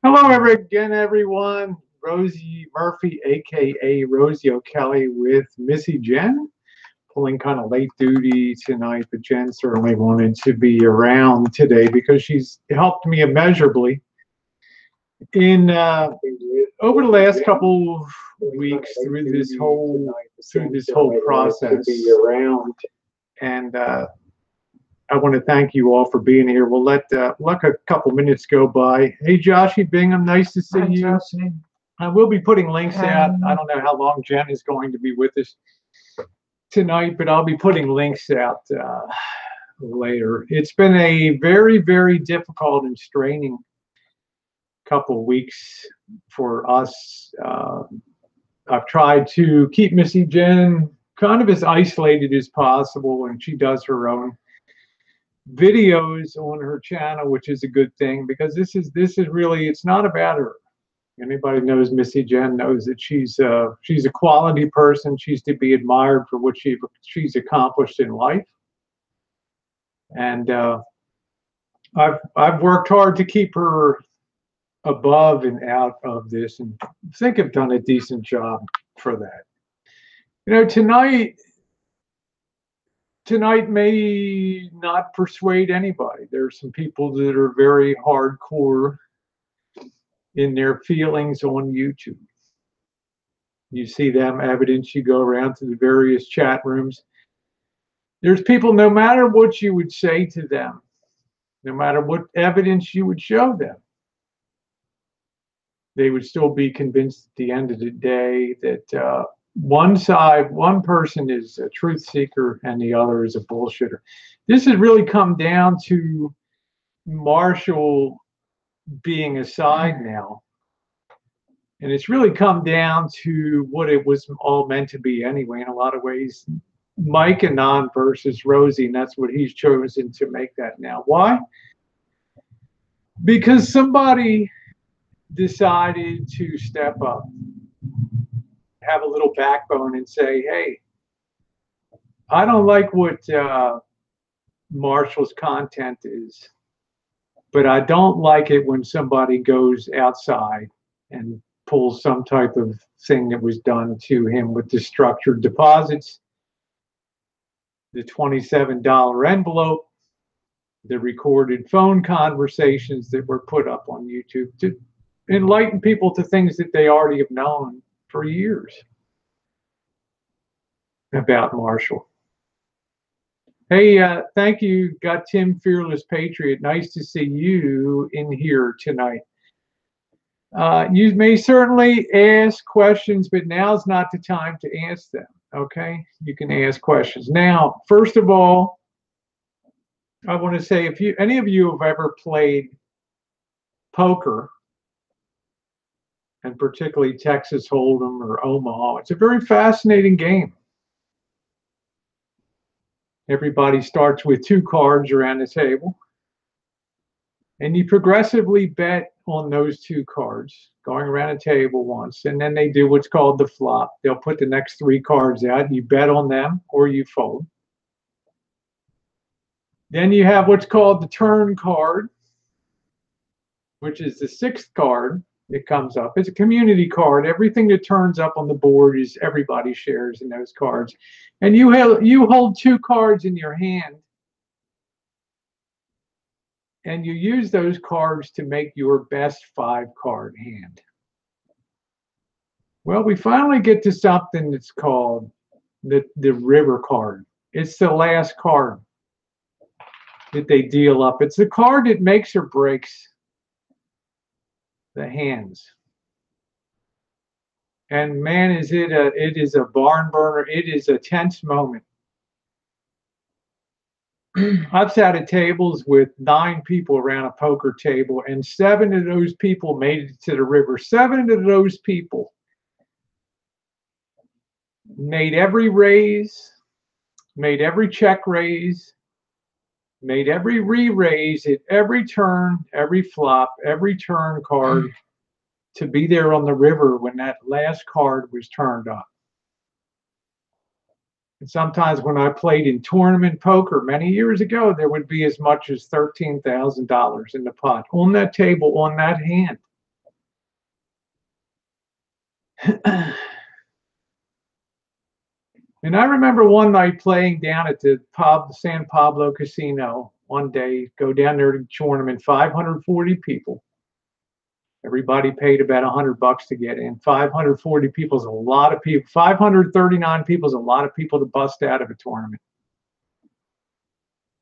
Hello again, everyone. Rosie Murphy, aka Rosie O'Kelly, with Missy Jen, pulling kind of late duty tonight, but Jen certainly wanted to be around today because she's helped me immeasurably in over the last couple of weeks through this whole process. And I want to thank you all for being here. We'll let a couple minutes go by. Hey, Joshy Bingham, nice to see you. I will be putting links out. I don't know how long Jen is going to be with us tonight, but I'll be putting links out later. It's been a very, very difficult and straining couple weeks for us. I've tried to keep Missy Jen kind of as isolated as possible, and she does her own videos on her channel, which is a good thing because this is really, it's not about her. Anybody knows Missy Jen knows that she's a quality person. She's to be admired for what she's accomplished in life, and I've worked hard to keep her above and out of this, and I think I've done a decent job for that. You know, tonight may not persuade anybody. There's some people that are very hardcore in their feelings on YouTube. You see them evidence, you go around to the various chat rooms. There's people, no matter what you would say to them, no matter what evidence you would show them, they would still be convinced at the end of the day that one person is a truth seeker and the other is a bullshitter. This has really come down to Marshall being a side now. And it's really come down to what it was all meant to be anyway, in a lot of ways. Mike Anon versus Rosie, and that's what he's chosen to make that now. Why? Because somebody decided to step up, have a little backbone, and say, hey, I don't like what Marshall's content is, but I don't like it when somebody goes outside and pulls some type of thing that was done to him with the structured deposits, the $27 envelope, the recorded phone conversations that were put up on YouTube to enlighten people to things that they already have known for years about Marshall. Hey, thank you. Got Tim Fearless Patriot. Nice to see you in here tonight. You may certainly ask questions, but now's not the time to ask them, okay? You can ask questions. Now, first of all, I want to say, if any of you have ever played poker, and particularly Texas Hold'em or Omaha, it's a very fascinating game. Everybody starts with 2 cards around the table, and you progressively bet on those 2 cards going around a table once, and then they do what's called the flop. They'll put the next 3 cards out, and you bet on them or you fold. Then you have what's called the turn card, which is the 6th card that comes up. It's a community card. Everything that turns up on the board is everybody shares in those cards. And you hold 2 cards in your hand, and you use those cards to make your best 5-card hand. Well, we finally get to something that's called the river card. It's the last card that they deal up. It's the card that makes or breaks the hands. And man, it is a barn burner. It is a tense moment. I've sat at tables with 9 people around a poker table, and 7 of those people made it to the river. 7 of those people made every raise, made every check raise, made every re-raise at every turn, every flop, every turn card to be there on the river when that last card was turned up. And sometimes when I played in tournament poker many years ago, there would be as much as $13,000 in the pot on that table, on that hand. And I remember one night playing down at the San Pablo Casino one day, go down there to the tournament, 540 people. Everybody paid about $100 to get in. 540 people is a lot of people. 539 people is a lot of people to bust out of a tournament.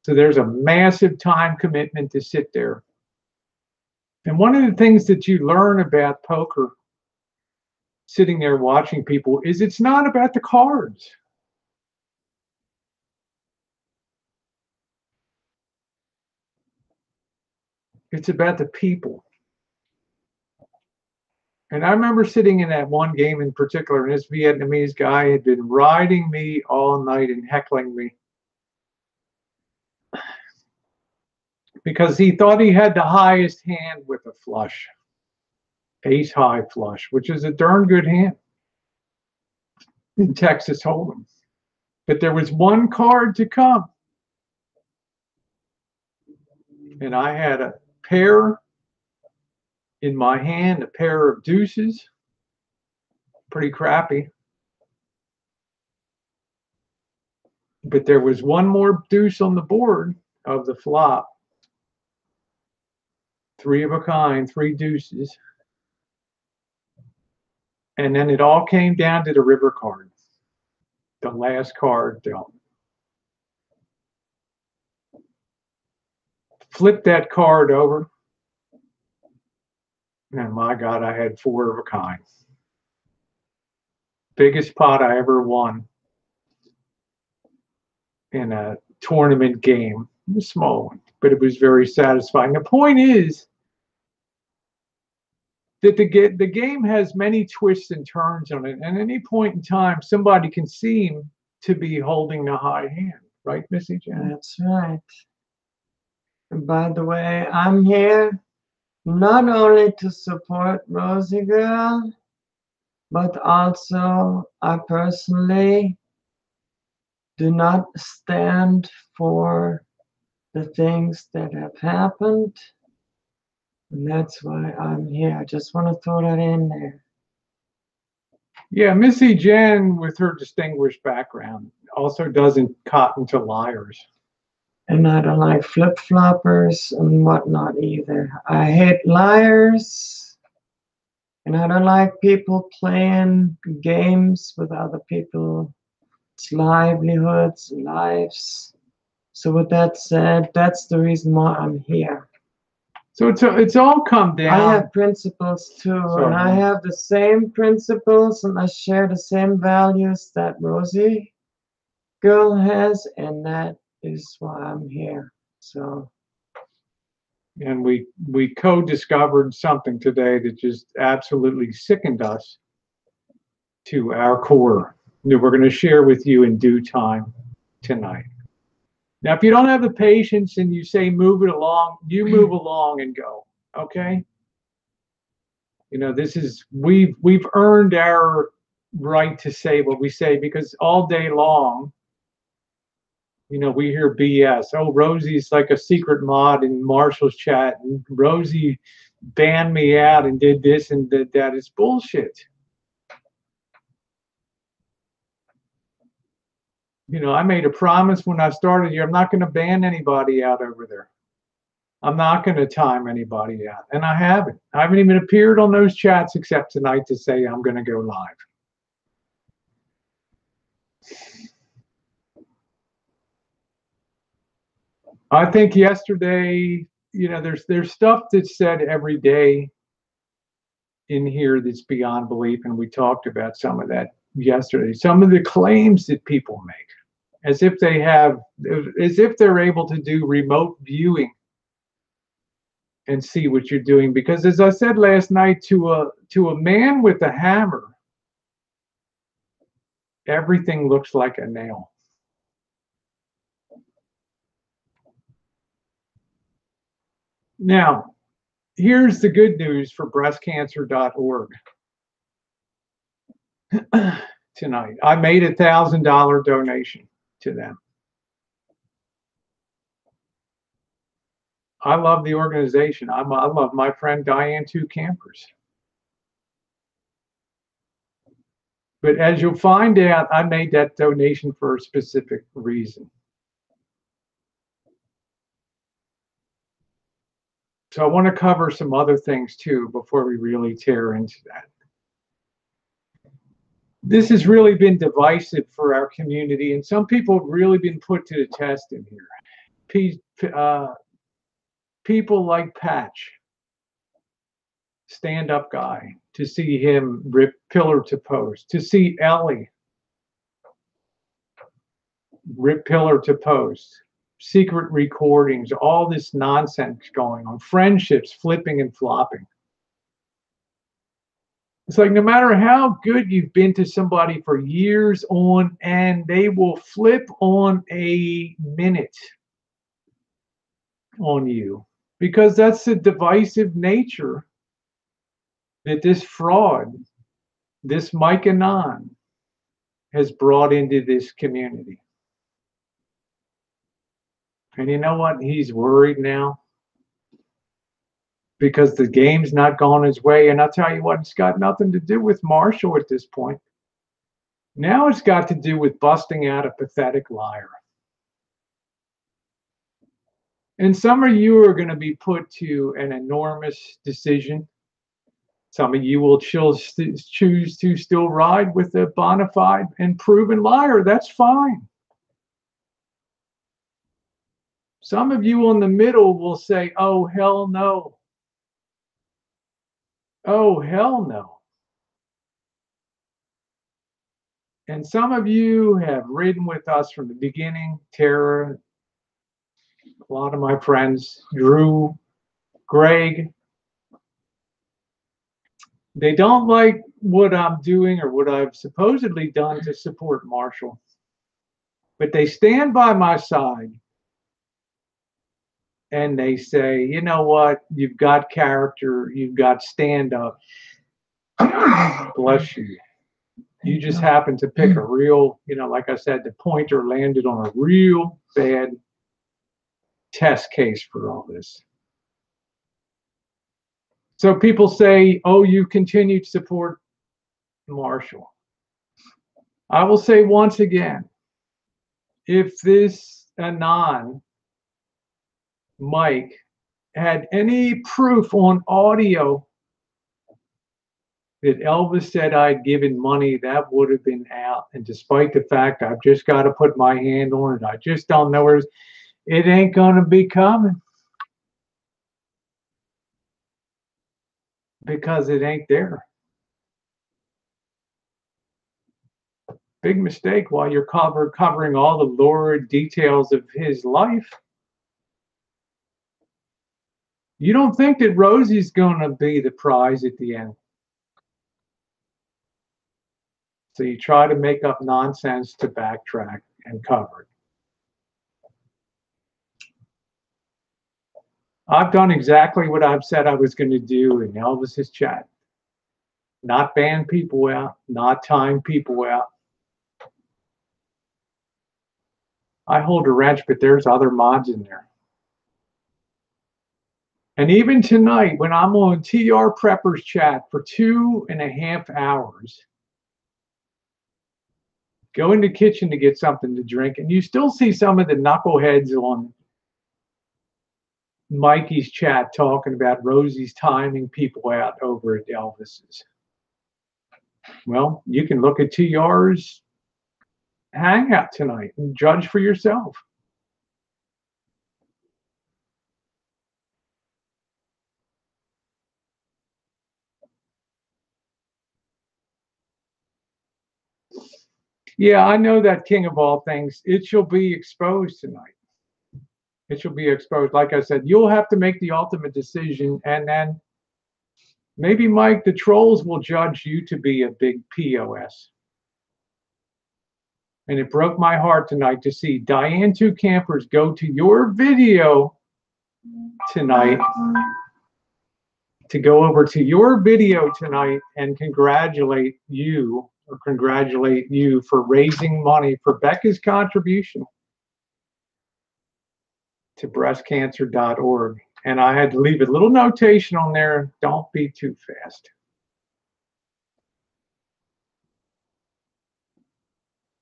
So there's a massive time commitment to sit there. And one of the things that you learn about poker, sitting there watching people, is it's not about the cards. It's about the people. And I remember sitting in that one game in particular, and this Vietnamese guy had been riding me all night and heckling me because he thought he had the highest hand with a flush, ace high flush, which is a darn good hand in Texas Hold'em. But there was one card to come, and I had a pair in my hand, a pair of deuces, pretty crappy. But there was one more deuce on the board of the flop. Three of a kind, three deuces. And then it all came down to the river card. The last card dealt. Flipped that card over. And my God, I had four of a kind. Biggest pot I ever won in a tournament game. A small one, but it was very satisfying. The point is that the game has many twists and turns on it. And at any point in time, somebody can seem to be holding the high hand. Right, Missy Jen? That's right. And by the way, I'm here not only to support Rosie Girl, but also I personally do not stand for the things that have happened. And that's why I'm here. I just want to throw that in there. Yeah, Missy Jen, with her distinguished background, also doesn't cotton to liars. And I don't like flip-floppers and whatnot either. I hate liars. And I don't like people playing games with other people's livelihoods, lives. So with that said, that's the reason why I'm here. So it's all come down. I have principles too, and I have the same principles, and I share the same values that Rosie Girl has, and that is why I'm here. So. And we co-discovered something today that just absolutely sickened us to our core that we're going to share with you in due time tonight. Now, if you don't have the patience and you say move it along, you move along and go. Okay? You know, this is we've earned our right to say what we say, because all day long, you know, we hear BS. Oh, Rosie's like a secret mod in Marshall's chat, and Rosie banned me out and did this and did that. It's bullshit. You know, I made a promise when I started here, I'm not going to ban anybody out over there. I'm not going to time anybody out. And I haven't. I haven't even appeared on those chats except tonight to say I'm going to go live. I think yesterday, you know, there's stuff that's said every day in here that's beyond belief, and we talked about some of that yesterday. Some of the claims that people make, as if they're able to do remote viewing and see what you're doing. Because as I said last night, to a man with a hammer, everything looks like a nail. Now, here's the good news for breastcancer.org. tonight. I made a $1,000 donation to them. I love the organization. I love my friend Diane Two Campers. But as you'll find out, I made that donation for a specific reason. So I want to cover some other things too before we really tear into that. This has really been divisive for our community, and some people have really been put to the test in here. People like Patch, stand-up guy, to see him rip pillar to post, to see Ellie rip pillar to post, secret recordings, all this nonsense going on, friendships flipping and flopping. It's like no matter how good you've been to somebody for years on end, they will flip on a minute on you, because that's the divisive nature that this fraud, this Mike Anon, has brought into this community. And you know what? He's worried now because the game's not gone his way. And I'll tell you what, it's got nothing to do with Marshall at this point. Now it's got to do with busting out a pathetic liar. And some of you are going to be put to an enormous decision. Some of you will choose to still ride with a bona fide and proven liar. That's fine. Some of you in the middle will say, oh, hell no. Oh, hell no. And some of you have ridden with us from the beginning. Tara, a lot of my friends, Drew, Greg. They don't like what I'm doing or what I've supposedly done to support Marshall. But they stand by my side and they say, you know what? You've got character. You've got stand up. Bless you. You just happen to pick a real, like I said, the pointer landed on a real bad test case for all this. So people say, oh, you continue to support Marshall. I will say once again, if this Anon Mike had any proof on audio that Elvis said I'd given money, that would have been out. And despite the fact I've just got to put my hand on it, I just don't know where it ain't going to be coming. Because it ain't there. Big mistake while you're covering all the lurid details of his life. You don't think that Rosie's going to be the prize at the end. So you try to make up nonsense to backtrack and cover it. I've done exactly what I've said I was going to do in Elvis's chat. Not ban people out, not time people out. I hold a wrench, but there's other mods in there. And even tonight, when I'm on TR Preppers chat for 2.5 hours, go in the kitchen to get something to drink, and you still see some of the knuckleheads on Mikey's chat talking about Rosie's timing people out over at Elvis's. Well, you can look at TR's hangout tonight and judge for yourself. Yeah, I know that king of all things. It shall be exposed tonight. It shall be exposed. Like I said, you'll have to make the ultimate decision, and then maybe, Mike, the trolls will judge you to be a big POS. And it broke my heart tonight to see Diane Two Campers go to your video tonight, to go over to your video tonight and congratulate you or congratulate you for raising money for Becca's contribution to breastcancer.org. And I had to leave a little notation on there, don't be too fast.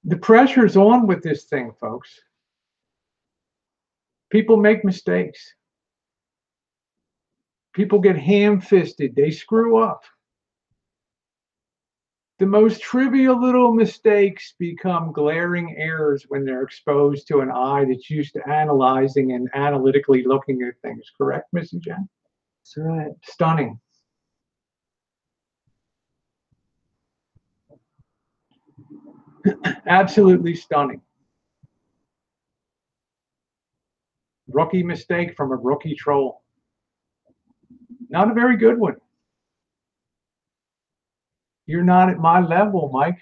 The pressure's on with this thing, folks. People make mistakes. People get ham-fisted. They screw up. The most trivial little mistakes become glaring errors when they're exposed to an eye that's used to analyzing and analytically looking at things. Correct, Mrs. Jen? That's right. Stunning. Absolutely stunning. Rookie mistake from a rookie troll. Not a very good one. You're not at my level, Mike.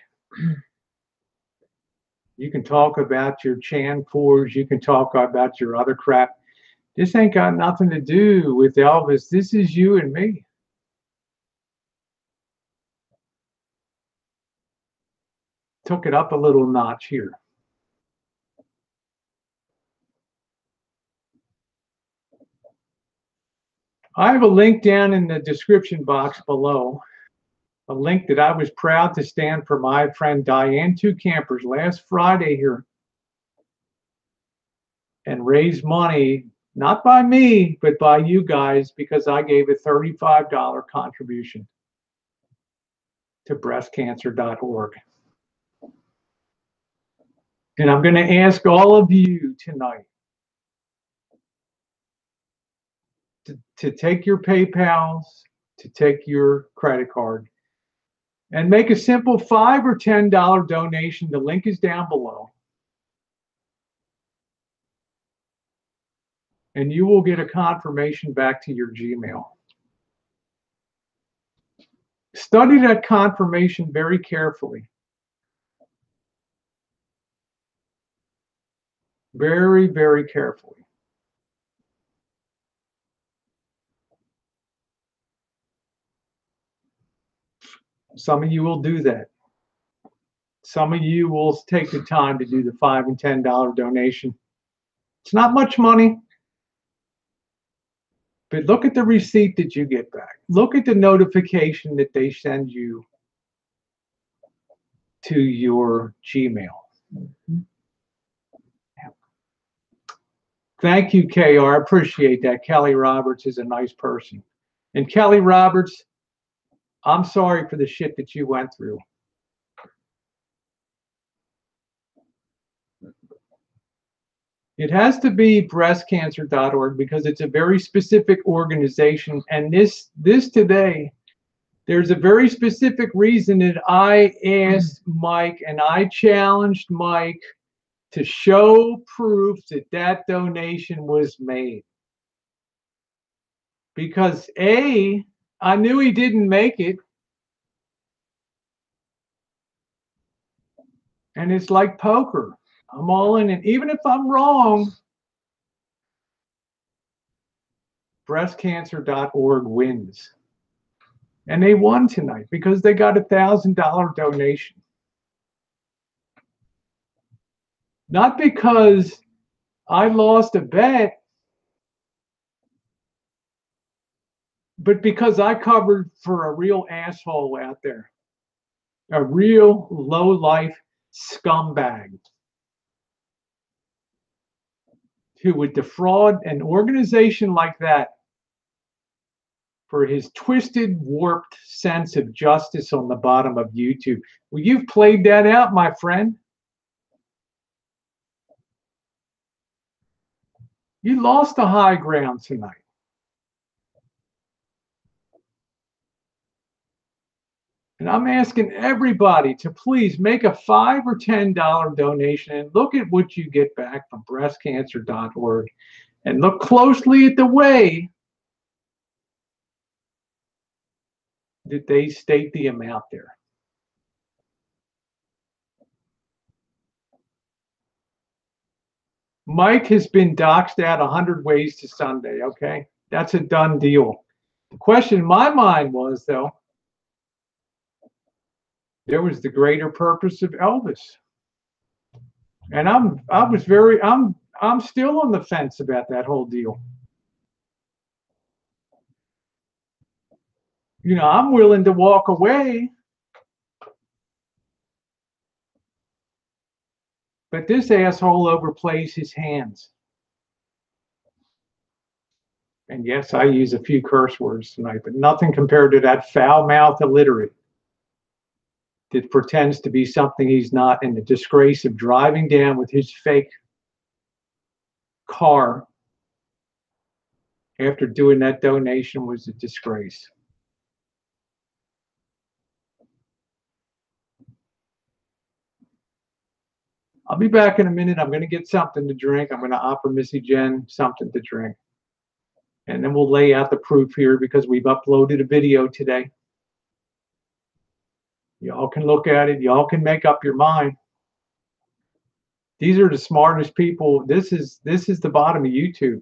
You can talk about your Chan fours. You can talk about your other crap. This ain't got nothing to do with Elvis. This is you and me. Took it up a little notch here. I have a link down in the description box below, a link that I was proud to stand for my friend Diane Two Campers last Friday here and raise money, not by me, but by you guys, because I gave a $35 contribution to breastcancer.org. And I'm going to ask all of you tonight to take your PayPals, to take your credit card, and make a simple $5 or $10 donation. The link is down below. And you will get a confirmation back to your Gmail. Study that confirmation very carefully. Very, very carefully. Some of you will do that. Some of you will take the time to do the $5 and $10 donation. It's not much money, but look at the receipt that you get back. Look at the notification that they send you to your Gmail. Thank you, KR. I appreciate that. Kelly Roberts is a nice person. And Kelly Roberts, I'm sorry for the shit that you went through. It has to be breastcancer.org because it's a very specific organization. And this today, there's a very specific reason that I asked Mike and I challenged Mike to show proof that that donation was made. Because A, I knew he didn't make it. And it's like poker. I'm all in it. Even if I'm wrong, breastcancer.org wins. And they won tonight because they got a $1,000 donation. Not because I lost a bet, but because I covered for a real asshole out there. A real low-life scumbag who would defraud an organization like that for his twisted, warped sense of justice on the bottom of YouTube. Well, you've played that out, my friend. You lost the high ground tonight. And I'm asking everybody to please make a $5 or $10 donation and look at what you get back from breastcancer.org and look closely at the way that they state the amount there. Mike has been doxed out 100 ways to Sunday, okay? That's a done deal. The question in my mind was, though, There was the greater purpose of Elvis. And I'm still on the fence about that whole deal. You know, I'm willing to walk away, but this asshole overplays his hands. And yes, I use a few curse words tonight, but nothing compared to that foul-mouthed illiterate that pretends to be something he's not, and the disgrace of driving down with his fake car after doing that donation was a disgrace. I'll be back in a minute. I'm going to get something to drink. I'm going to offer Missy Jen something to drink. And then we'll lay out the proof here because we've uploaded a video today. Y'all can look at it. Y'all can make up your mind. These are the smartest people. This is the bottom of YouTube.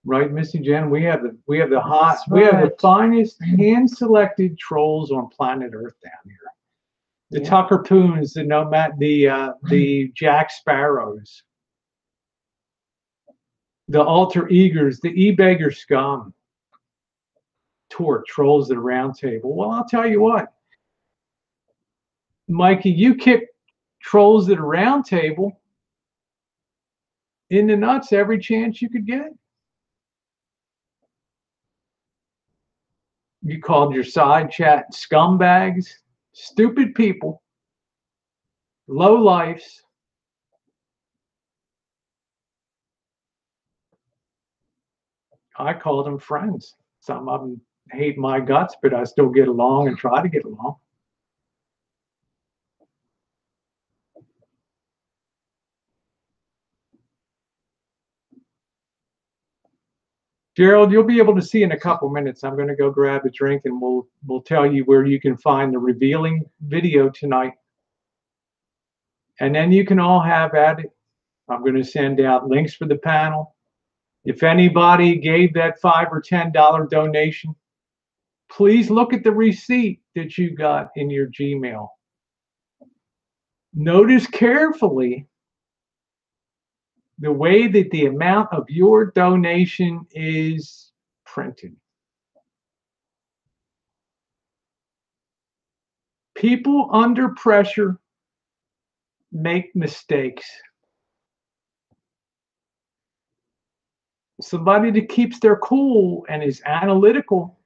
Right, Missy Jen? We have the finest hand-selected trolls on planet Earth down here. The Tucker Poons, the Jack Sparrows, the alter egos, the e-beggar scum, Tort, trolls at a round table. Well, I'll tell you what, Mikey, you kick trolls at a round table in the nuts every chance you could get. You called your side chat scumbags, stupid people, low lifes. I called them friends. Some of them hate my guts, but I still get along and try to get along. Gerald, you'll be able to see in a couple minutes. I'm going to go grab a drink and we'll tell you where you can find the revealing video tonight. And then you can all have at it. I'm going to send out links for the panel. If anybody gave that $5 or $10 donation, please look at the receipt that you got in your Gmail. Notice carefully the way that the amount of your donation is printed. People under pressure make mistakes. Somebody that keeps their cool and is analytical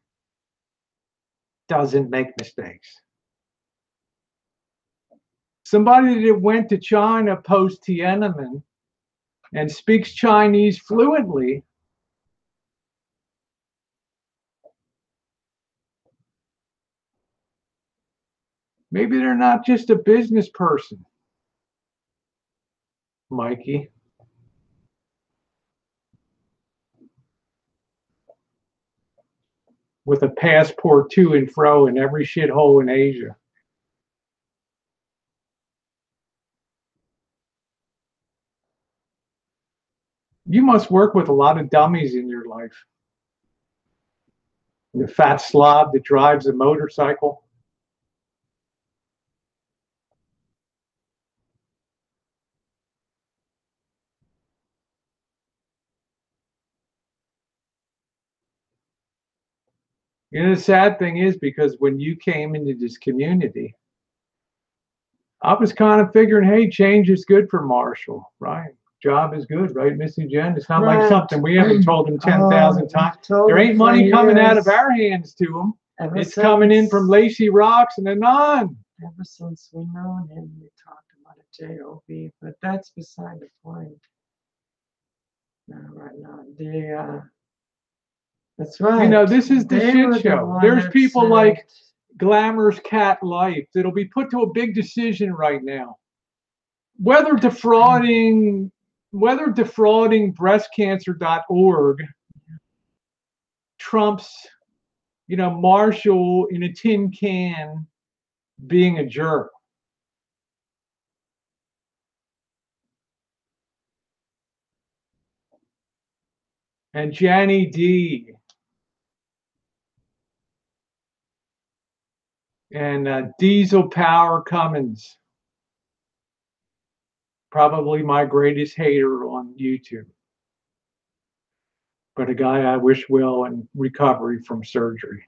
doesn't make mistakes. Somebody that went to China post Tiananmen and speaks Chinese fluently maybe they're not just a business person, Mikey. With a passport to and fro in every shithole in Asia. You must work with a lot of dummies in your life. The fat slob that drives a motorcycle. You know, the sad thing is because when you came into this community, I was kind of figuring, hey, change is good for Marshall, right? Job is good, right, Missy Jen? It's not like something we haven't told him 10,000 times. There ain't money coming out of our hands to him. It's coming in from Lacey Rocks and Anon. Ever since we known him, we talked about a JOB, but that's beside the point. Right now, that's right. You know, this is the shit show. There's people like Glamorous Cat Life that'll be put to a big decision right now. Whether defrauding breastcancer.org trumps, you know, Marshall in a tin can being a jerk. And Janny D. And Diesel Power Cummins, probably my greatest hater on YouTube, but a guy I wish well in recovery from surgery.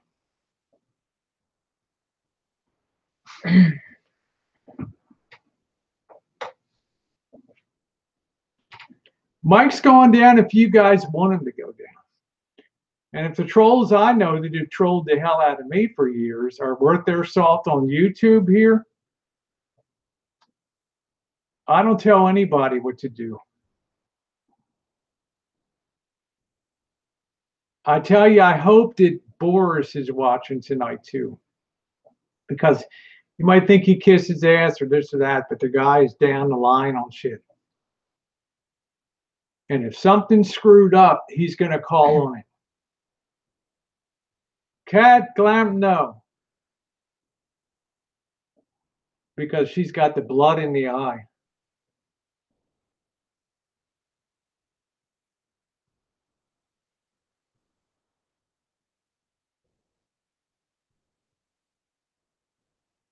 Mike's going down if you guys want him to go down. And if the trolls I know that have trolled the hell out of me for years are worth their salt on YouTube here, I don't tell anybody what to do. I tell you, I hope that Boris is watching tonight too, because you might think he kissed his ass or this or that, but the guy is down the line on shit. And if something's screwed up, he's going to call on it. Cat Glam, no. Because she's got the blood in the eye.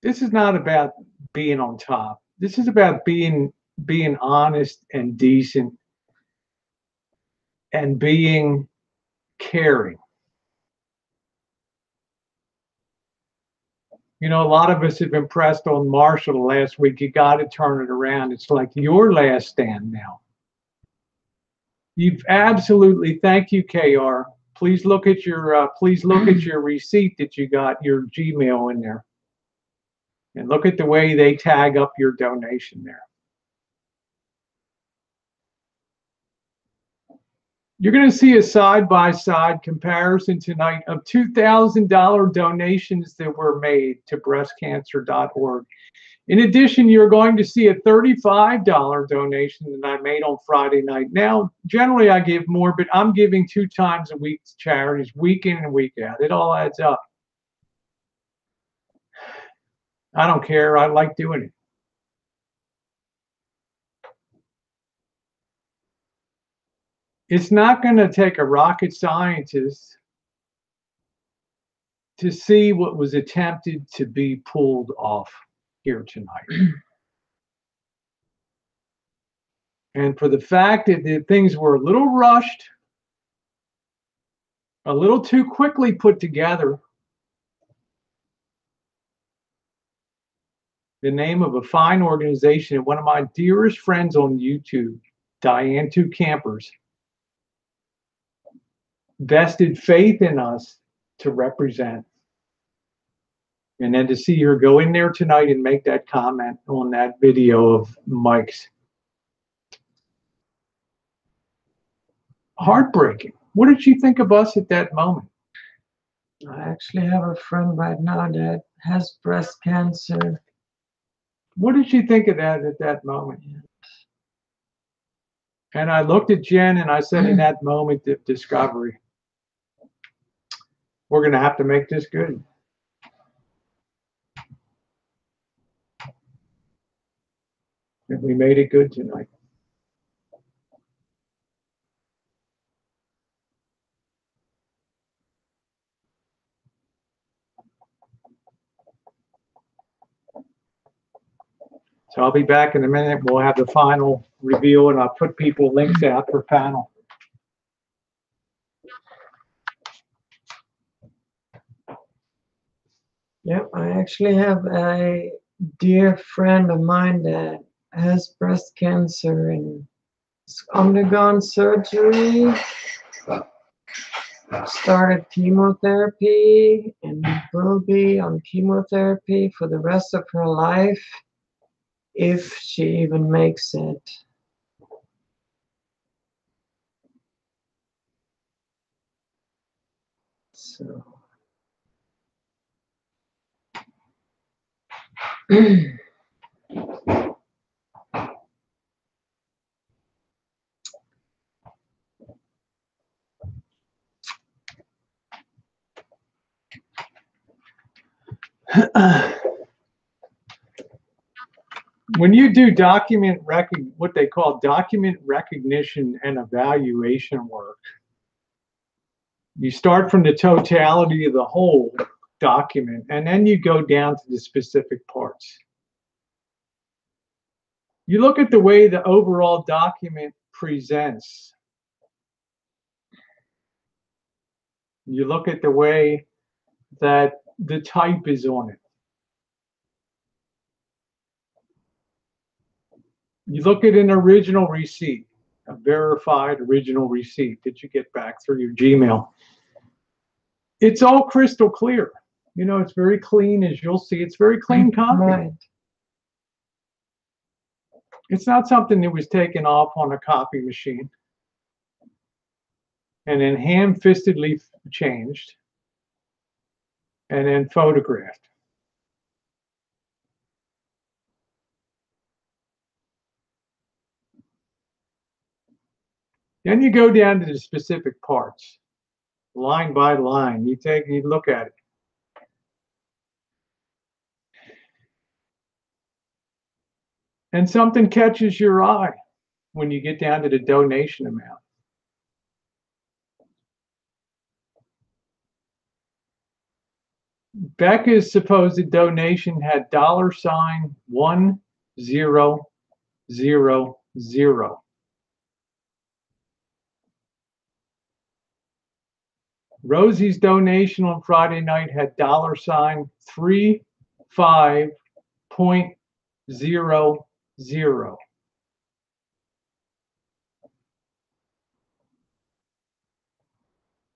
This is not about being on top. This is about being honest and decent and being caring. You know, a lot of us have been pressed on Marshall last week. You got to turn it around. It's like your last stand now. You've absolutely, thank you, KR. Please look at your receipt that you got your Gmail in there, and look at the way they tag up your donation there. You're going to see a side-by-side comparison tonight of $2,000 donations that were made to breastcancer.org. In addition, you're going to see a $35 donation that I made on Friday night. Now, generally I give more, but I'm giving 2 times a week to charities, week in and week out. It all adds up. I don't care. I like doing it. It's not going to take a rocket scientist to see what was attempted to be pulled off here tonight. And for the fact that things were a little rushed, a little too quickly put together, the name of a fine organization and one of my dearest friends on YouTube, Diane Two Campers, vested faith in us to represent. And then to see her go in there tonight and make that comment on that video of Mike's. Heartbreaking. What did you think of us at that moment? I actually have a friend right now that has breast cancer. What did you think of that at that moment? And I looked at Jen and I said in that moment of discovery, we're going to have to make this good. And we made it good tonight. So I'll be back in a minute. We'll have the final reveal and I'll put people links out for panel. Yep, I actually have a dear friend of mine that has breast cancer and has undergone surgery, started chemotherapy, and will be on chemotherapy for the rest of her life if she even makes it. So. When you do what they call document recognition and evaluation work, you start from the totality of the whole, document, and then you go down to the specific parts. You look at the way the overall document presents. You look at the way that the type is on it. You look at an original receipt, a verified original receipt that you get back through your Gmail. It's all crystal clear. You know, it's very clean, as you'll see. It's very clean copy. Right. It's not something that was taken off on a copy machine and then ham-fistedly changed and then photographed. Then you go down to the specific parts, line by line. You look at it. And something catches your eye when you get down to the donation amount. Becca's supposed donation had $1000. Rosie's donation on Friday night had $35.00.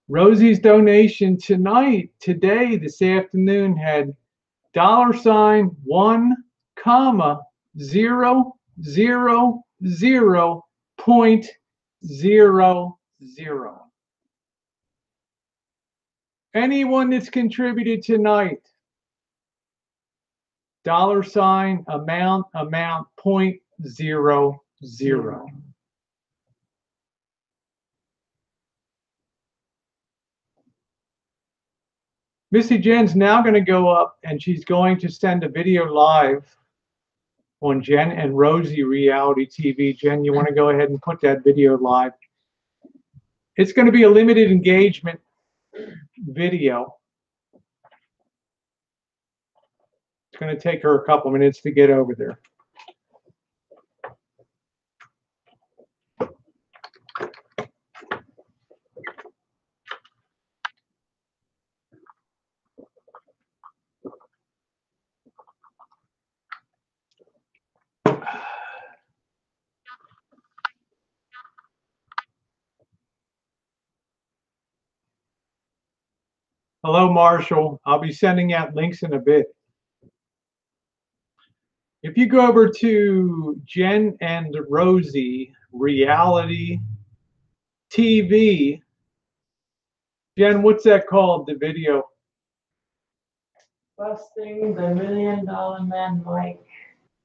Rosie's donation today, this afternoon, had $1,000,000.00. Anyone that's contributed tonight, $amount, .00. Missy Jen's now going to go up and she's going to send a video live on Jen and Rosie Reality TV. Jen, you want to go ahead and put that video live? It's going to be a limited engagement video. It's going to take her a couple minutes to get over there. Hello, Marshall. I'll be sending out links in a bit. If you go over to Jen and Rosie Reality TV, Jen, what's that called, the video? Busting the $1 Million Man Mike.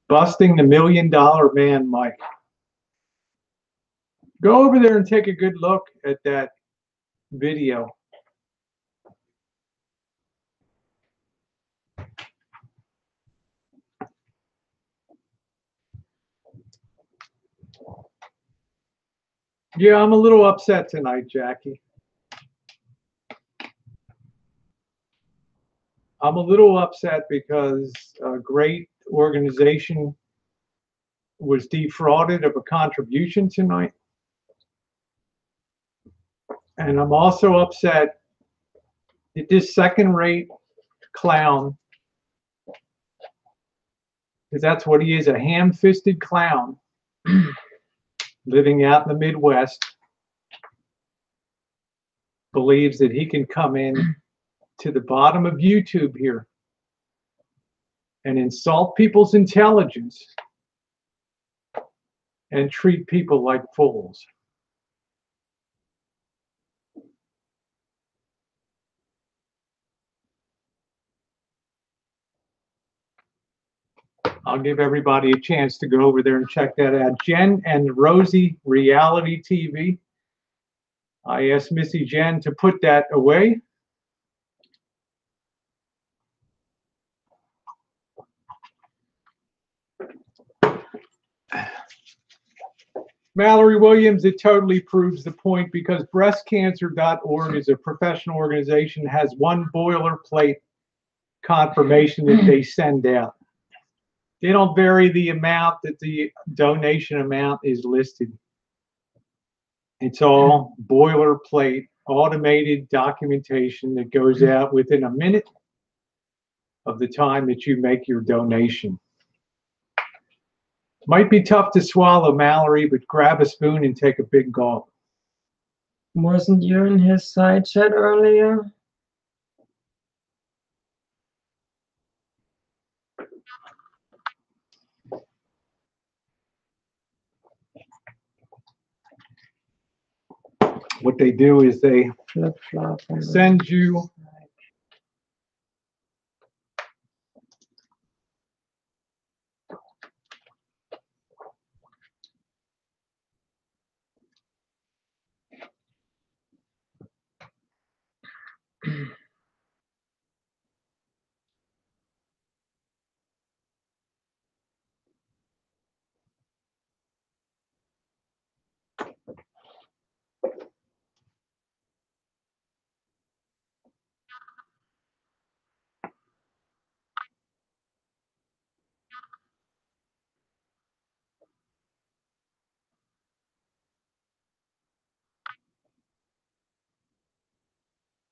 Busting the $1 Million Man Mike. Go over there and take a good look at that video. Yeah, I'm a little upset tonight, Jackie. I'm a little upset because a great organization was defrauded of a contribution tonight. And I'm also upset that this second-rate clown, because that's what he is, a ham-fisted clown, living out in the Midwest, believes that he can come in to the bottom of YouTube here and insult people's intelligence and treat people like fools. I'll give everybody a chance to go over there and check that out. Jen and Rosie Reality TV. I asked Missy Jen to put that away. Mallory Williams, it totally proves the point because breastcancer.org is a professional organization, has one boilerplate confirmation that they send out. They don't vary the amount that the donation amount is listed. It's all boilerplate, automated documentation that goes out within a minute of the time that you make your donation. Might be tough to swallow, Mallory, but grab a spoon and take a big gulp. Wasn't you in his side chat earlier? What they do is they Flip-flop. send you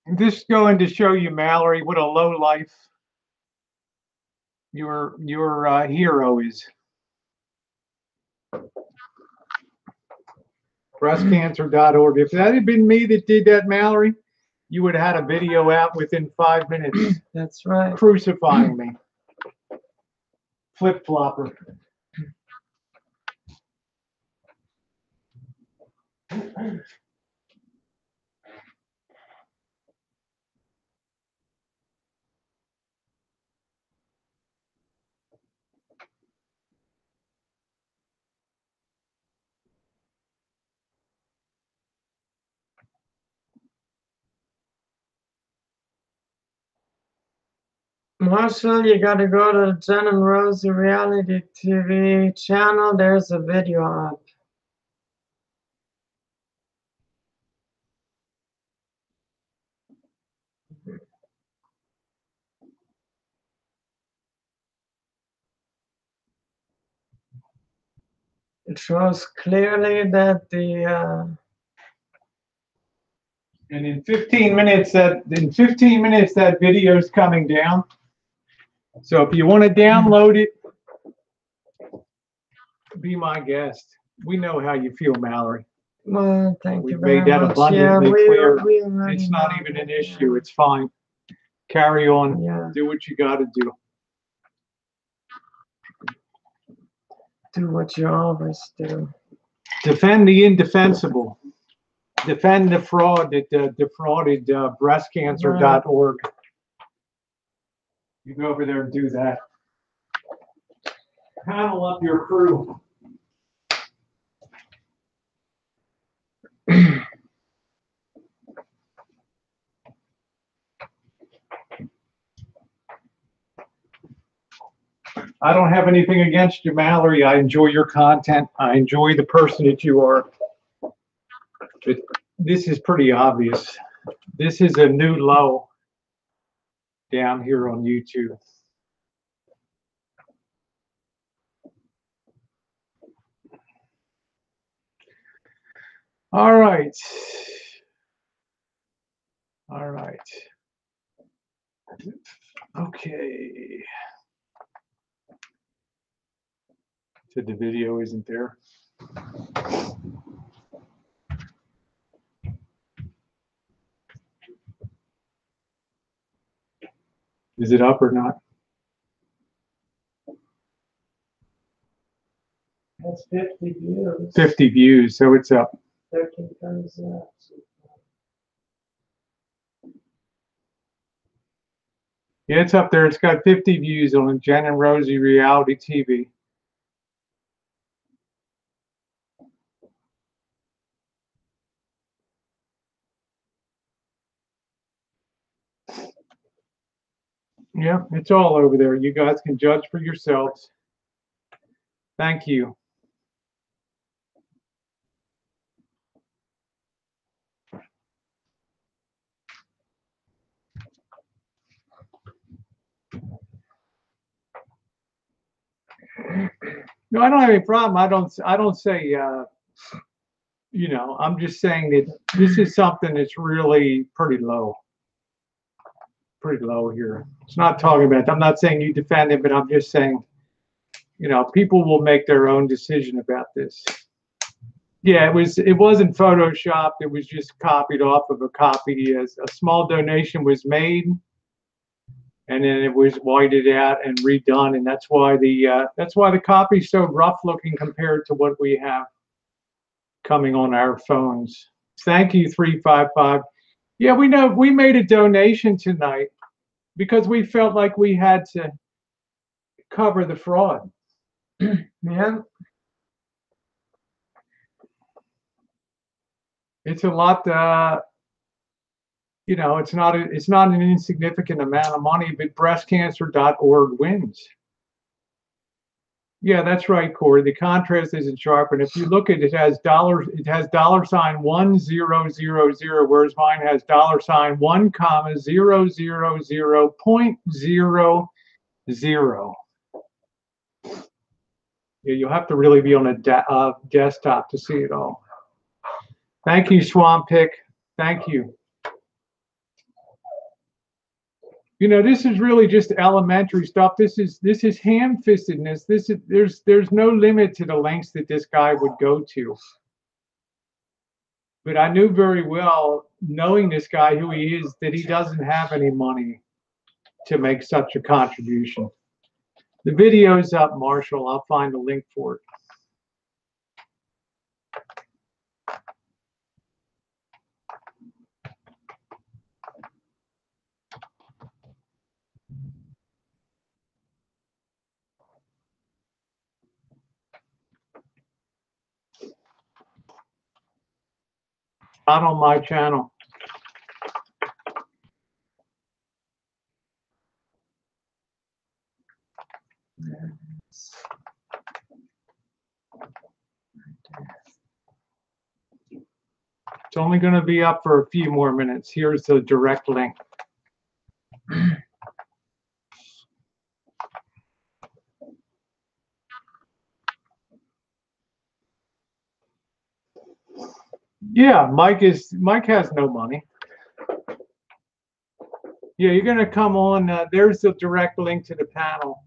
I'm just going to show you, Mallory, what a low life your hero is. Breastcancer.org. If that had been me that did that, Mallory, you would have had a video out within 5 minutes. That's right. Crucifying me. Flip flopper. Marshall, you gotta go to Jen and Rosie Reality TV channel. There's a video up. It shows clearly that the And in 15 minutes that video is coming down. So if you want to download it, be my guest. We know how you feel, Mallory. well, thank We've you very made that much. abundantly clear. We already It's not know even an that, issue. It's fine. Carry on. Yeah. Do what you got to do. Do what you always do. Defend the indefensible. Defend the fraud that defrauded breastcancer.org. You go over there and do that. Panel up your crew. I don't have anything against you, Mallory. I enjoy your content. I enjoy the person that you are. But this is pretty obvious. This is a new low down here on YouTube. All right. All right. Okay. So the video isn't there. Is it up or not? That's 50 views. 50 views, so it's up. 13 times that. Yeah, it's up there. It's got 50 views on Jen and Rosie Reality TV. Yeah, it's all over there. You guys can judge for yourselves. Thank you. No, I don't have any problem. I don't say, I'm just saying that this is something that's really pretty low here. It's not talking about, I'm not saying you defend it, but I'm just saying, people will make their own decision about this. Yeah, it wasn't photoshopped. It was just copied off of a copy. As a small donation was made, and then it was whited out and redone, and that's why the copy's so rough looking compared to what we have coming on our phones. Thank you, 355. Yeah, we know we made a donation tonight because we felt like we had to cover the fraud. Yeah. It's a lot. It's not an insignificant amount of money, but breastcancer.org wins. Yeah, that's right, Corey. The contrast isn't sharp, and if you look at it, it has $$1000, whereas mine has $1,000,000.00. Yeah, you'll have to really be on a desktop to see it all. Thank you, Swamp Pick. Thank you. This is really just elementary stuff. This is ham-fistedness. There's no limit to the lengths that this guy would go to. But I knew very well, knowing this guy who he is, that he doesn't have any money to make such a contribution. The video's up, Marshall. I'll find a link for it. Not on my channel. It's only going to be up for a few more minutes. Here's the direct link. Yeah, Mike has no money. Yeah, you're going to come on. There's the direct link to the panel.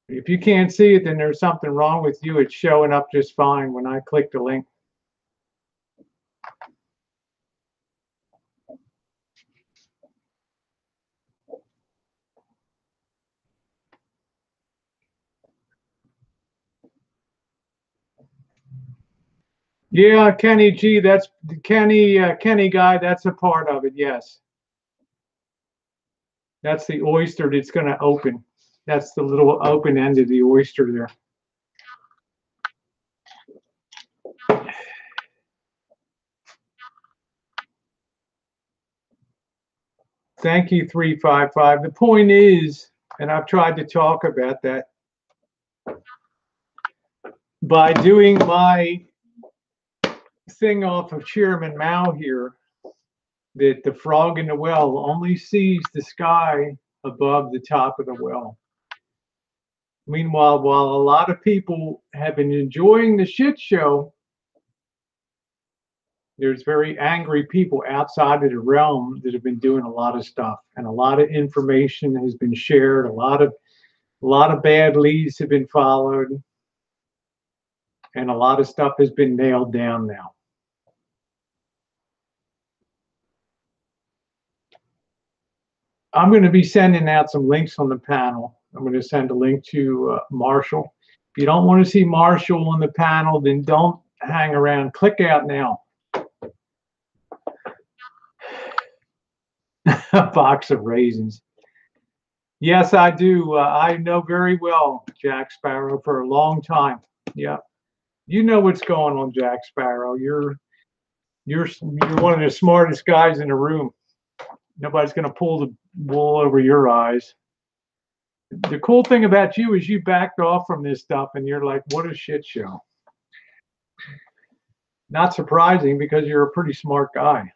If you can't see it, then there's something wrong with you. It's showing up just fine when I click the link. Yeah, Kenny G, that's Kenny guy, that's a part of it, yes. That's the oyster that's going to open. That's the little open end of the oyster there. Thank you, 355. The point is, and I've tried to talk about that, by doing my thing off of Chairman Mao here, that the frog in the well only sees the sky above the top of the well. Meanwhile, while a lot of people have been enjoying the shit show, there's very angry people outside of the realm that have been doing a lot of stuff, and a lot of information has been shared. A lot of bad leads have been followed, and a lot of stuff has been nailed down now. I'm going to be sending out some links on the panel. I'm going to send a link to Marshall. If you don't want to see Marshall on the panel, then don't hang around. Click out now. A box of raisins. Yes, I do. I know very well Jack Sparrow for a long time. Yeah, you know what's going on, Jack Sparrow. You're one of the smartest guys in the room. Nobody's going to pull the wool over your eyes. The cool thing about you is you backed off from this stuff, and you're like, what a shit show. Not surprising, because you're a pretty smart guy.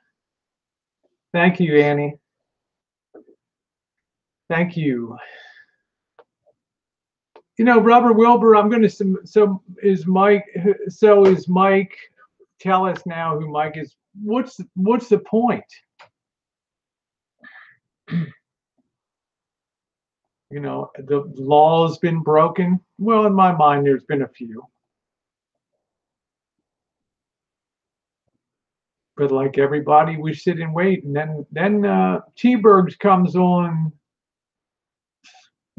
Thank you, Annie. Thank you. You know, Robert Wilbur, I'm going to, so is Mike, tell us now who Mike is. What's the point? You know, the law's been broken. Well, in my mind, there's been a few. But like everybody, we sit and wait. And then T-Bergs comes on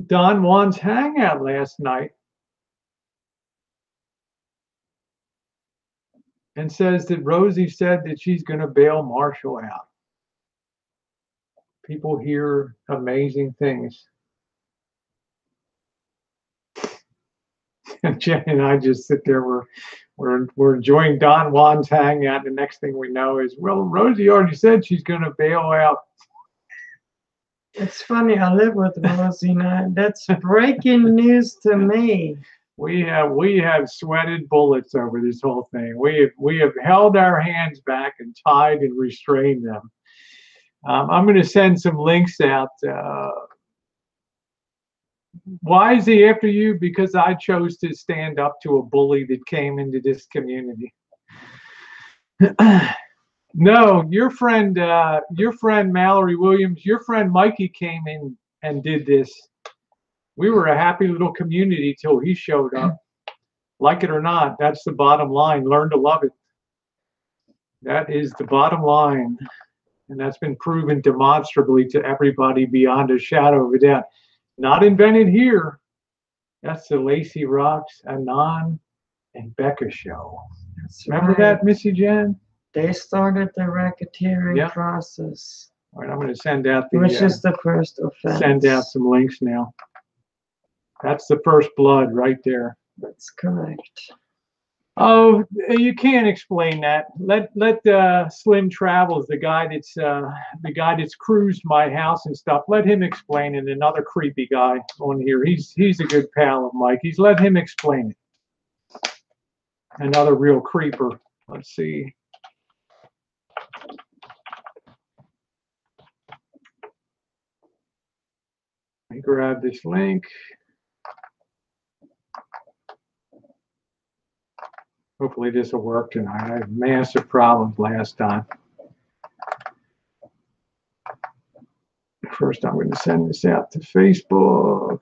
Don Juan's hangout last night and says that Rosie said that she's going to bail Marshall out. People hear amazing things. And Jen and I just sit there. We're enjoying Don Juan's hangout. The next thing we know is, well, Rosie already said she's going to bail out. It's funny. I live with Rosie now. That's breaking news to me. We have sweated bullets over this whole thing. We have held our hands back and tied and restrained them. I'm going to send some links out. Why is he after you? Because I chose to stand up to a bully that came into this community. No, your friend Mallory Williams, your friend Mikey came in and did this. We were a happy little community till he showed up. Like it or not, that's the bottom line. Learn to love it. That is the bottom line. And that's been proven demonstrably to everybody beyond a shadow of a doubt. Not invented here. That's the Lacey Rocks, Anon, and Becca show. That's Remember right. that, Missy Jan? They started the racketeering process. All right, I'm going to send out the. Which is the first offense. Send out some links now. That's the first blood right there. That's correct. Oh, you can't explain that. Let Slim Travels, the guy that's cruised my house and stuff. Let him explain it. Another creepy guy on here. He's a good pal of Mikey's. Let him explain it. Another real creeper. Let's see. Let me grab this link. Hopefully this will work tonight. I had massive problems last time. First, I'm going to send this out to Facebook.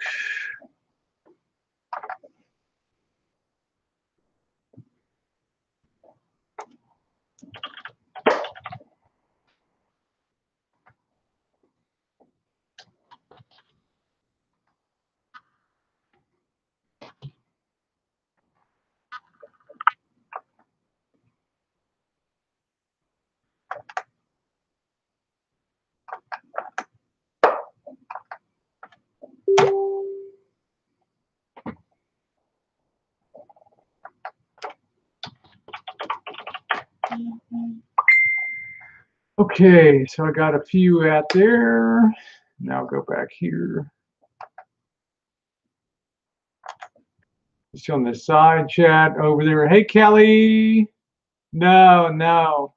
Okay, so I got a few out there. Now I'll go back here. Just on the side chat over there. Hey, Kelly. No.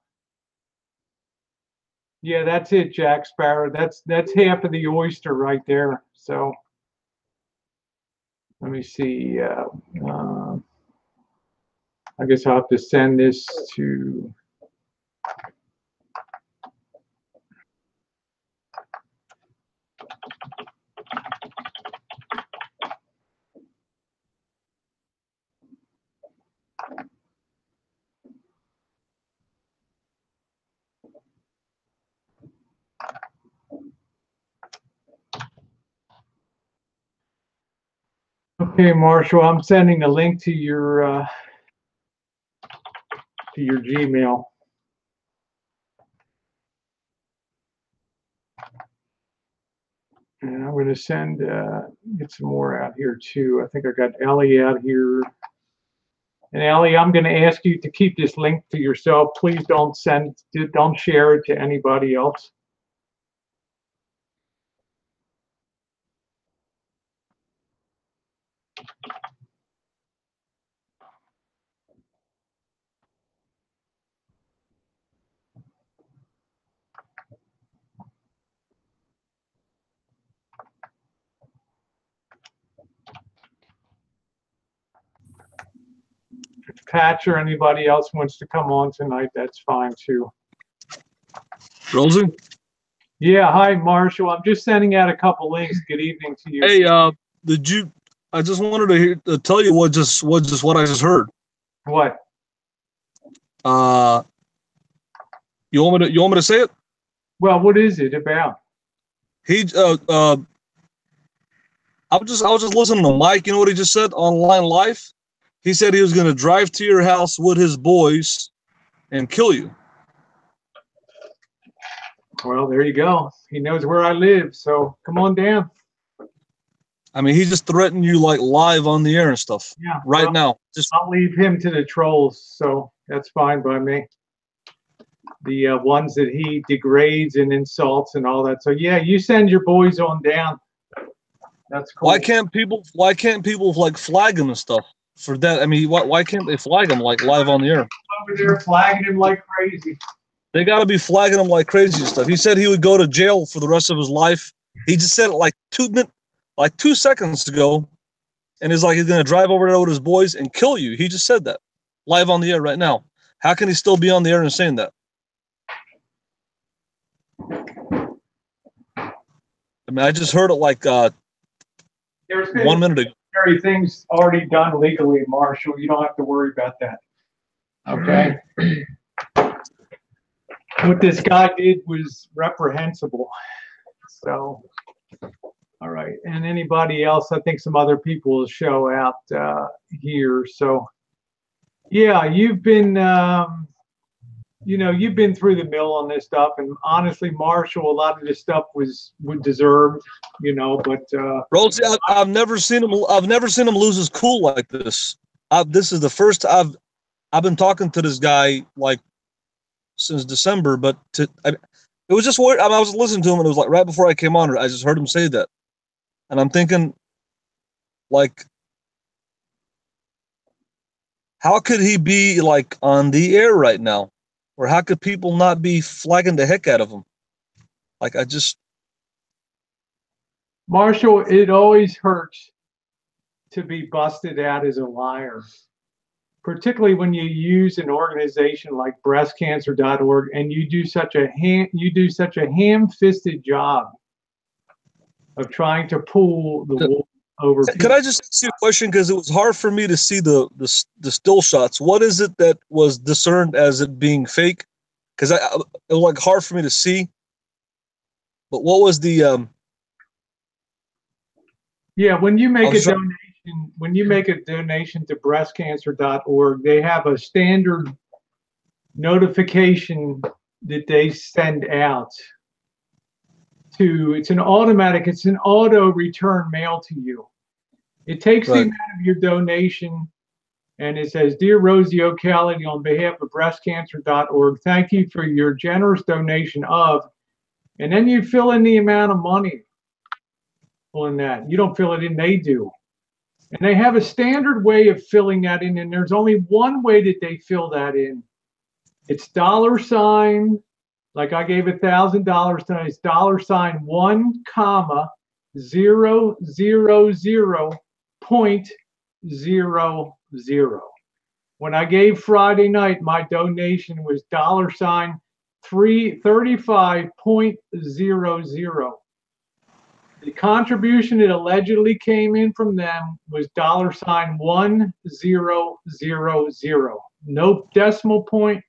Yeah, that's it, Jack Sparrow. That's half of the oyster right there. So let me see. I guess I'll have to send this to. Okay, Marshall, I'm sending a link to your Gmail. And I'm going to send get some more out here too. I think I got Ellie out here. And Ellie, I'm going to ask you to keep this link to yourself. Please don't share it to anybody else. Patch or anybody else wants to come on tonight, that's fine too. Rosie? Yeah, hi Marshall. I'm just sending out a couple links. Good evening to you. Hey, did you? I just wanted to tell you what I just heard. What? You want me to say it? Well, what is it about? I was just listening to Mike. You know what he just said online live? He said he was going to drive to your house with his boys and kill you. Well, there you go. He knows where I live, so come on down. I mean, he just threatened you like live on the air and stuff. Yeah. Right well, now. Just I'll leave him to the trolls, so that's fine by me. The ones that he degrades and insults and all that. So yeah, you send your boys on down. That's cool. why can't people like flag him and stuff for that? I mean, why can't they flag him like live on the air? Over there flagging him like crazy. They got to be flagging him like crazy and stuff. He said he would go to jail for the rest of his life. He just said it like 2 seconds ago, and he's like he's gonna drive over there with his boys and kill you. He just said that live on the air right now. How can he still be on the air and saying that? I mean, I just heard it like There's been 1 minute ago. things already done legally, Marshall. You don't have to worry about that. Okay. What this guy did was reprehensible. So, all right. And anybody else, I think some other people will show out here. So, yeah, you've been, you've been through the mill on this stuff. And honestly, Marshall, a lot of this stuff was deserved, but. Rosie, I've never seen him. I've never seen him lose his cool like this. This is the first I've been talking to this guy like since December, but it was just weird. I was listening to him, and it was like right before I came on, I just heard him say that, and I'm thinking, like, how could he be like on the air right now, or how could people not be flagging the heck out of him? Like, Marshall, it always hurts to be busted out as a liar, particularly when you use an organization like breastcancer.org and you do such a ham-fisted job of trying to pull the wool over people. Could I just ask you a question? Because it was hard for me to see the still shots. What is it that was discerned as it being fake? Because it was like hard for me to see. But what was the Yeah, when you make a donation to breastcancer.org, they have a standard notification that they send out it's an auto return mail to you. It takes the amount of your donation and it says, "Dear Rosie O'Callaghan, on behalf of breastcancer.org, thank you for your generous donation of," and then you fill in the amount of money on that. You don't fill it in, they do. And they have a standard way of filling that in, and there's only one way that they fill that in. It's $, like I gave $1,000 tonight, it's $1,000.00. When I gave Friday night, my donation was $35.00. The contribution that allegedly came in from them was $1,000. No decimal point,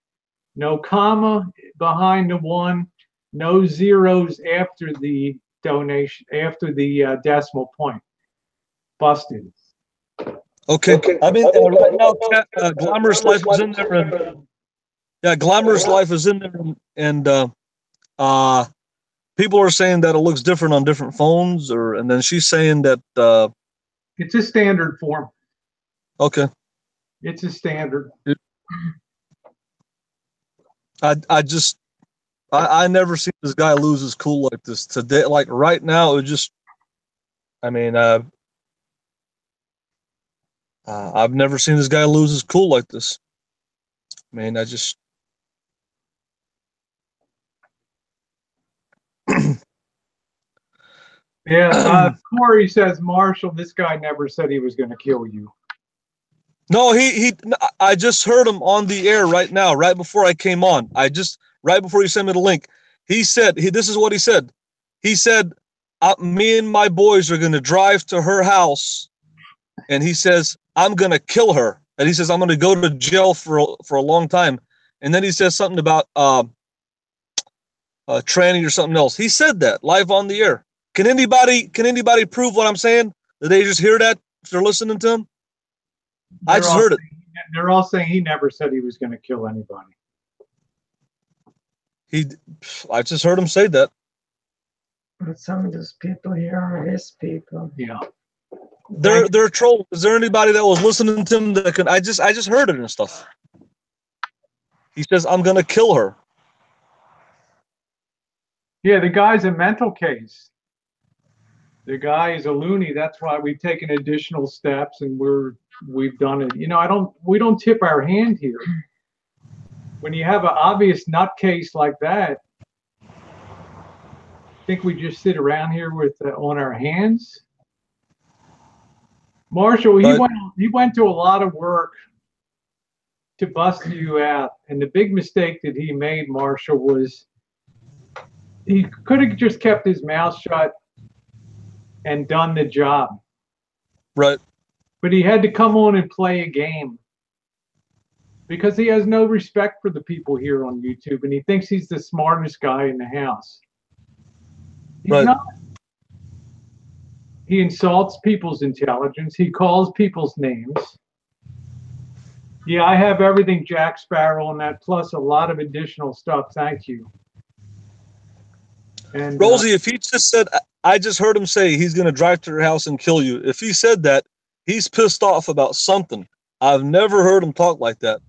no comma behind the one, no zeros after the donation, after the decimal point. Busted. Okay. I mean, right now, Glamorous Life is in there, and Glamorous Life is in there, and people are saying that it looks different on different phones, and then she's saying that it's a standard form. Okay. It's a standard. I never seen this guy lose his cool like this today. Like right now, it just, I mean, I've never seen this guy lose his cool like this. I mean, Yeah, Corey says, Marshall, this guy never said he was going to kill you. No, I just heard him on the air right now, right before I came on. Right before you sent me the link, he said, this is what he said. He said, me and my boys are going to drive to her house. And he says, I'm going to kill her. And he says, I'm going to go to jail for a long time. And then he says something about tranny or something else. He said that live on the air. Can anybody prove what I'm saying? Did they just hear that if they're listening to him? I just heard it. They're all saying he never said he was going to kill anybody. I just heard him say that. But some of those people here are his people. Yeah. They're trolls. Is there anybody that was listening to him that can? I just heard it and stuff. He says, I'm going to kill her. Yeah, the guy's a mental case. The guy is a loony. That's why we've taken additional steps and we've done it. You know, we don't tip our hand here. When you have an obvious nutcase like that, I think we just sit around here with on our hands. Marshall, he went to a lot of work to bust you out, and the big mistake that he made, Marshall, was he could have just kept his mouth shut and done the job. Right. But he had to come on and play a game because he has no respect for the people here on YouTube, and he thinks he's the smartest guy in the house. He's not. He insults people's intelligence. He calls people's names. Yeah, I have everything Jack Sparrow on that, plus a lot of additional stuff. Thank you. And Rosie, if he just said, I just heard him say he's going to drive to your house and kill you. If he said that, he's pissed off about something. I've never heard him talk like that.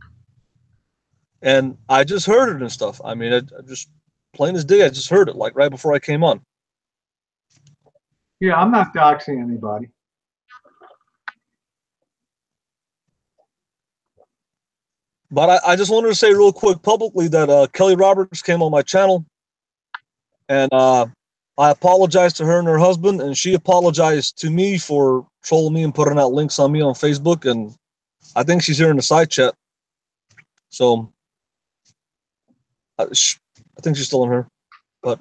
And I just heard it and stuff. I mean, I just plain as day, I just heard it like right before I came on. yeah, I'm not doxing anybody. But I just wanted to say real quick publicly that Kelly Roberts came on my channel, and I apologized to her and her husband, and she apologized to me for trolling me and putting out links on me on Facebook, and I think she's here in the side chat. So I think she's still in here, but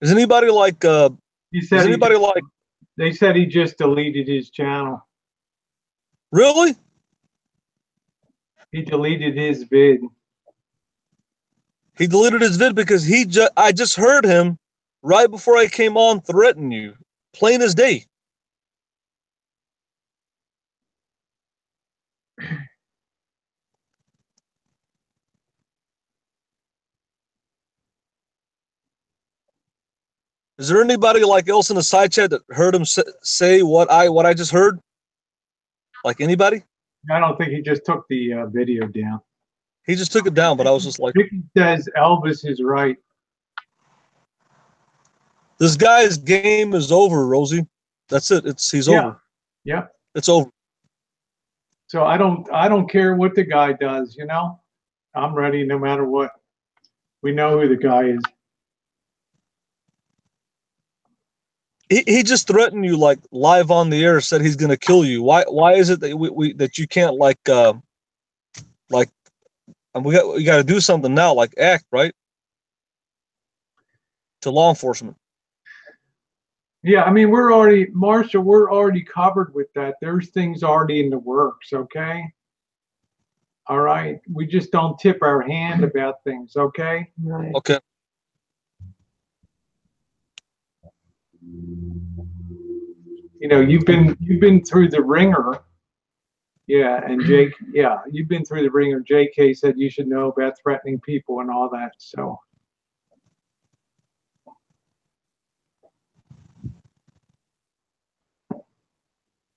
is anybody like He said is anybody like they said he just deleted his channel. really? He deleted his vid. He deleted his vid because I just heard him right before I came on threaten you, plain as day. Is there anybody like else in the side chat that heard him say what I just heard? Like anybody? I don't think he just took the video down. He just took it down, but I was just like, Vicky says Elvis is right. this guy's game is over, Rosie. That's it. He's over. Yeah. It's over. So I don't care what the guy does, you know? I'm ready no matter what. We know who the guy is. He just threatened you like live on the air, said he's gonna kill you. Why is it that we that you can't we got to do something now, like act right to law enforcement? Yeah, I mean Marshall, we're already covered with that. There's things already in the works, okay? All right. We just don't tip our hand about things, okay? Right. Okay. You know, you've been through the ringer. Yeah, and Jake, yeah, you've been through the ringer. JK said you should know about threatening people and all that. So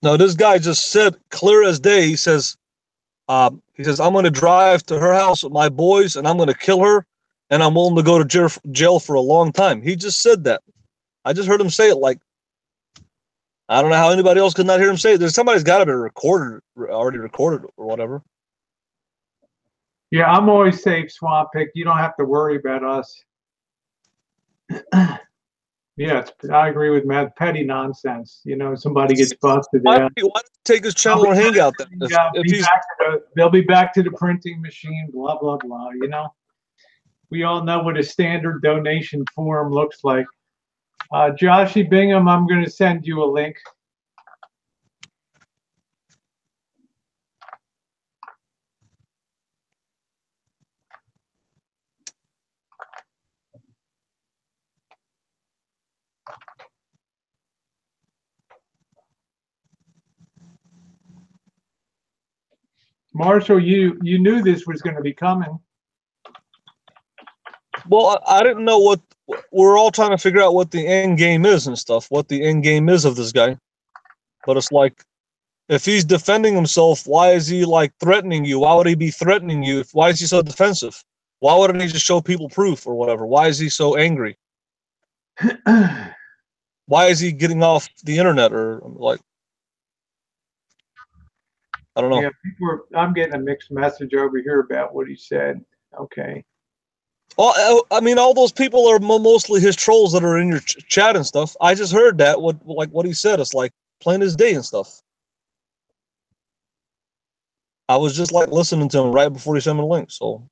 No, this guy just said clear as day. He says, I'm going to drive to her house with my boys and I'm going to kill her and I'm willing to go to jail for a long time. He just said that. I just heard him say it like I don't know how anybody else could not hear him say it. There's somebody's got to be already recorded or whatever. Yeah, I'm always safe, Swamp Pick. You don't have to worry about us. Yeah, I agree with Matt. Petty nonsense. You know, somebody gets busted Why out. don't you take his channel or Hangout then? If he's They'll be back to the printing machine. Blah blah blah. You know, we all know what a standard donation form looks like. Joshy Bingham, I'm going to send you a link. Marshall, you knew this was going to be coming. well, I didn't know what we're all trying to figure out what the end game is and stuff. What the end game is of this guy, but it's like if he's defending himself, why is he like threatening you? Why would he be threatening you? Why is he so defensive? Why wouldn't he just show people proof or whatever? Why is he so angry? Why is he getting off the internet or like? I don't know. Yeah, I'm getting a mixed message over here about what he said. Okay. Well, I mean, all those people are mostly his trolls that are in your chat and stuff. I just heard that what he said. It's like plain as day and stuff. I was just like listening to him right before he sent me the link. So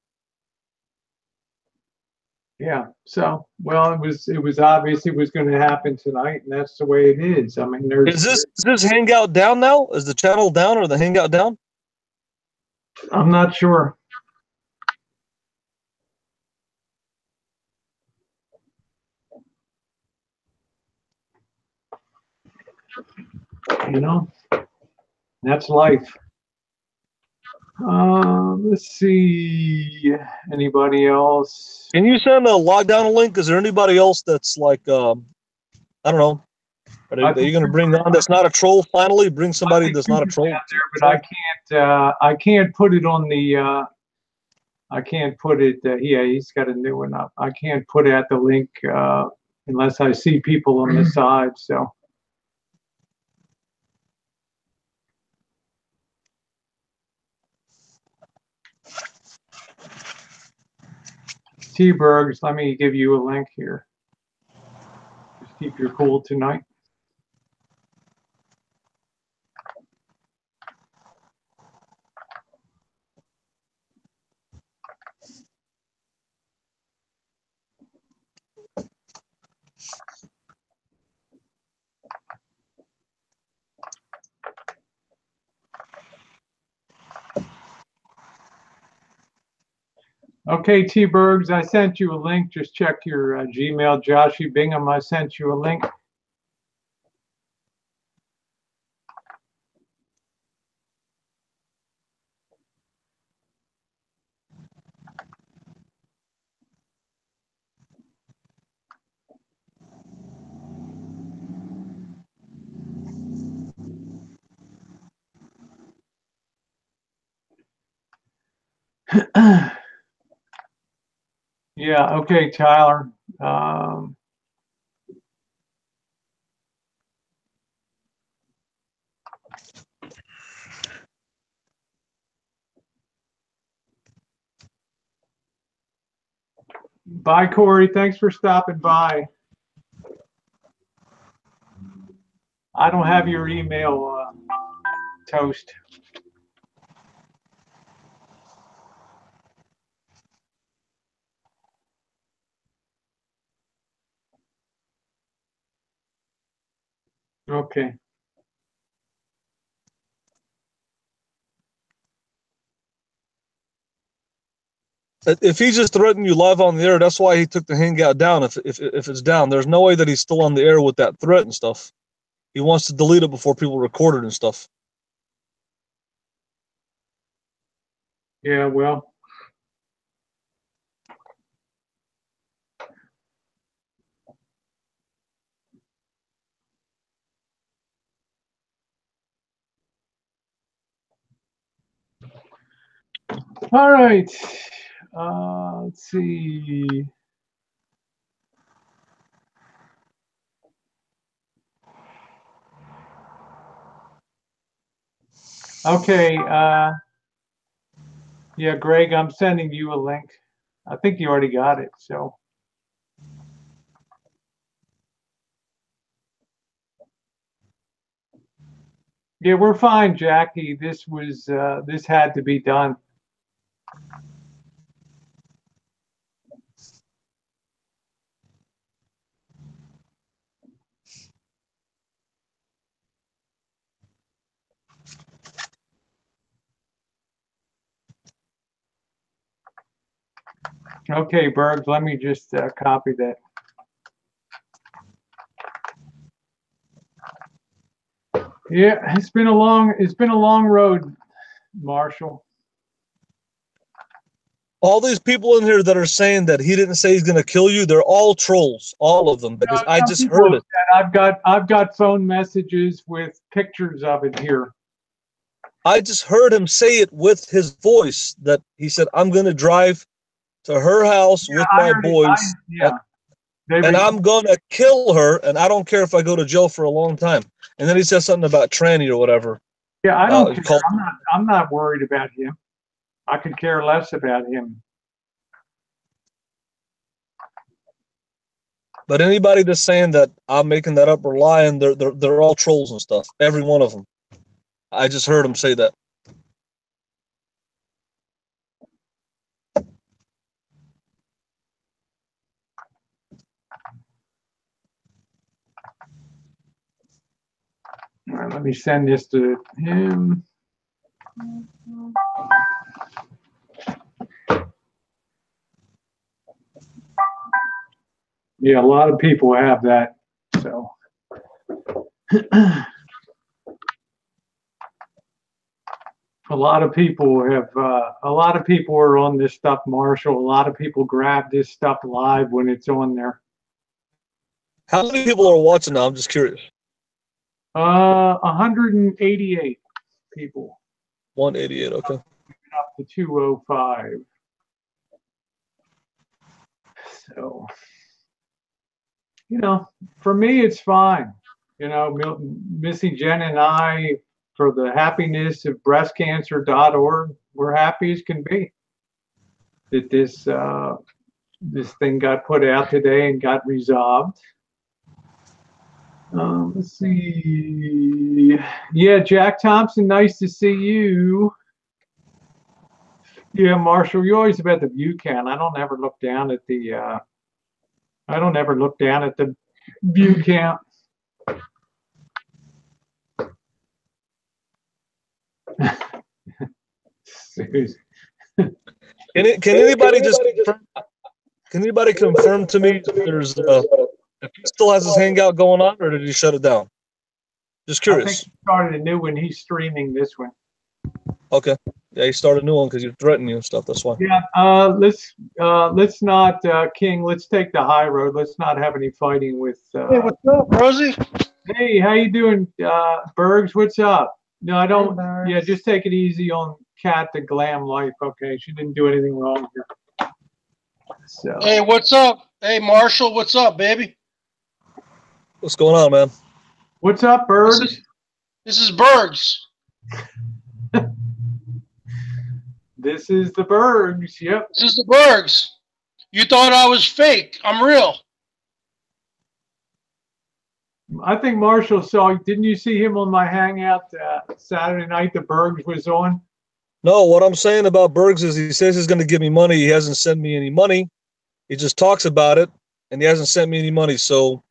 yeah. So well, it was obvious it was going to happen tonight, and that's the way it is. I mean, is this Hangout down now? Is the channel down or the Hangout down? I'm not sure. You know, that's life. Let's see. Anybody else? Can you send a lockdown link? Is there anybody else that's like I don't know? Are you going to bring on that's not a troll? Finally, bring somebody that's not a troll. There, but I can't put it on the. I can't put it. Yeah, he's got a new one up. I can't put out the link unless I see people on the side. So. T-Bergs, let me give you a link here. Just keep your cool tonight. Okay, T-Bergs, I sent you a link. Just check your Gmail. Joshy Bingham, I sent you a link. Yeah, okay, Tyler. Bye, Corey. Thanks for stopping by. I don't have your email, Toast. Okay. If he just threatened you live on the air, that's why he took the Hangout down. If it's down, there's no way that he's still on the air with that threat and stuff. He wants to delete it before people record it and stuff. Yeah, well. All right. Let's see. Okay. Yeah, Greg, I'm sending you a link. I think you already got it. So. Yeah, we're fine, Jackie. This had to be done. Okay, Berg, let me just copy that. Yeah, it's been a long road, Marshall. All these people in here that are saying that he didn't say he's going to kill you, they're all trolls, all of them, because I just heard it. I've got phone messages with pictures of it here. I just heard him say it with his voice that he said, "I'm going to drive to her house with my boys, and I'm going to kill her, and I don't care if I go to jail for a long time." And then he said something about tranny or whatever. Yeah, I don't care. I'm not worried about him. I could care less about him. But anybody that's saying that I'm making that up or lying, they're all trolls and stuff. Every one of them. I just heard him say that. All right, let me send this to him. Yeah, a lot of people have that. So a lot of people are on this stuff, Marshall. A lot of people grab this stuff live when it's on there. How many people are watching now? I'm just curious. 188 people. 188, okay. Up to 205. So, for me, it's fine. Missy, Jen, and I, for the happiness of breastcancer.org, we're happy as can be that this thing got put out today and got resolved. Let's see. Yeah, Jack Thompson, nice to see you. Yeah, Marshall, you're always about the view count. I don't ever look down at the view count. Can anybody confirm to me if he still has his hangout going on, or did he shut it down? Just curious. I think he started a new one. He's streaming this one. Okay. Yeah, he started a new one because he threatened you and stuff. That's why. Yeah. Let's not, King. Let's take the high road. Let's not have any fighting with. Hey, what's up, Rosie? Hey, how you doing, Bergs? What's up? No, I don't. Yeah, just take it easy on Kat, the glam life. Okay, she didn't do anything wrong here. So. Hey, what's up? Hey, Marshall, what's up, baby? What's going on, man? What's up, Bergs? This is Bergs. This is the Bergs. Yep. This is the Bergs. You thought I was fake. I'm real. I think Marshall saw. Didn't you see him on my Hangout Saturday night? The Bergs was on. No, what I'm saying about Bergs is he says he's going to give me money. He hasn't sent me any money. He just talks about it, and he hasn't sent me any money. So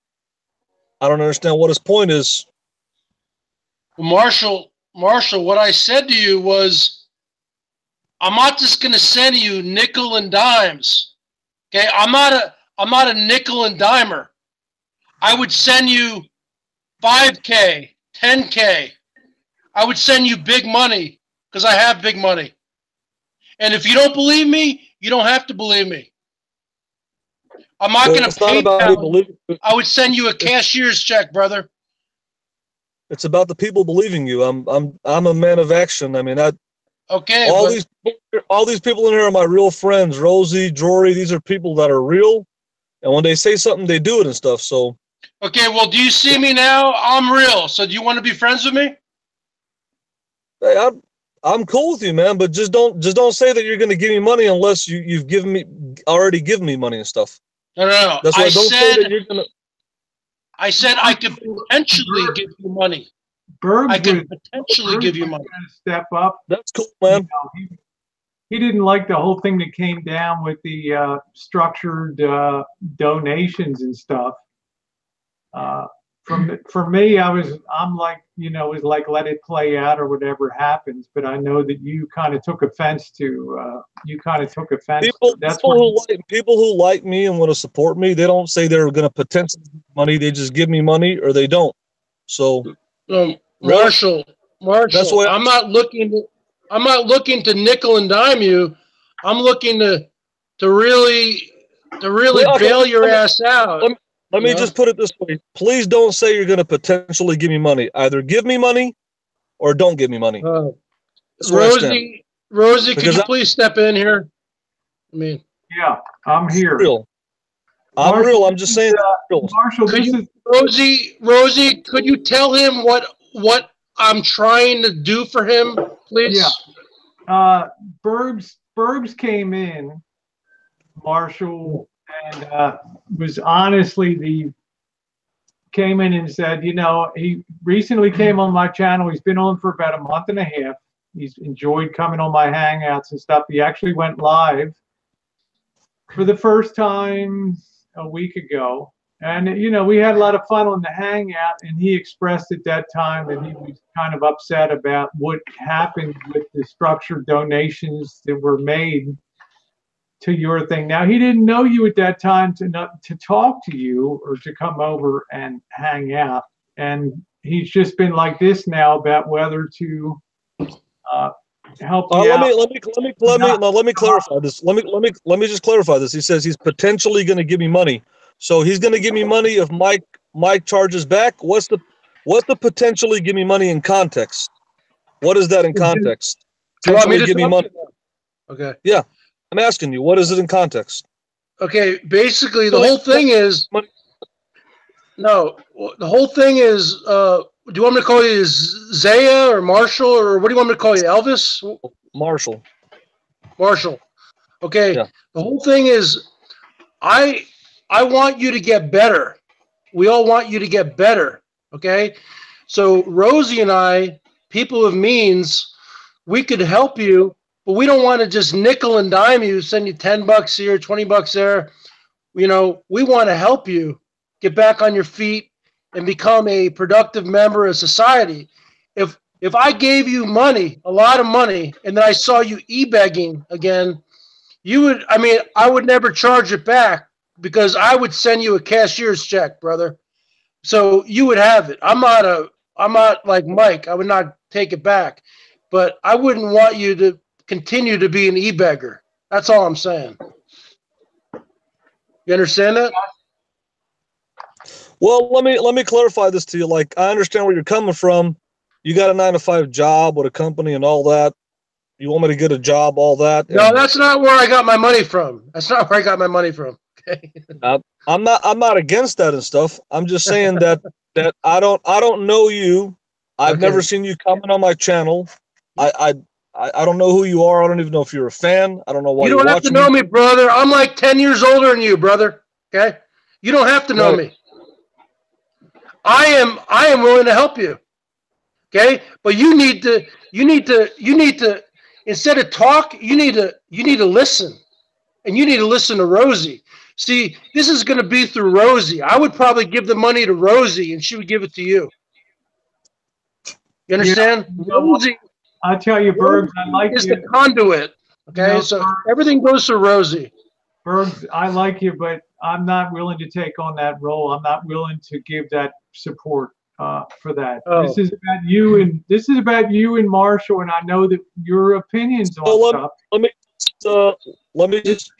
I don't understand what his point is. Marshall, what I said to you was, I'm not just going to send you nickel and dimes. Okay, I'm not a nickel and dimer. I would send you 5K, 10K. I would send you big money because I have big money. And if you don't believe me, you don't have to believe me. I'm not going to pay. I would send you a cashier's check, brother. It's about the people believing you. I'm a man of action. I mean, okay. All these people in here are my real friends. Rosie, Jory, these are people that are real, and when they say something, they do it and stuff. So. Okay. Well, do you see me now? I'm real. So do you want to be friends with me? Hey, I'm cool with you, man, but just don't say that you're going to give me money unless you've already given me money and stuff. No. That's why don't say that you're going to. I said I could potentially give you money. Berg I could potentially give you money. Step up. That's cool, man. He didn't like the whole thing that came down with the structured donations and stuff. For me, I'm like, it was like, let it play out or whatever happens. But I know that you kind of took offense to. People who like me and want to support me, they don't say they're going to potentially give me money. They just give me money or they don't. So, Marshall, that's why I'm not looking to nickel and dime you. I'm looking to really bail your ass out. Let me just put it this way. Please don't say you're going to potentially give me money. Either give me money or don't give me money. Rosie, could you please step in here? Yeah, I'm here. I'm real. I'm just saying. Marshall, Rosie, could you tell him what I'm trying to do for him, please? Yeah. Burbs came in, Marshall, and was honestly came in and said, he recently came on my channel. He's been on for about a month and a half. He's enjoyed coming on my hangouts and stuff. He actually went live for the first time a week ago. And, we had a lot of fun on the hangout, and he expressed at that time that he was kind of upset about what happened with the structured donations that were made to your thing. Now, he didn't know you at that time to talk to you or to come over and hang out. And he's just been like this now about whether to help you out. Let me clarify this. Let me just clarify this. He says he's potentially going to give me money. So he's going to give me money if Mike charges back. What's the potentially give me money in context? What is that in context? Do you want me to give me money? Okay. Yeah, I'm asking you. What is it in context? Okay, basically the whole thing is no. The whole thing is. Do you want me to call you Zaya or Marshall, or what do you want me to call you, Elvis? Marshall. Okay. Yeah. The whole thing is, I want you to get better. We all want you to get better. Okay. So Rosie and I, people of means, we could help you, but we don't want to just nickel and dime you, send you $10 here, $20 there. We want to help you get back on your feet and become a productive member of society. If I gave you money, a lot of money, and then I saw you e-begging again, I would never charge it back because I would send you a cashier's check, brother. So you would have it. I'm not like Mike. I would not take it back, but I wouldn't want you to continue to be an e-beggar. That's all I'm saying. You understand that? Well, let me clarify this to you. Like, I understand where you're coming from. You got a 9-to-5 job with a company and all that. You want me to get a job, all that? No, that's not where I got my money from. Okay. I'm not against that and stuff. I'm just saying that I don't know you. I've never seen you comment on my channel. I don't know who you are. I don't even know if you're a fan. I don't know why you don't have to know me, brother. I'm like 10 years older than you, brother. Okay. You don't have to know me. I am willing to help you. Okay. But you need to, instead of talk, you need to listen, and you need to listen to Rosie. See, this is going to be through Rosie. I would probably give the money to Rosie and she would give it to you. You understand? Yeah. Rosie, I tell you, Bergs, I like you. The conduit. Okay. So everything goes through Rosie. Bergs, I like you, but I'm not willing to take on that role. I'm not willing to give that support for that. Oh. This is about you and Marshall, and I know that your opinions on stuff. Let me just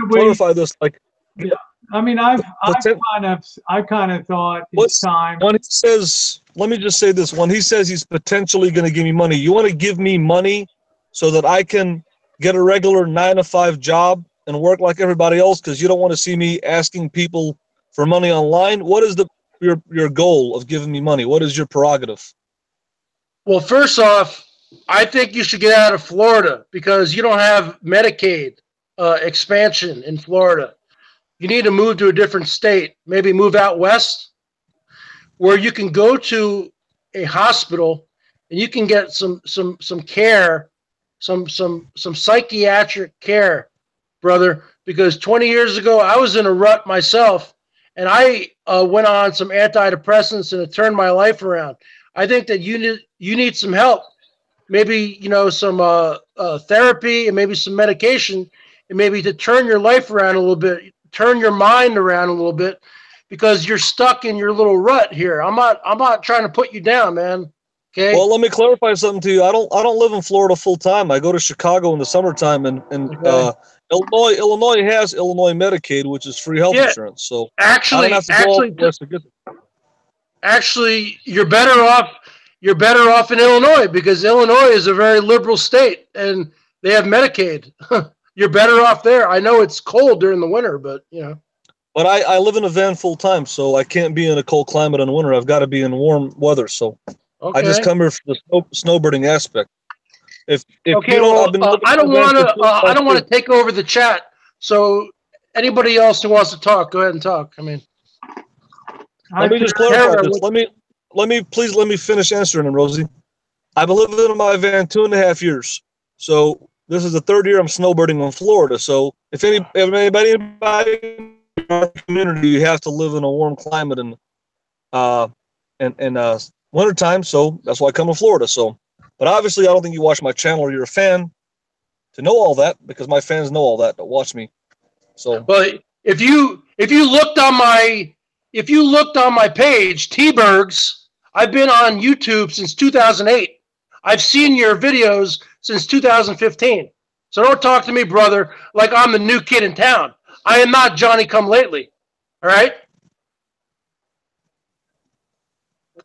clarify this. Like, yeah, I mean, I kind of thought it's time. When he says, let me just say this: when he says he's potentially going to give me money, you want to give me money so that I can get a regular 9-to-5 job and work like everybody else, because you don't want to see me asking people for money online. What is your goal of giving me money? What is your prerogative? Well, first off, I think you should get out of Florida because you don't have Medicaid expansion in Florida. You need to move to a different state, maybe move out west where you can go to a hospital and you can get some care, some psychiatric care, brother, because 20 years ago I was in a rut myself and I went on some antidepressants and it turned my life around. I think that you need some help. Maybe, some therapy and maybe some medication and maybe to turn your life around a little bit, turn your mind around a little bit because you're stuck in your little rut here. I'm not trying to put you down, man. Okay. Well, let me clarify something to you. I don't live in Florida full time. I go to Chicago in the summertime, and Okay. Illinois has Illinois Medicaid, which is free health insurance. So I don't have to go all the west to get there. Actually, you're better off. You're better off in Illinois because Illinois is a very liberal state and they have Medicaid. You're better off there. I know it's cold during the winter, but But I live in a van full time, so I can't be in a cold climate in the winter. I've got to be in warm weather. So okay. I just come here for the snowbirding aspect. If Okay, you don't, well, I don't want to take over the chat. So anybody else who wants to talk, go ahead and talk. I mean, let me just clarify this. Let me finish answering them, Rosie. I've been living in my van 2.5 years. So this is the third year I'm snowbirding in Florida. So if anybody in our community, you have to live in a warm climate and wintertime. So that's why I come to Florida. So, but obviously I don't think you watch my channel or you're a fan to know all that because my fans know all that watch me. So, but if you looked on my page, T-Bergs, I've been on YouTube since 2008. I've seen your videos since 2015. So don't talk to me, brother, like I'm the new kid in town. I am not Johnny come lately. All right?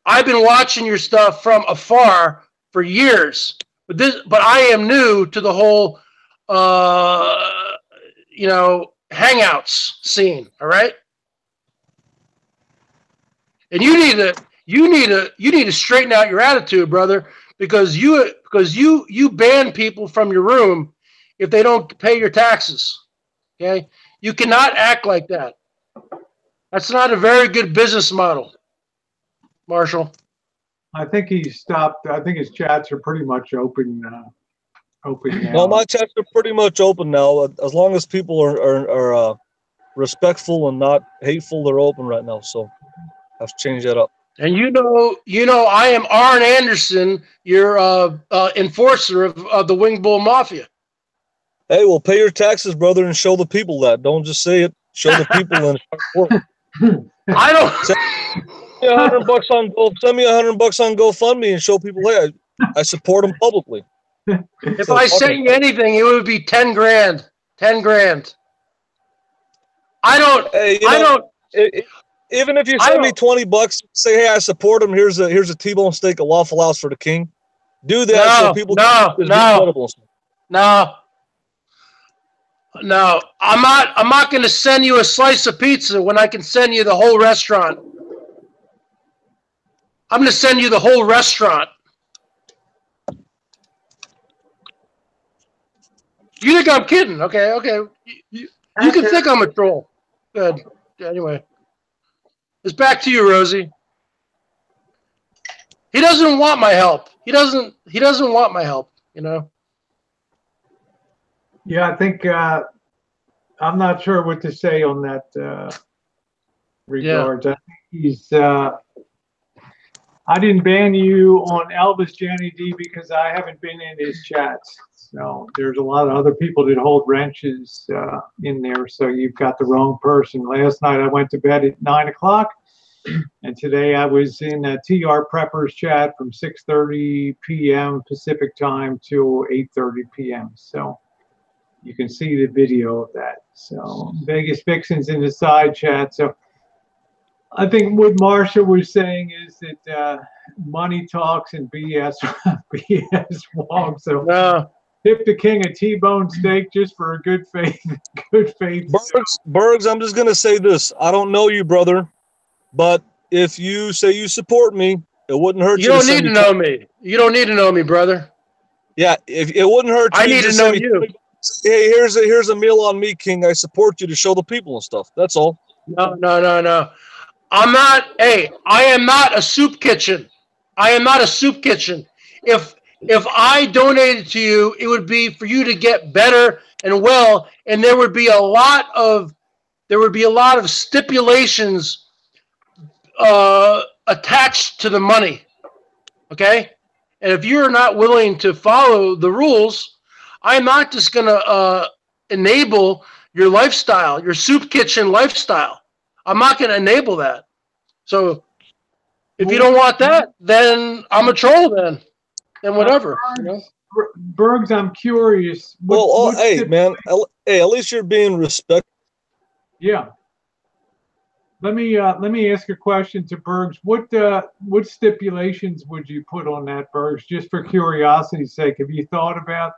I've been watching your stuff from afar for years. But I am new to the whole hangouts scene, all right? And you need to straighten out your attitude, brother, because you ban people from your room if they don't pay your taxes. Okay? You cannot act like that. That's not a very good business model, Marshall. I think he stopped. I think his chats are pretty much open now. No, my chats are pretty much open now. As long as people are respectful and not hateful, they're open right now. So I have to change that up. And I am Arn Anderson, your enforcer of the Wing Bull Mafia. Hey, well, pay your taxes, brother, and show the people that. Don't just say it. Show the people and work. I don't. Send me $100 on GoFundMe and show people, hey, I support them publicly. If I sent you anything, it would be 10 grand. 10 grand. I don't. Hey, even if you send me $20, say, hey, I support them. Here's a T-bone steak, a Waffle House for the king. Do that so people. No, I'm not going to send you a slice of pizza when I can send you the whole restaurant. I'm going to send you the whole restaurant. You think I'm kidding? Okay. You can think I'm a troll. Good. Anyway, it's back to you, Rosie. He doesn't want my help. He doesn't want my help. Yeah, I think I'm not sure what to say on that regards. Yeah. I think he's. I didn't ban you on Elvis Johnny D because I haven't been in his chats. So there's a lot of other people that hold wrenches in there. So you've got the wrong person. Last night I went to bed at 9 o'clock, and today I was in a TR Preppers chat from 6:30 p.m. Pacific time till 8:30 p.m. So you can see the video of that. So Vegas Vixen's in the side chat. So I think what Marsha was saying is that money talks and BS walks. So tip the king a T-bone steak just for a good faith. Bergs, I'm just gonna say this. I don't know you, brother, but if you say you support me, it wouldn't hurt you. You don't need to know me. You don't need to know me, brother. Yeah, if it wouldn't hurt. I you need to just know send me- you. Hey, here's a meal on me, King. I support you to show the people and stuff. That's all. No. I'm not. Hey, I am not a soup kitchen. I am not a soup kitchen. If I donated to you, it would be for you to get better and well, and there would be a lot of stipulations attached to the money. Okay, and if you're not willing to follow the rules, I'm not just gonna enable your lifestyle, your soup kitchen lifestyle. I'm not gonna enable that. So if you don't want that, then I'm a troll. Then whatever. You know? Bergs, I'm curious. Hey, man. Hey, at least you're being respectful. Yeah. Let me ask a question to Bergs. What stipulations would you put on that, Bergs? Just for curiosity's sake, have you thought about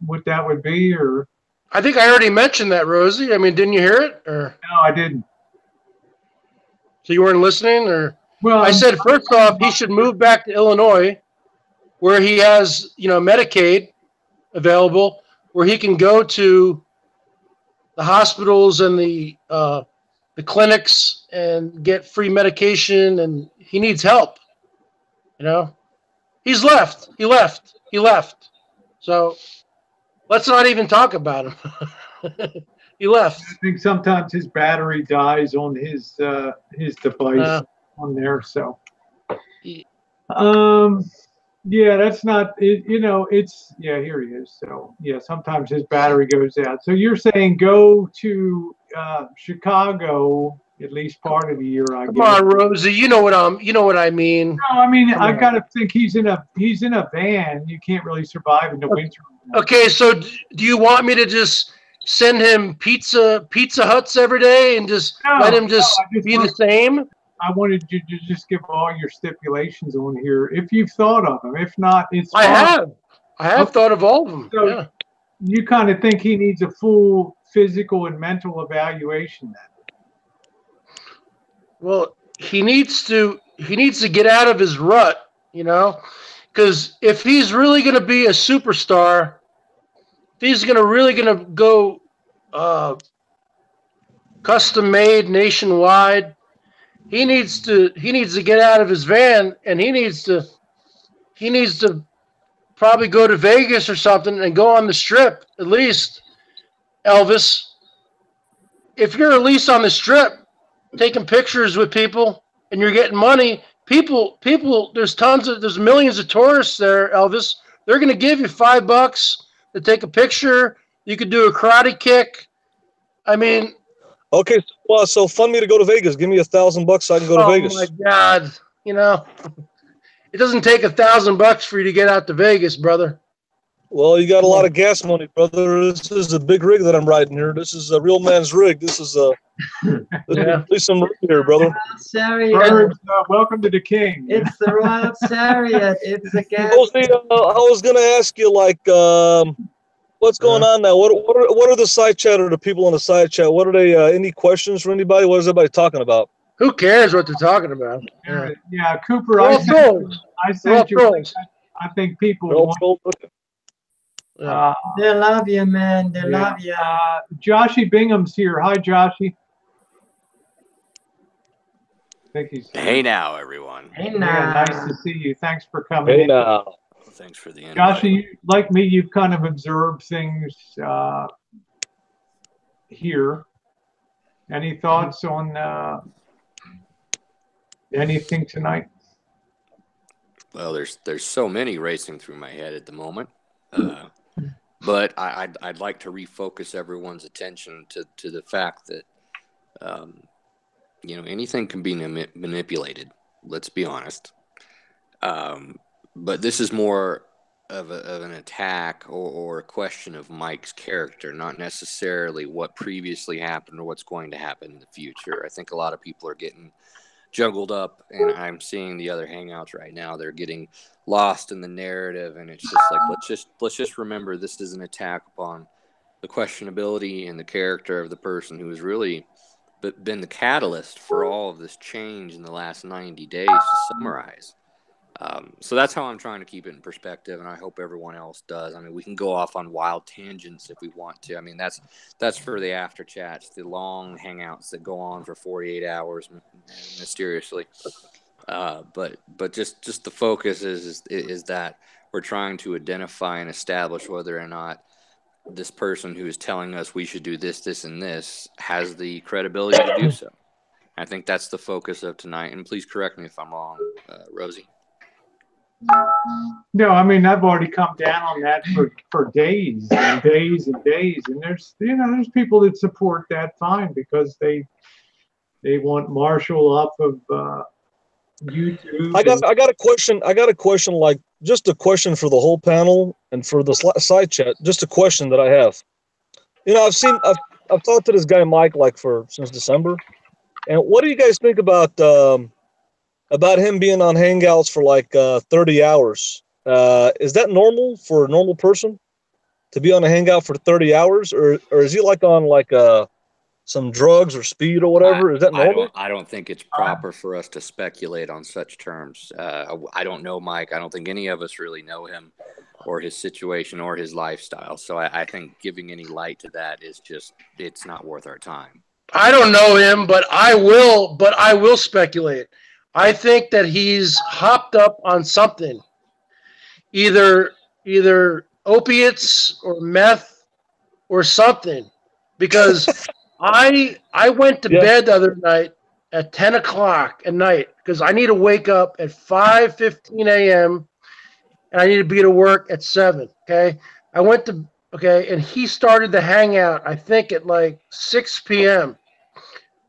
what that would be, or? I think I already mentioned that, Rosie. I mean, didn't you hear it? Or No, I didn't. so you weren't listening? Or Well, I said first off, he should move back to Illinois, where he has Medicaid available, where he can go to the hospitals and the clinics and get free medication, and he needs help. He's left. He left. So let's not even talk about him. He left. I think sometimes his battery dies on his device on there. So, yeah, that's not it. It's here he is. So yeah, sometimes his battery goes out. So you're saying go to Chicago at least part of the year, I guess. Come on, Rosie. You know what I mean. No, I mean I gotta think he's in a van. You can't really survive in the winter. Okay, so do you want me to just send him Pizza Huts every day and just let him just be the same? I wanted you to just give all your stipulations on here, if you've thought of them. If not, it's fine. I have thought of all of them. So yeah. You kind of think he needs a full physical and mental evaluation then? Well, he needs to get out of his rut, because if he's really going to be a superstar, if he's really going to go custom made nationwide, he needs to get out of his van, and he needs to probably go to Vegas or something and go on the strip at least. Elvis, if you're at least on the strip taking pictures with people and you're getting money, people there's millions of tourists there, Elvis. They're going to give you $5 to take a picture. You could do a karate kick. I mean, okay, well, so fund me to go to Vegas. Give me $1,000 so I can go to Vegas. Oh my God, it doesn't take $1,000 for you to get out to Vegas, brother. Well, you got a lot of gas money, brother. This is a big rig that I'm riding here. This is a real man's rig. This is some rig here, brother. Bird, welcome to the King. It's the Royal Chariot. It's a gas. I was gonna ask you, what's going on now? What are the side chat or the people on the side chat? What are they? Any questions for anybody? What is everybody talking about? Who cares what they're talking about? Yeah, Cooper. I sent you. I think people want. They love you, man. They love you. Joshy Bingham's here. Hi, Joshy. I think he's. Hey now, everyone. Hey now. Yeah, nice to see you. Thanks for coming. Hey in. now. Well, thanks for the invite. Joshy, like me, you've kind of observed things here. Any thoughts on anything tonight? Well, there's so many racing through my head at the moment. But I'd like to refocus everyone's attention to the fact that, anything can be manipulated. Let's be honest. But this is more of an attack or a question of Mike's character, not necessarily what previously happened or what's going to happen in the future. I think a lot of people are getting juggled up, and I'm seeing the other hangouts right now. They're getting lost in the narrative, and it's just like let's just remember this is an attack upon the questionability and the character of the person who has really been the catalyst for all of this change in the last 90 days. To summarize, So that's how I'm trying to keep it in perspective, and I hope everyone else does. I mean, we can go off on wild tangents if we want to. I mean, that's for the after chats, the long hangouts that go on for 48 hours mysteriously. But just the focus is that we're trying to identify and establish whether or not this person who is telling us we should do this, this, and this has the credibility to do so. I think that's the focus of tonight. And please correct me if I'm wrong, Rosie. No, I mean, I've already come down on that for days and days and days. And there's people that support that fine because they want Marshall off of YouTube. I got a question. I got a question, like just a question for the whole panel and for the side chat. Just a question that I have. I've talked to this guy Mike since December. And what do you guys think about him being on Hangouts for 30 hours? Is that normal for a normal person to be on a Hangout for 30 hours, or is he on some drugs or speed or whatever? Is that normal? I don't think it's proper for us to speculate on such terms. I don't know Mike. I don't think any of us really know him or his situation or his lifestyle. So I think giving any light to that it's not worth our time. I don't know him, but I will speculate. I think that he's hopped up on something, either opiates or meth or something, because I went to bed the other night at 10 o'clock at night because I need to wake up at 5:15 a.m. and I need to be to work at 7. Okay, and he started the hangout I think at 6 p.m.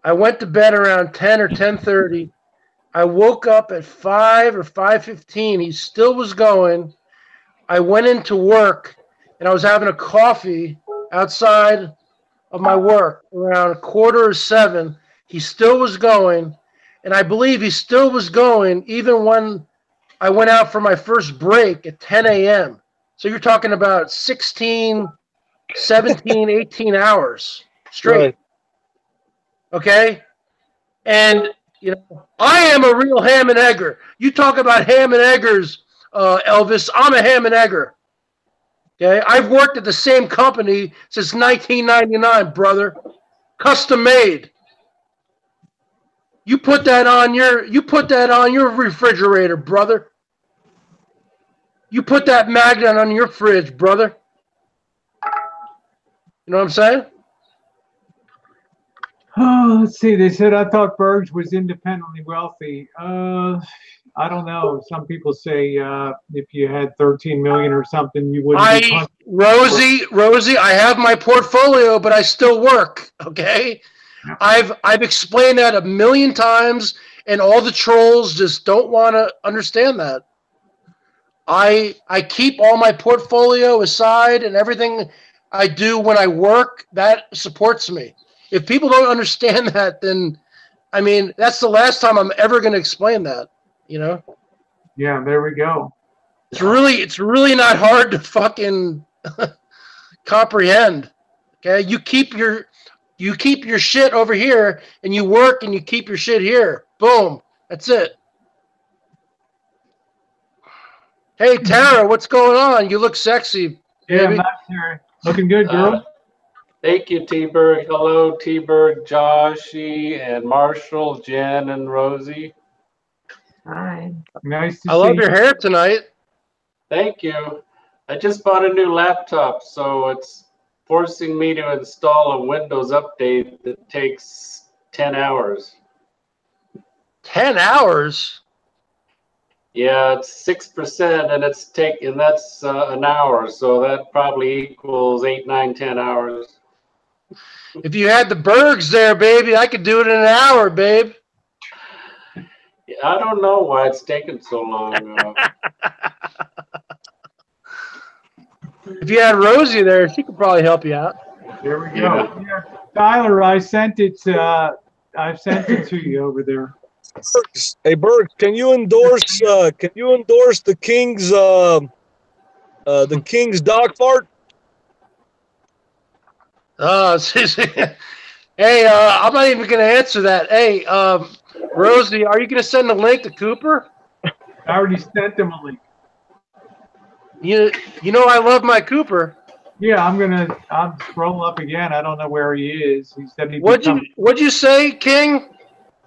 I went to bed around 10 or 10:30. I woke up at 5 or 5:15. He still was going. I went into work, and I was having a coffee outside of my work around 6:45. He still was going, and I believe he still was going even when I went out for my first break at 10 a.m. So you're talking about 16, 17, 18 hours straight. Right. Okay? And, I am a real ham and egger. You talk about ham and eggers, Elvis. I'm a ham and egger. Okay? I've worked at the same company since 1999, brother. Custom made. You put that on your refrigerator, brother. You put that magnet on your fridge, brother. You know what I'm saying? Oh, let's see. They said I thought Bergs was independently wealthy. I don't know. Some people say if you had 13 million or something, you wouldn't. Rosie, I have my portfolio, but I still work. Okay, I've explained that a million times, and all the trolls just don't want to understand that. I keep all my portfolio aside, and everything I do when I work that supports me. If people don't understand that, then, I mean, that's the last time I'm ever going to explain that, Yeah, there we go. It's really not hard to fucking comprehend. Okay, you keep your shit over here, and you work, and you keep your shit here. Boom, that's it. Hey Tara, what's going on? You look sexy. Yeah, baby. Tara. Looking good, girl. Thank you, T-Berg. Hello, T-Berg, Joshy, and Marshall, Jen, and Rosie. Hi. Nice to see I love you. your hair tonight. Thank you. I just bought a new laptop, so it's forcing me to install a Windows update that takes 10 hours. 10 hours? Yeah, it's 6%, and that's an hour, so that probably equals 8, 9, 10 hours. If you had the Bergs there, baby, I could do it in an hour, babe. I don't know why it's taking so long. If you had Rosie there, she could probably help you out. There we go. Yeah. Tyler, I sent it to you over there. Hey Berg, can you endorse the King's dog fart? Hey, I'm not even going to answer that. Hey, Rosie, are you going to send the link to Cooper? I already sent him a link. You know I love my Cooper. Yeah, I'll scroll up again. I don't know where he is. He said What'd you say, King?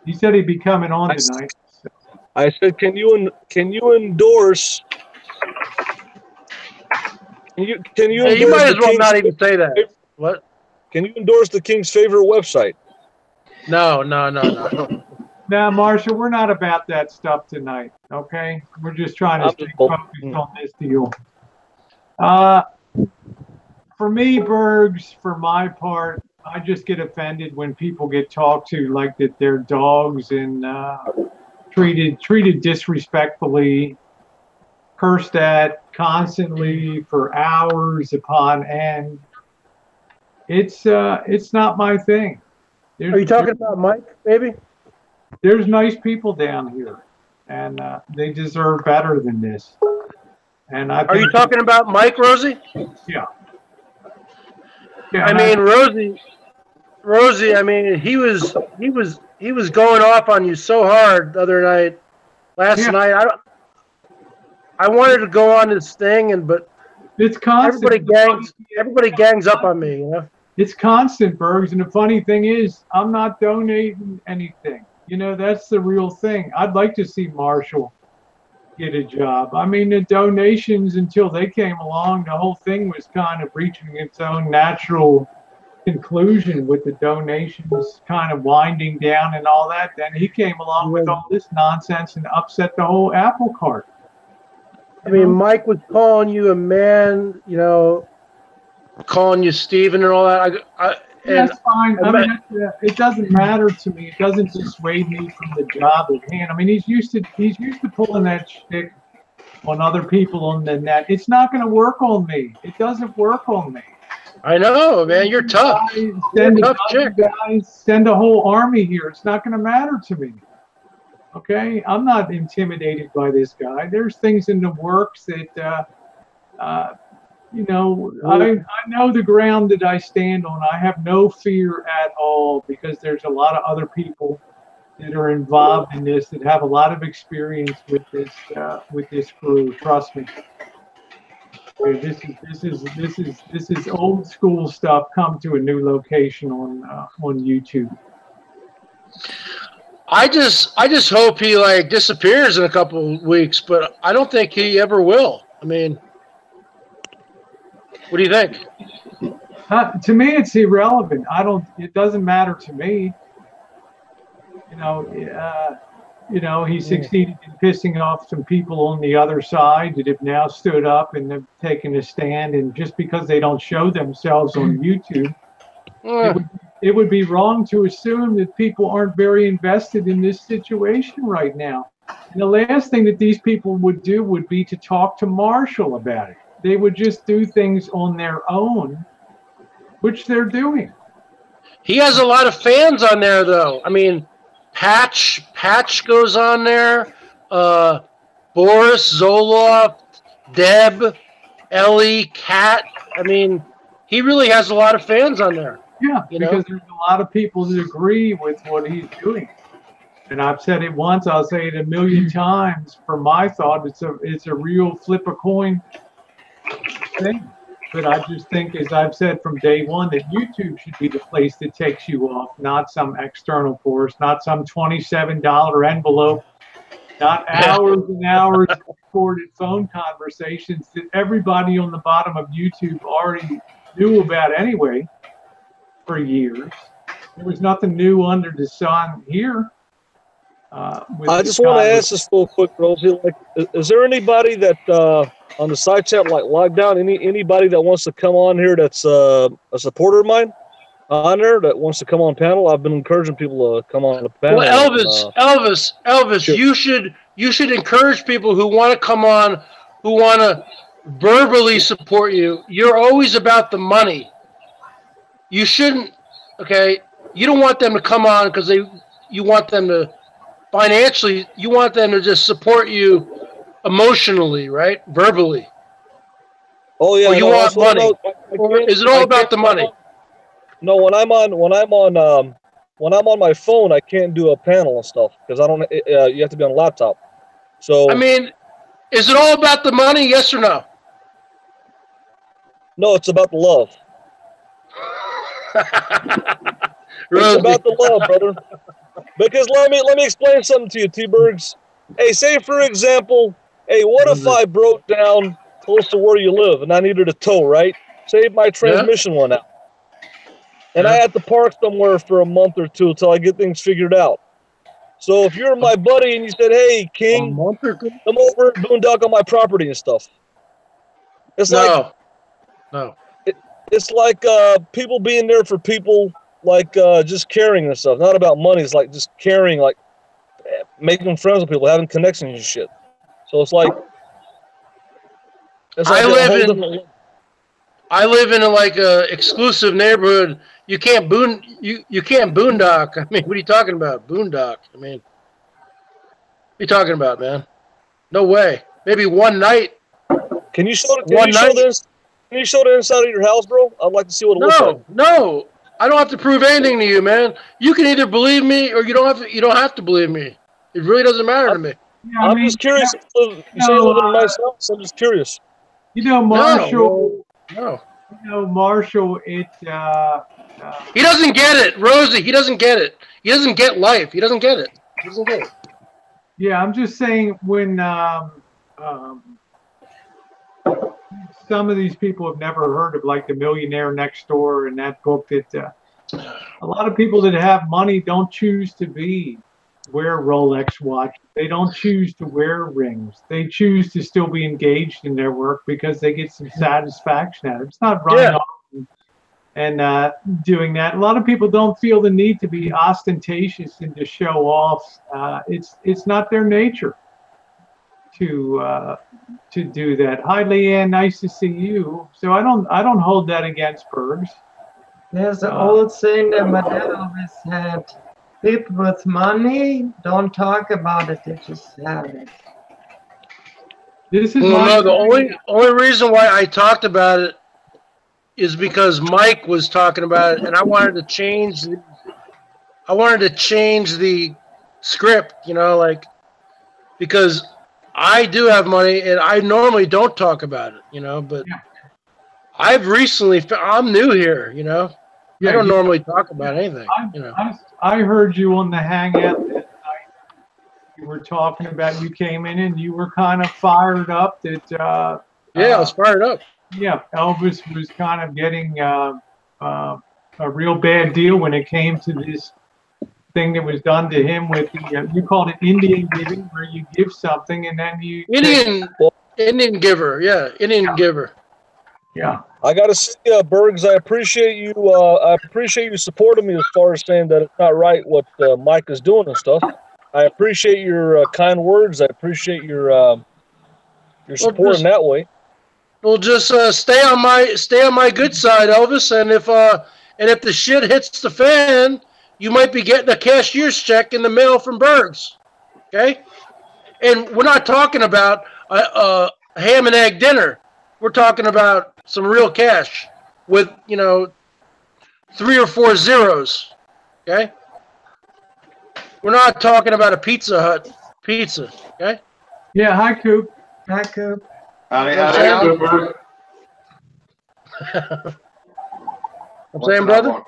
He said he'd be coming on tonight. So. I said, can you endorse? Can you Hey, you endorse might the as well King's not even say that. What? Can you endorse the King's favorite website? No. Now, Marshall, we're not about that stuff tonight, okay? We're just trying to stay focused on this deal. For me, Bergs, for my part, I just get offended when people get talked to like that they're dogs and treated disrespectfully, cursed at constantly for hours upon end. It's not my thing. Are you talking about Mike, maybe? There's nice people down here, and they deserve better than this. And Are you talking about Mike, Rosie? Yeah. I mean, Rosie. I mean, he was going off on you so hard the other night. Last night, I wanted to go on this thing, but it's constant. Everybody gangs up on me. You know. It's constant, Bergs, and the funny thing is, I'm not donating anything. You know, that's the real thing. I'd like to see Marshall get a job. I mean, the donations, until they came along, the whole thing was kind of reaching its own natural conclusion with the donations kind of winding down and all that. Then he came along with all this nonsense and upset the whole apple cart. I mean, Mike was calling you a man, you know, calling you Steven and all that. That's fine. I mean, it doesn't matter to me. It doesn't dissuade me from the job at hand. I mean, he's used to pulling that shtick on other people on the net. It's not going to work on me. It doesn't work on me. I know, man. You're tough. Send a whole army here. It's not going to matter to me. Okay, I'm not intimidated by this guy. There's things in the works that. You know, I know the ground that I stand on. I have no fear at all because there's a lot of other people that are involved in this that have a lot of experience with this crew. Trust me. This is old school stuff come to a new location on YouTube. I just hope he like disappears in a couple of weeks, but I don't think he ever will. I mean. What do you think? To me, it's irrelevant. It doesn't matter to me. You know, he succeeded in pissing off some people on the other side that have now stood up and have taken a stand. And just because they don't show themselves on YouTube, it would be wrong to assume that people aren't very invested in this situation right now. And the last thing that these people would do would be to talk to Marshall about it. They would just do things on their own, which they're doing. He has a lot of fans on there, though. I mean, Patch goes on there. Boris, Zoloff, Deb, Ellie, Kat. I mean, he really has a lot of fans on there. Yeah, because there's a lot of people that agree with what he's doing. And I've said it once, I'll say it a million times. For my thought, it's a real flip a coin thing. But I just think, as I've said from day one, that YouTube should be the place that takes you off, not some external force, not some $27 envelope, not hours and hours of recorded phone conversations that everybody on the bottom of YouTube already knew about anyway for years. There was nothing new under the sun here. I just want to ask this real quick, Rosie. Like, is there anybody that on the side chat like logged down? Anybody that wants to come on here that's a supporter of mine on there that wants to come on panel? I've been encouraging people to come on the panel. Well, Elvis, sure. you should encourage people who want to come on, who want to verbally support you. You're always about the money. You shouldn't. Okay, you don't want them to come on because you want them to. Financially, you want them to just support you emotionally, right? Verbally. Oh yeah. Or you want money. Or is it all about the money? No, when I'm on my phone, I can't do a panel and stuff because I don't. You have to be on a laptop. So I mean, is it all about the money? Yes or no? no, it's about the love. It's Rosie. about the love, brother. Because let me explain something to you, T-Bergs. Hey, say for example, hey, what if I broke down close to where you live and I needed a tow, right? Say my transmission went out. And I had to park somewhere for a month or two until I get things figured out. So if you're my buddy and you said, hey, King, month or two? come over and boondock on my property and stuff. It's like No. it's like people being there for people, like just caring and stuff. Not about money. It's like just caring, like making friends with people, having connections and shit. So it's like I a live whole in- different. I live in a exclusive neighborhood. You can't boondock. I mean, what are you talking about? Boondock. I mean, what are you talking about, man? No way. Maybe one night. Can you show One night. Can you show the inside of your house, bro? I'd like to see what it looks like. No. I don't have to prove anything to you, man. You can either believe me or you don't have to believe me. It really doesn't matter to me. Yeah, I I'm mean, just curious. You say you live in a nice house. I'm just curious. you know, Marshall. No. You know, Marshall. It. He doesn't get it, Rosie. He doesn't get it. He doesn't get life. He doesn't get it. He doesn't get it. Yeah, I'm just saying when some of these people have never heard of like The Millionaire Next Door and that book that a lot of people that have money don't choose to wear Rolex watch. They don't choose to wear rings. They choose to still be engaged in their work because they get some satisfaction out of it. It's not running off and doing that. A lot of people don't feel the need to be ostentatious and to show off. It's not their nature to do that. Hi, Leanne. Nice to see you. So I don't hold that against Bergs. There's an old saying that my dad always had. People with money don't talk about it, they just have it. This is Well, no, the only reason why I talked about it is because Mike was talking about it, and I wanted to change the script, you know, like, because I do have money and I normally don't talk about it, you know, but I've recently I'm new here, you know. I don't normally talk about anything, you know. I heard you on the hangout that night. You were talking about, you came in and you were kind of fired up that I was fired up. Yeah, Elvis was kind of getting a real bad deal when it came to this thing that was done to him with the, you called it Indian giving, where you give something and then you Indian giver, Indian giver. Yeah. I gotta say, Bergs, I appreciate you. I appreciate you supporting me as far as saying that it's not right what Mike is doing and stuff. I appreciate your kind words. I appreciate your support in that way. Well, just stay on my good side, Elvis. And if the shit hits the fan, you might be getting a cashier's check in the mail from Bergs. Okay, and we're not talking about a ham and egg dinner. We're talking about some real cash with, 3 or 4 zeros. Okay, we're not talking about a Pizza Hut pizza. Okay. Yeah. Hi, Coop. Hi, Coop. Howdy, I'm saying, brother.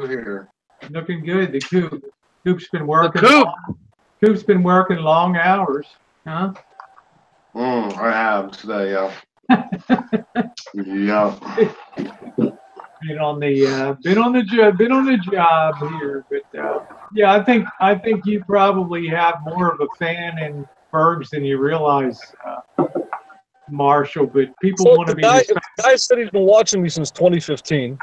Here? Looking good. The Coop. Coop's been working. Coop's been working long hours, huh? I have today, yeah. Yeah. Been on the job here, but yeah, I think you probably have more of a respected in Bergs than you realize, Marshall. But people want to be respected. The guy said he's been watching me since 2015.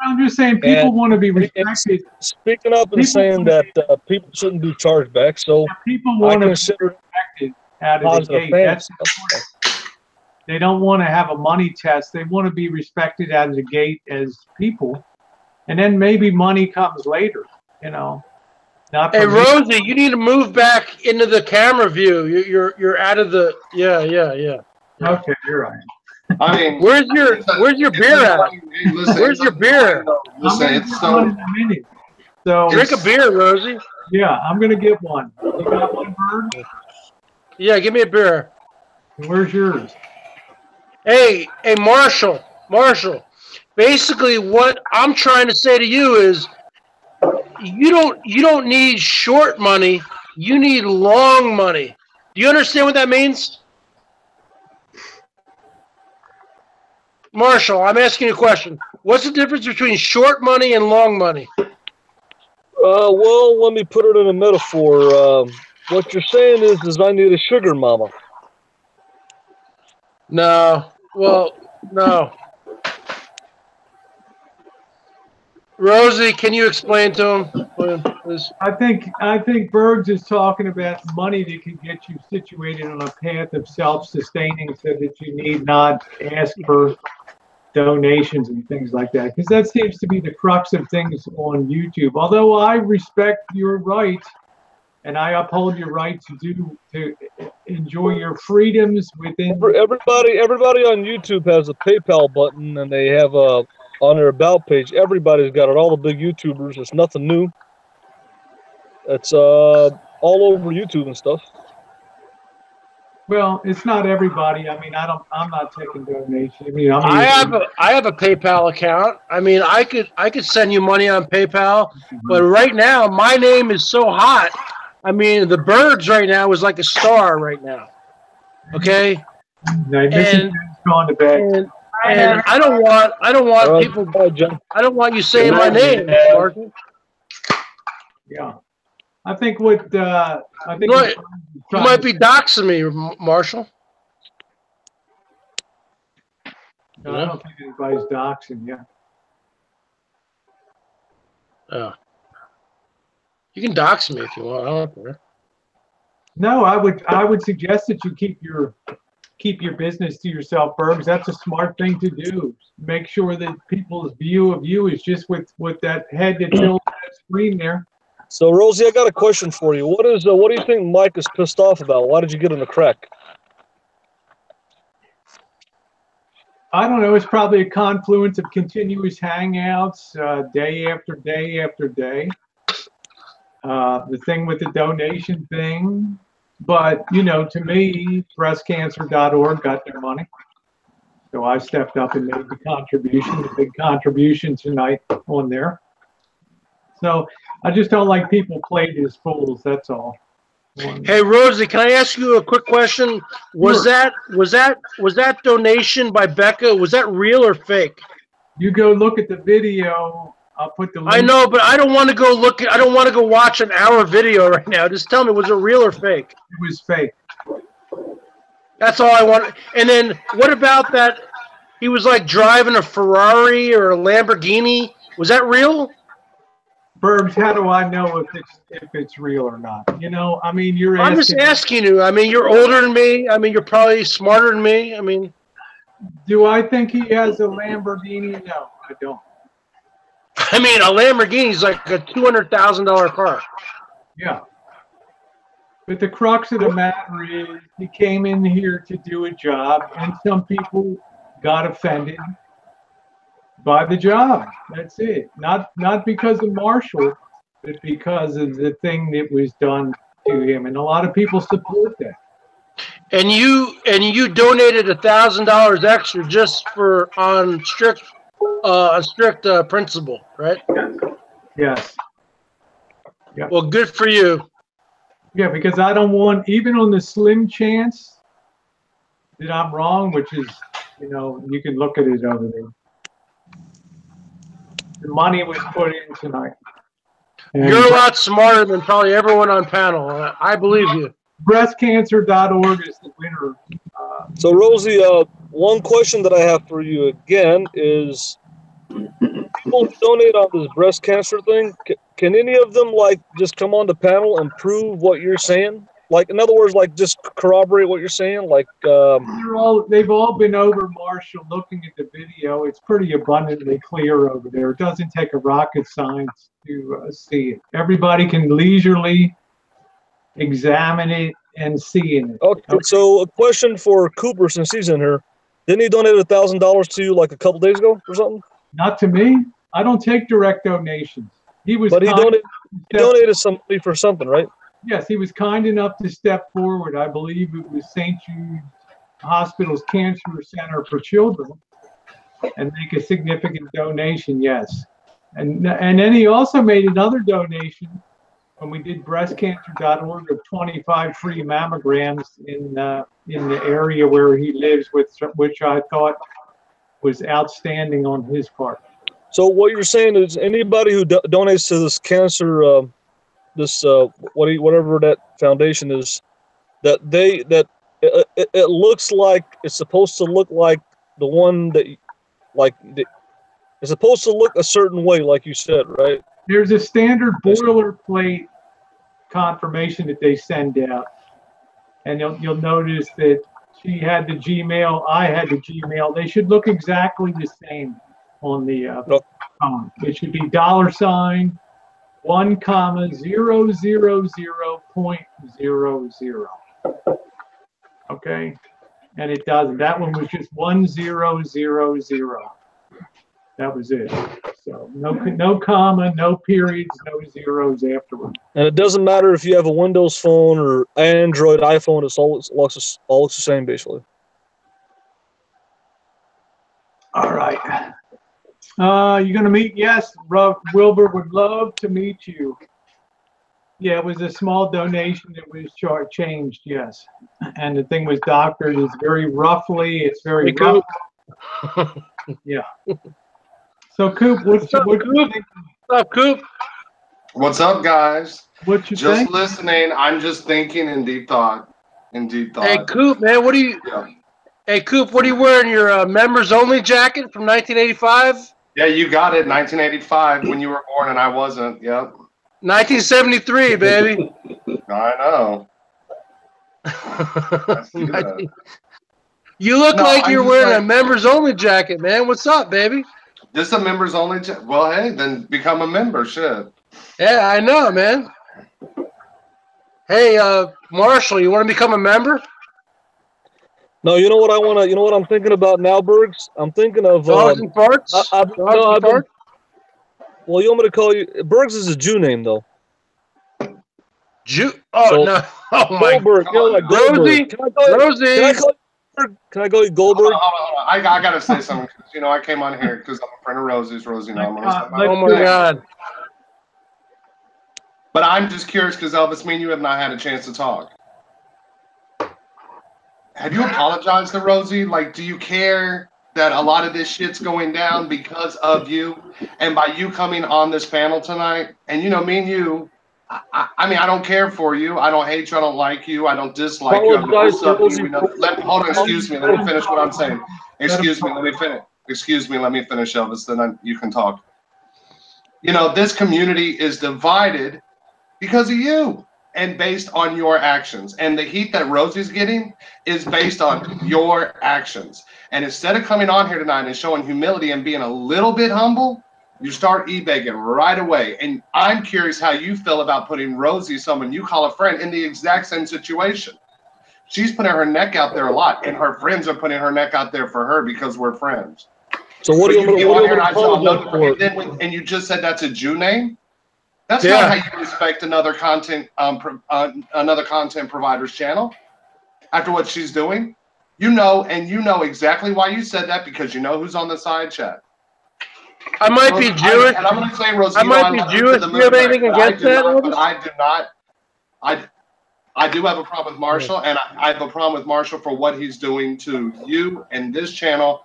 I'm just saying people want to be respected. Speaking up and saying that people shouldn't do chargebacks, so people want to be consider respected out of the gate. That's they don't want to have a money test. They want to be respected out of the gate as people, and then maybe money comes later. You know. Not hey Rosie, you need to move back into the camera view. You're out of the yeah. Okay, you're right. I mean, where's your beer at? Where's your beer? Listen, it's so. In a minute. So drink a beer, Rosie. Yeah, I'm gonna get one. You got one, Bird? Yeah, give me a beer. Where's yours? Hey, Marshall. Basically, what I'm trying to say to you is, you don't need short money. You need long money. Do you understand what that means? Marshall, I'm asking you a question. What's the difference between short money and long money? Well, let me put it in a metaphor. What you're saying is I need a sugar mama. No. Well, no. Rosie, can you explain to him, please? I think Bergs is talking about money that can get you situated on a path of self-sustaining, so that you need not ask for donations and things like that, because that seems to be the crux of things on YouTube. Although I respect your right, and I uphold your right to enjoy your freedoms within. Everybody on YouTube has a PayPal button, and they have on their about page. Everybody's got it. All the big YouTubers. It's nothing new. It's all over YouTube and stuff. Well, it's not everybody. I mean, I'm not taking donations. I mean, I have a PayPal account. I mean, I could send you money on PayPal, but right now my name is so hot. I mean, the Birds right now is like a star right now. Okay, No, Mrs. Ben's gone to bed. and I don't want people. I don't want you saying my name, Martin. Yeah, I think what I think Look, you might be doxing me, Marshall. No, I don't think anybody's doxing you. Oh. You can dox me if you want. I don't care. No, I would suggest that you keep your business to yourself, Bergs. That's a smart thing to do. Make sure that people's view of you is just with that head that fills that screen there. So, Rosie, I got a question for you. What do you think Mike is pissed off about? Why did you get in the crack? I don't know. It's probably a confluence of continuous hangouts, day after day after day. The thing with the donation thing. But, you know, to me, breastcancer.org got their money. So I stepped up and made the big contribution tonight on there. So I just don't like people played as fools, that's all. Hey, Rosie, can I ask you a quick question? Was that donation by Becca, was that real or fake? You go look at the video. I'll put the link. I know, but I don't want to go look. I don't want to go watch an hour video right now. Just tell me, was it real or fake? It was fake. That's all I want. And then what about that? He was like driving a Ferrari or a Lamborghini. Was that real? Burbs, how do I know if it's real or not? You know, I mean, I'm just asking you. I mean, you're older than me. I mean, you're probably smarter than me. I mean, do I think he has a Lamborghini? No, I don't. I mean, a Lamborghini is like a $200,000 car. Yeah. But the crux of the matter is he came in here to do a job, and some people got offended by the job. That's it. Not because of Marshall, but because of the thing that was done to him. And a lot of people support that. And you donated $1,000 extra just for on strict principle, right? Yes. Yeah. Well, good for you. Yeah, because I don't want, even on the slim chance that I'm wrong, which is, you know, you can look at it over there. The money was put in tonight. And you're a lot smarter than probably everyone on panel. I believe you. Breastcancer.org is the winner. So, Rosie, one question that I have for you again is, people who donate on this breast cancer thing, can any of them like just come on the panel and prove what you're saying? Like, in other words, like just corroborate what you're saying? Like, they've all been over Marshall looking at the video. It's pretty abundantly clear over there. It doesn't take a rocket science to see it. Everybody can leisurely examine it and see it. Okay, so a question for Cooper, since he's in here. Didn't he donate $1,000 to you like a couple days ago or something? Not to me. I don't take direct donations. But he donated some money for something, right? Yes, he was kind enough to step forward. I believe it was St. Jude Hospital's Cancer Center for Children, and make a significant donation. Yes, and then he also made another donation when we did breastcancer.org of 25 free mammograms in the area where he lives, which I thought was outstanding on his part. So what you're saying is anybody who donates to this cancer, whatever that foundation is, that it looks like it's supposed to look like the one that, it's supposed to look a certain way, like you said, right? There's a standard boilerplate confirmation that they send out, and you'll notice that she had the Gmail, I had the Gmail. They should look exactly the same on the phone. It should be $1,000.00. Okay, and it doesn't. That one was just 1000. That was it. So no comma, no periods, no zeros afterward. And it doesn't matter if you have a Windows phone or Android, iPhone. It all looks the same, basically. All right. You're going to meet? Yes, Wilbur would love to meet you. Yeah, it was a small donation that was changed, yes. And the thing was doctored is very roughly. It's very rough. Yeah. So, Coop, what you think? What's up, Coop? What's up, guys? What you Just think? listening. I'm just thinking in deep thought. Hey, Coop, man, what do you? Yeah. Hey, Coop, what are you wearing? Your members only jacket from 1985? Yeah, you got it. 1985 when you were born and I wasn't. Yep. 1973, baby. I know. I see that. You look No, like I'm you're just wearing a like- members only jacket, man. What's up, baby? Just a members only. Well, hey, then become a member. Shit. Yeah, I know, man. Hey, Marshall, you want to become a member? No, you know what I want to. You know what I'm thinking about now, Bergs? I'm thinking of. Dogs and farts? Well, you want me to call you? Bergs is a Jew name, though. Jew? Oh, So, no. Oh, my Goldberg. You know, like Goldberg. Rosie. Can I call you Goldberg? Can I call you Goldberg? Hold on. I got to say something. You know, I came on here because I'm a friend of Rosie's. Rosie, no, Oh, my God. But I'm just curious because Elvis, me and you have not had a chance to talk. Have you apologized to Rosie? Like, do you care that a lot of this shit's going down because of you and by you coming on this panel tonight? And, you know, me and you, I mean, I don't care for you. I don't hate you. I don't like you. I don't dislike you. Hold on. Excuse me. Let me finish what I'm saying. Excuse me. Let me finish. Excuse me. Let me finish, Elvis. Then you can talk. You know, this community is divided because of you and based on your actions. And the heat that Rosie's getting is based on your actions. And instead of coming on here tonight and showing humility and being a little bit humble, you start e-begging right away. And I'm curious how you feel about putting Rosie, someone you call a friend, in the exact same situation. She's putting her neck out there a lot, and her friends are putting her neck out there for her because we're friends. So what do you want to apologize for? And you just said that's a Jew name? That's not how you respect another content provider's channel after what she's doing. You know exactly why you said that because you know who's on the side chat. I might be Jewish. And I'm going to say, Rosie, I might be Jewish. Do you have anything against that? But I do not. I do have a problem with Marshall, and I have a problem with Marshall for what he's doing to you and this channel.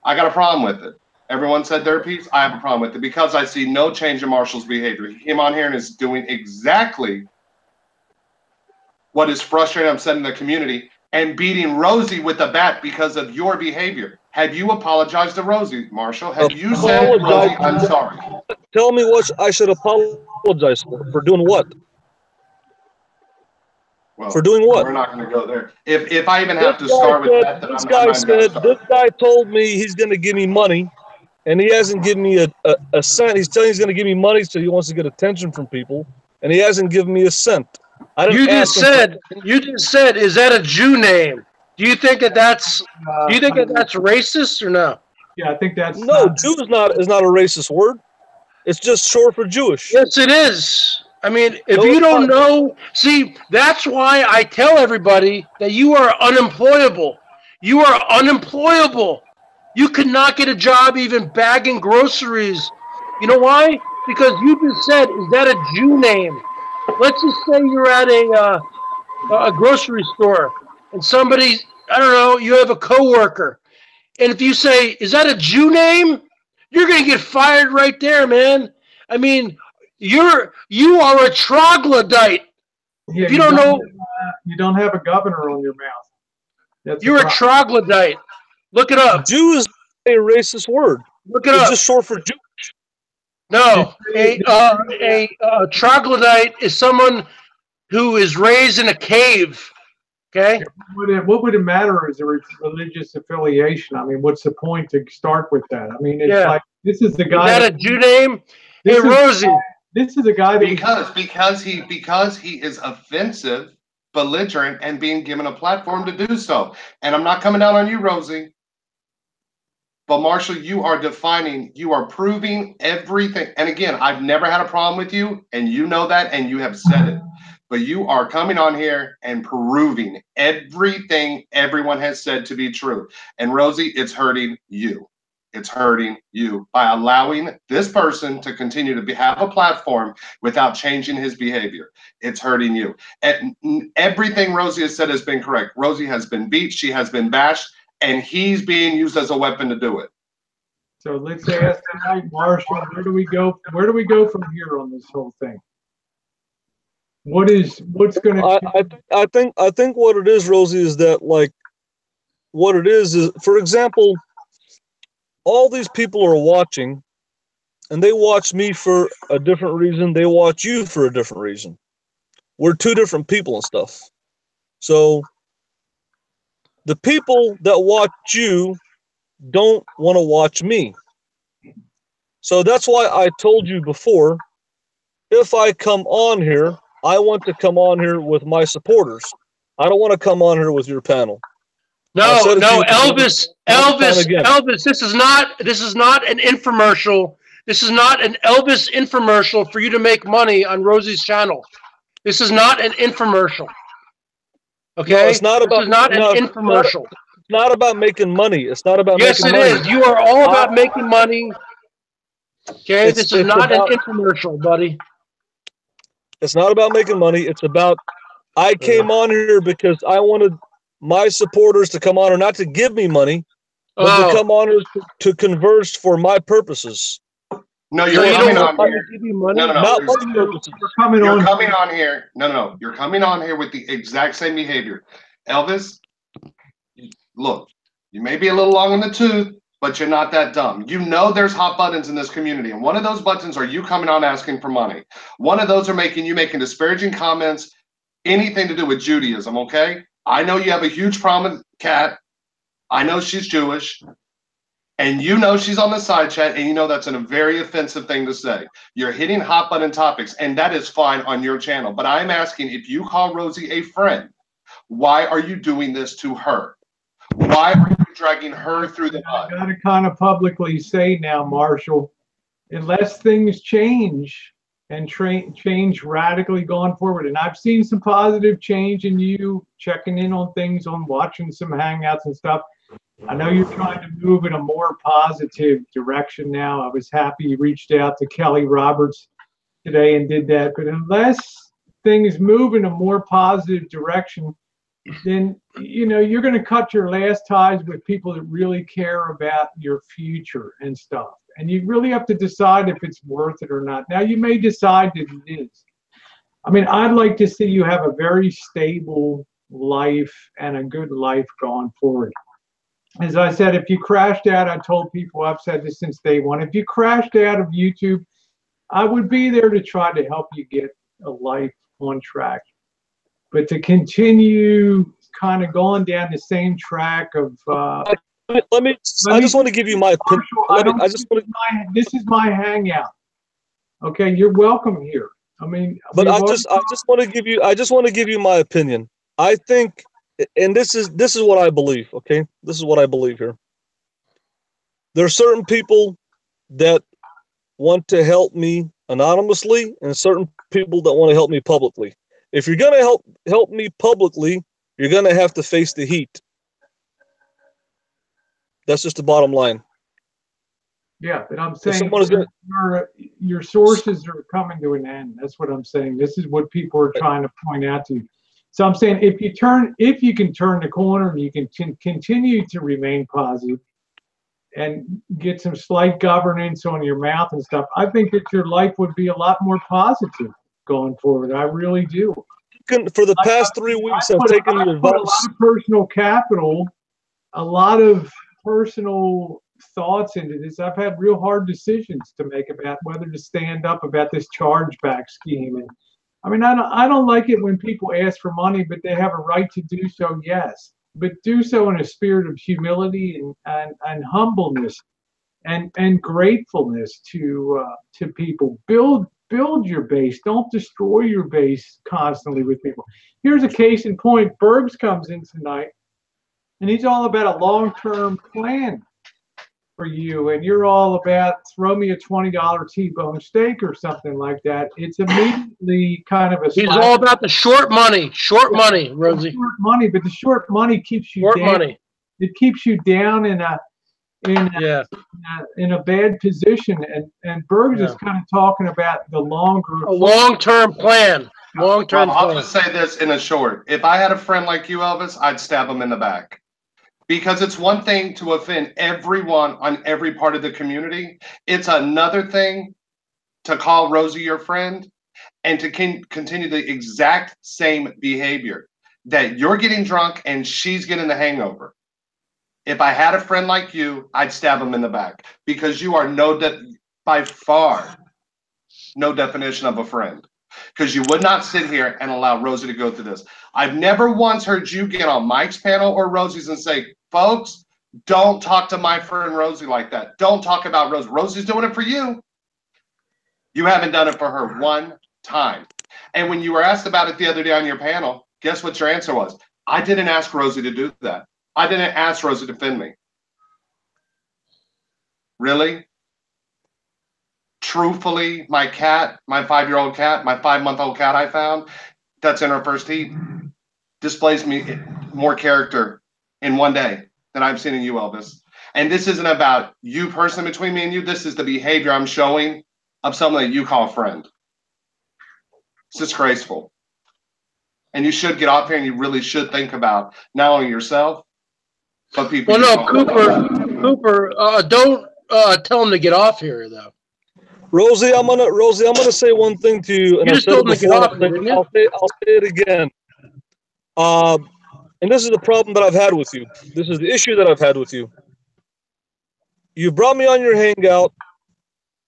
I got a problem with it. Everyone said their piece. I have a problem with it because I see no change in Marshall's behavior. He came on here and is doing exactly what is frustrating, upsetting the community, and beating Rosie with a bat because of your behavior. Have you apologized to Rosie, Marshall? Have you said, Rosie, I'm sorry? Tell me what I should apologize for. For doing what? Well, for doing what? We're not going to go there. If I even have to start with that, then this guy said, this guy told me he's going to give me money, and he hasn't given me a cent. He's telling me he's going to give me money, so he wants to get attention from people, and he hasn't given me a cent. You just said, is that a Jew name? Do you think that's racist or no? Yeah, I think that's no. Jew is not a racist word. It's just short for Jewish. Yes, it is. I mean, if No, you it's don't not. know, see, that's why I tell everybody that you are unemployable. You are unemployable. You could not get a job even bagging groceries. You know why? Because you just said, is that a Jew name? Let's just say you're at a grocery store and somebody, I don't know, you have a coworker. And if you say, is that a Jew name? You're going to get fired right there, man. I mean, you are a troglodyte. Yeah, If you don't know, you don't have a governor on your mouth. That's you're a problem. troglodyte. Look it up. Jew is a racist word. Look it It's up. just short for Jew. No, a troglodyte is someone who is raised in a cave. Okay. What would it matter is a religious affiliation? I mean, what's the point to start with that? I mean, it's Yeah. like this is the Is guy. that a Jew name? Hey, This is- Rosie. This is a guy that because he is offensive, belligerent, and being given a platform to do so. And I'm not coming down on you, Rosie. But Marshall, you are proving everything. And again, I've never had a problem with you, and you know that, and you have said it. But you are coming on here and proving everything everyone has said to be true. And Rosie, it's hurting you. It's hurting you by allowing this person to continue to have a platform without changing his behavior. It's hurting you. And everything Rosie has said has been correct. Rosie has been beat. She has been bashed. And he's being used as a weapon to do it. So let's ask tonight, Marshall, where do we go? Where do we go from here on this whole thing? What's going to? I think what it is, Rosie, is that like what it is, for example, all these people are watching, and they watch me for a different reason. They watch you for a different reason. We're two different people and stuff. So the people that watch you don't want to watch me. So that's why I told you before, if I come on here, I want to come on here with my supporters. I don't want to come on here with your panel. No, Elvis, this is not an infomercial. This is not an Elvis infomercial for you to make money on Rosie's channel. This is not an infomercial. Okay? No, it's not about, this is not an infomercial. It's not about making money. It's not about yes, making money. Yes, it is. You are all about making money. Okay? This is not an infomercial, buddy. It's not about making money. It's about, I came on here because I wanted my supporters to come on here, not to give me money, but to come on here to converse for my purposes. No, you're coming on here. No. You're coming on here. No. You're coming on here with the exact same behavior. Elvis, look, you may be a little long in the tooth, but you're not that dumb. You know there's hot buttons in this community, and one of those buttons are you coming on asking for money. One of those are making disparaging comments, anything to do with Judaism, okay? I know you have a huge problem with Kat. I know she's Jewish. And you know she's on the side chat, and you know that's a very offensive thing to say. You're hitting hot button topics, and that is fine on your channel. But I'm asking, if you call Rosie a friend, why are you doing this to her? Why are you dragging her through the mud? I got to kind of publicly say now, Marshall, unless things change and change radically going forward, and I've seen some positive change in you checking in on things, on watching some hangouts and stuff. I know you're trying to move in a more positive direction now. I was happy you reached out to Kelly Roberts today and did that. But unless things move in a more positive direction, then you're going to cut your last ties with people that really care about your future and stuff. And you really have to decide if it's worth it or not. Now, you may decide that it is. I mean, I'd like to see you have a very stable life and a good life going forward. As I said, if you crashed out, I told people, I've said this since day one, if you crashed out of YouTube, I would be there to try to help you get a life on track. But to continue kind of going down the same track of I just want to give you my opinion. This is my hangout. Okay, you're welcome here. I mean, but I just want to give you my opinion. I think, and this is what I believe. Okay, this is what I believe here. There are certain people that want to help me anonymously, and certain people that want to help me publicly. If you're gonna help me publicly, you're gonna have to face the heat. That's just the bottom line. Yeah, but I'm If saying someone is gonna, your sources are coming to an end. That's what I'm saying. This is what people are trying to point out to you. So I'm saying if you can turn the corner and you can continue to remain positive and get some slight governance on your mouth and stuff, I think that your life would be a lot more positive going forward. I really do. for the past 3 weeks, I've taken your I put a lot advice. of personal capital, a lot of personal thoughts into this. I've had real hard decisions to make about whether to stand up about this chargeback scheme. And I mean, I don't like it when people ask for money, but they have a right to do so, yes. But do so in a spirit of humility and humbleness and gratefulness to people. Build your base. Don't destroy your base constantly with people. Here's a case in point. Bergs comes in tonight, and he's all about a long-term plan for you, and you're all about throw me a $20 T-bone steak or something like that. It's immediately kind of a He's all about the short money, Rosie. short money, but the short money keeps you Short down. money. It keeps you down in a bad position, and Bergs is kind of talking about the longer A long-term plan. Long-term Well, I'll plan. just say this in a short. If I had a friend like you, Elvis, I'd stab him in the back. Because it's one thing to offend everyone on every part of the community. It's another thing to call Rosie your friend and to continue the exact same behavior that you're getting drunk and she's getting the hangover. If I had a friend like you, I'd stab him in the back because you are by far no definition of a friend. Because you would not sit here and allow Rosie to go through this. I've never once heard you get on Mike's panel or Rosie's and say, folks, don't talk to my friend Rosie like that. Don't talk about Rosie. Rosie's doing it for you. You haven't done it for her one time. And when you were asked about it the other day on your panel, guess what your answer was? I didn't ask Rosie to do that. I didn't ask Rosie to defend me. Really? Truthfully, my cat, my 5-year-old cat, my 5-month-old cat I found, that's in her first heat, displays me more character in one day than I've seen in you, Elvis. And this isn't about you personally between me and you. This is the behavior I'm showing of someone that you call a friend. It's disgraceful. And you should get off here and you really should think about not only yourself, but people. Well, no, Cooper, don't tell him to get off here, though. Rosie, I'm gonna say one thing to you, and You just told him to get off here, didn't you? I'll say it again. And this is the problem that I've had with you. This is the issue that I've had with you. You brought me on your hangout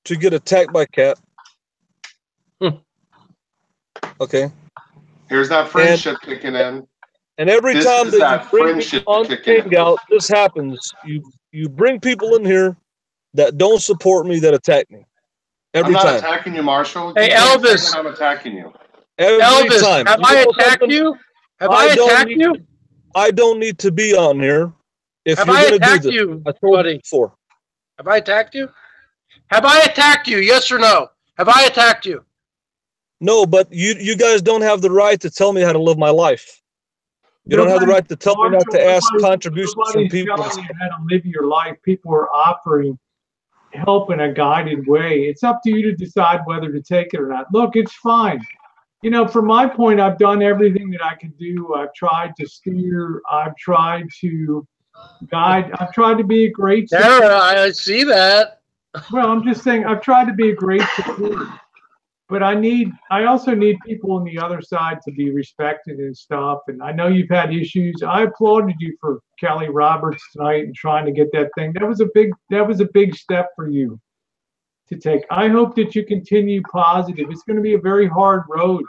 to get attacked by Cat. Okay. Here's that friendship kicking in. And every time that you bring me on the hangout, this happens. You bring people in here that don't support me, that attack me. I'm not attacking you, Marshall. Hey, Elvis. I'm attacking you. Every time. Have I attacked you? Have I attacked you? I don't need to be on here if Have you're I going to do attacked this. you, I told buddy? you before. Have I attacked you? Have I attacked you? Yes or no? Have I attacked you? No, but you guys don't have the right to tell me how to live my life. You don't have the right to tell me not to ask contributions from people. Nobody's telling you how to live your life. People are offering help in a guided way. It's up to you to decide whether to take it or not. Look, it's fine. You know, from my point, I've done everything that I could do. I've tried to steer. I've tried to guide. I've tried to be a great support. I see that. Well, I'm just saying I've tried to be a great support. But I also need people on the other side to be respected and stuff. And I know you've had issues. I applauded you for Kelly Roberts tonight and trying to get that thing. That was a big step for you to take. I hope that you continue positive. It's going to be a very hard road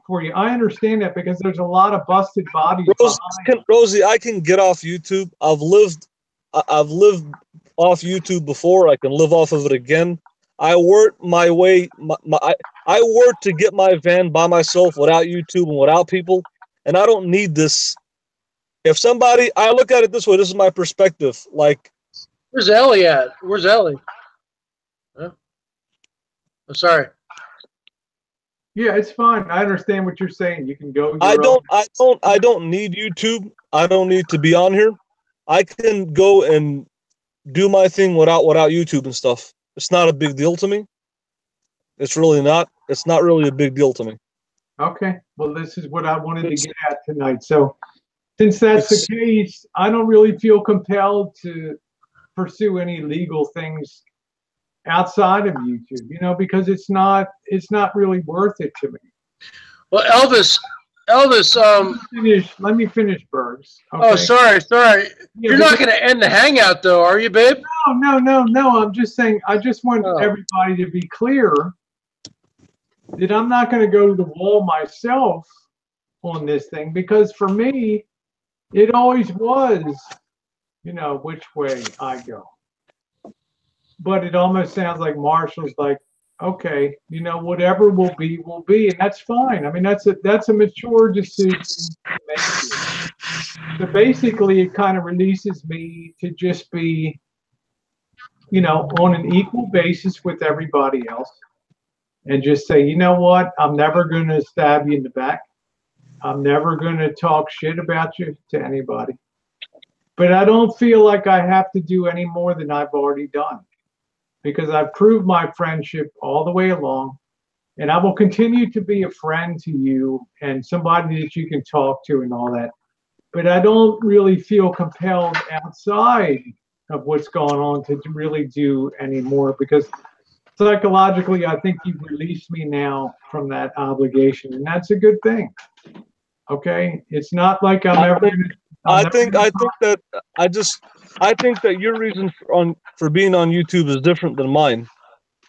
for you. I understand that because there's a lot of busted bodies. Rosie, I can get off YouTube. I've lived off YouTube before. I can live off of it again. I worked my way. I worked to get my van by myself without YouTube and without people, and I don't need this. If somebody, I look at it this way. This is my perspective. Like, where's Ellie at? Where's Ellie? Huh? I'm sorry. Yeah, it's fine. I understand what you're saying. You can go. I Your own. don't need YouTube. I don't need to be on here. I can go and do my thing without YouTube and stuff. It's not a big deal to me. It's really not. It's not really a big deal to me. Okay. Well, this is what I wanted to It's get at tonight. So, since that's the it's case, I don't really feel compelled to pursue any legal things outside of YouTube, because it's not really worth it to me. Well, Elvis, Let me finish, Bergs. oh, Okay. sorry. Yeah, You're not going to end the hangout, though, are you, babe? no. I'm just saying, I just want Oh. everybody to be clear that I'm not going to go to the wall myself on this thing, because for me, it always was, which way I go. But it almost sounds like Marshall's like, okay, whatever will be, and that's fine. I mean, that's a mature decision to make. So basically, it kind of releases me to just be, on an equal basis with everybody else, and just say, you know what, I'm never going to stab you in the back. I'm never going to talk shit about you to anybody. But I don't feel like I have to do any more than I've already done, because I've proved my friendship all the way along, and I will continue to be a friend to you and somebody that you can talk to and all that. But I don't really feel compelled outside of what's going on to really do anymore, because psychologically, I think you've released me now from that obligation, and that's a good thing. Okay, it's not like I'm ever. I think that I think that your reason for being on YouTube is different than mine.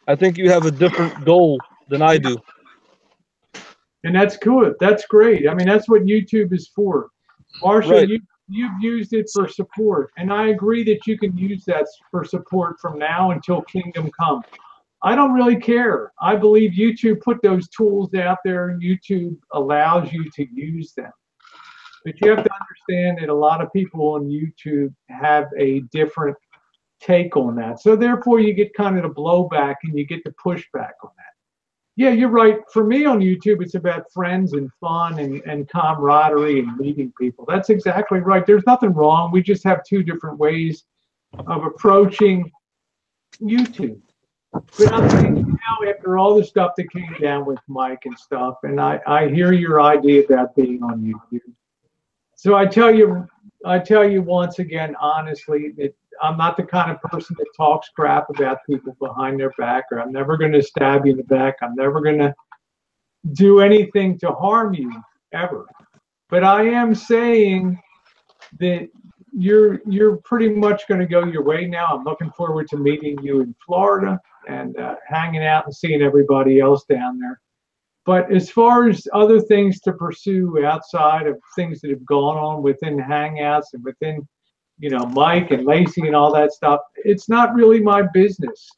I think you have a different goal than I do. And that's good. That's great. I mean, that's what YouTube is for. Marshall, Right. you've used it for support, and I agree that you can use that for support from now until Kingdom Come. I don't really care. I believe YouTube put those tools out there. YouTube allows you to use them. But you have to understand that a lot of people on YouTube have a different take on that. So therefore, you get kind of the blowback and you get the pushback on that. Yeah, you're right. For me on YouTube, it's about friends and fun and camaraderie and meeting people. That's exactly right. There's nothing wrong. We just have two different ways of approaching YouTube. But I'm thinking now, after all the stuff that came down with Mike and stuff, and I hear your idea about being on YouTube. So I tell you once again, honestly, that I'm not the kind of person that talks crap about people behind their back, or I'm never going to stab you in the back. I'm never going to do anything to harm you, ever. But I am saying that you're pretty much going to go your way now. I'm looking forward to meeting you in Florida and hanging out and seeing everybody else down there. But as far as other things to pursue outside of things that have gone on within Hangouts and within, Mike and Lacey and all that stuff, it's not really my business,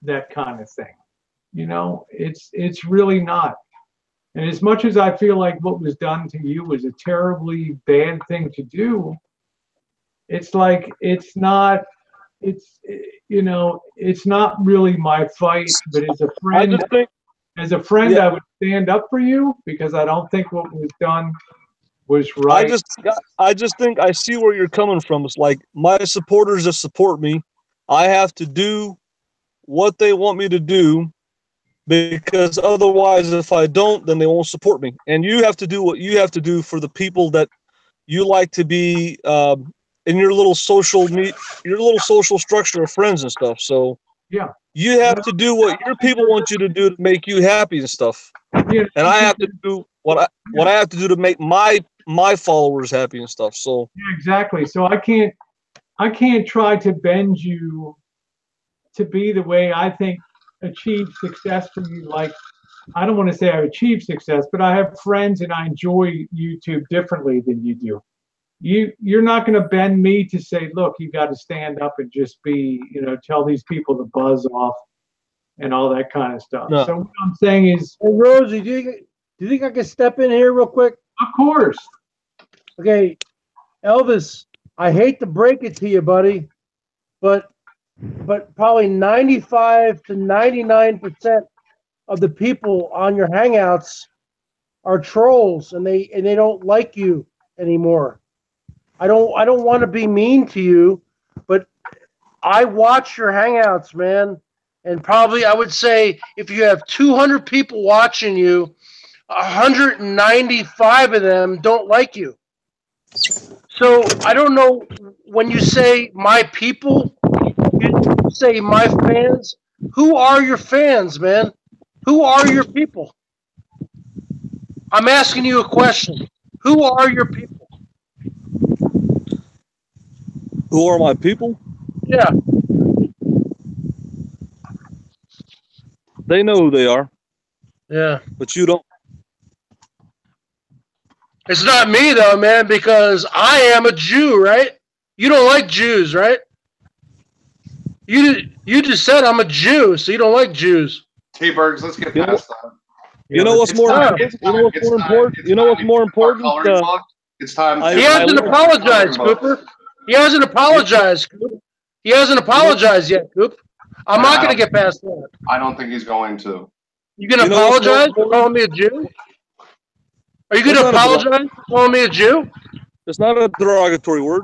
that kind of thing. It's really not. And as much as I feel like what was done to you was a terribly bad thing to do, it's like it's not really my fight. But as a friend, Yeah. I would stand up for you, because I don't think what was done was right. I just think I see where you're coming from. It's like my supporters that support me, I have to do what they want me to do, because otherwise, if I don't, then they won't support me. And you have to do what you have to do for the people that you like to be in your little social structure of friends and stuff. So Yeah. you have to do what your people want you to do to make you happy and stuff. Yeah. And I have to do what I have to do to make my followers happy and stuff. So Yeah, exactly. So I can't try to bend you to be the way I think achieve success for you. Like, I don't want to say I've achieved success, but I have friends and I enjoy YouTube differently than you do. You're not going to bend me to say, look, you got to stand up and just be, tell these people to buzz off and all that kind of stuff. No. So what I'm saying is, Hey, Rosie, do you think I can step in here real quick? of course. Okay, Elvis, I hate to break it to you, buddy, but probably 95 to 99% of the people on your hangouts are trolls, and they don't like you anymore. I don't want to be mean to you, but I watch your hangouts, man, and probably I would say if you have 200 people watching you, 195 of them don't like you. So I don't know, when you say my people, you say my fans. Who are your fans, man? Who are your people? I'm asking you a question. Who are your people? Who are my people? Yeah. They know who they are, Yeah. but you don't. It's not me though, man, because I am a Jew, right? You don't like Jews, right? You just said I'm a Jew, so you don't like Jews. T-Bergs, let's get You know- past that. You know what's It's more time- important? it's You know time- what's it's more time- important? it's You know time what's to more start important? coloring book. It's time. I- He hasn't I- apologized, Cooper. He hasn't apologized, Coop. He hasn't apologized yet, Coop. I'm not going to get past that. I don't think he's going to. You going to You know what's more apologize for important? calling me a Jew? Are you going That's to not a apologize for calling me a Jew? It's not a derogatory word.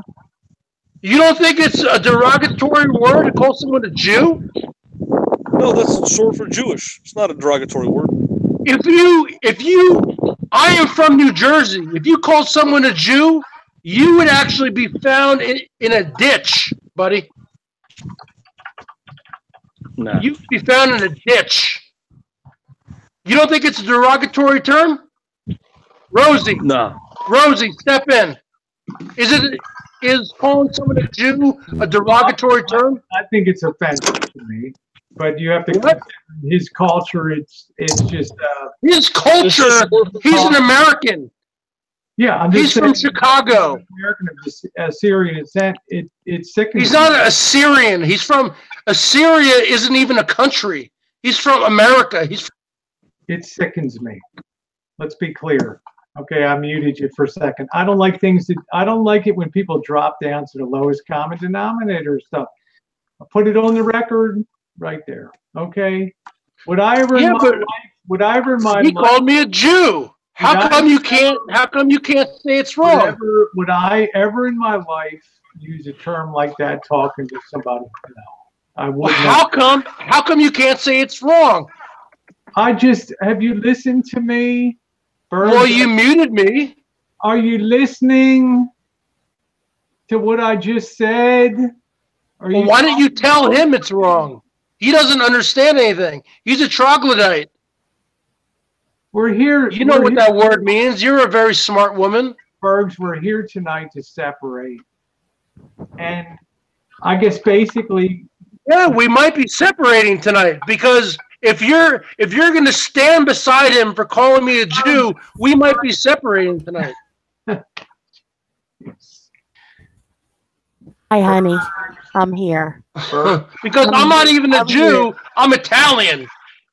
You don't think it's a derogatory word to call someone a Jew? No, that's short for Jewish. It's not a derogatory word. I am from New Jersey. If you called someone a Jew, you would actually be found in a ditch, buddy. Nah. You'd be found in a ditch. You don't think it's a derogatory term? Rosie, Nah. Rosie, step in. Is calling someone a Jew a derogatory term? I think it's offensive to me, but you have to What? consider his culture. It's just His culture, he's an American. yeah. I'm He's just from saying, Chicago. American of Assyrian descent. It sickens. He's me. not an Assyrian. He's from Assyria. Isn't even a country. He's from America. It sickens me. Let's be clear. Okay, I muted you for a second. I don't like I don't like it when people drop down to the lowest common denominator stuff. I'll put it on the record right there. Okay. Would I ever in my He life, called me a Jew. How come you can't say it's wrong? would I ever in my life use a term like that talking to somebody? No. I would not. How come you can't say it's wrong? Have you listened to me? Bird? Well, you muted me. Are you listening to what I just said? Well, why don't you tell him it's wrong? He doesn't understand anything. He's a troglodyte. We're here. You know what that word means. You're a very smart woman. Bergs, we're here tonight to separate. And I guess basically, Yeah, we might be separating tonight because if you're going to stand beside him for calling me a Jew, we might be separating tonight. Hi, honey. I'm here. Because I'm not even a Jew. I'm Italian.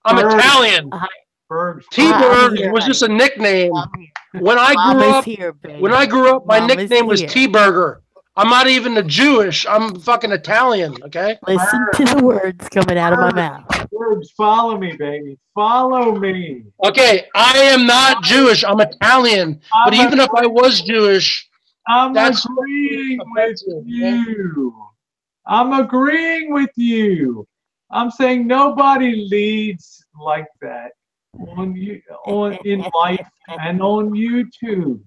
I'm Italian. Bergs, T-Berg was just a nickname. When I grew up, my nickname was T-Burger. I'm not even a Jewish. I'm fucking Italian, okay? Listen to the words coming out of my mouth. Bergs, follow me, baby. Follow me. Okay, I am not Jewish. I'm Italian. But even if I was Jewish, I'm that's agreeing with you. I'm agreeing with you. I'm saying nobody leads like that in life and on YouTube.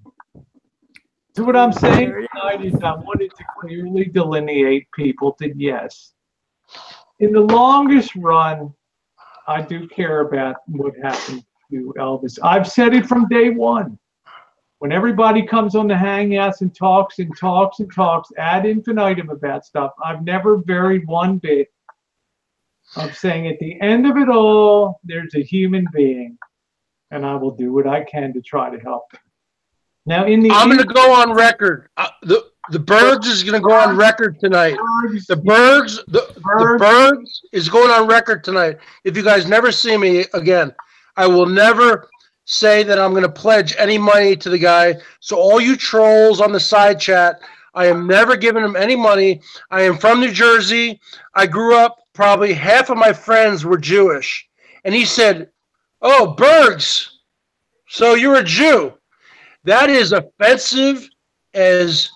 So what I'm saying tonight is I wanted to clearly delineate people that yes, in the longest run, I do care about what happened to Elvis. I've said it from day one. When everybody comes on the Hangouts and talks ad infinitum about stuff, I've never varied one bit of saying at the end of it all, there's a human being, and I will do what I can to try to help them. Now, I'm going to go on record. The Bergs is going to go on record tonight. The Bergs is going on record tonight. If you guys never see me again, I will never say that I'm going to pledge any money to the guy. So all you trolls on the side chat, I am never giving him any money. I am from New Jersey. I grew up, probably half of my friends were Jewish. And he said, Oh, Bergs. So you're a Jew. That is offensive as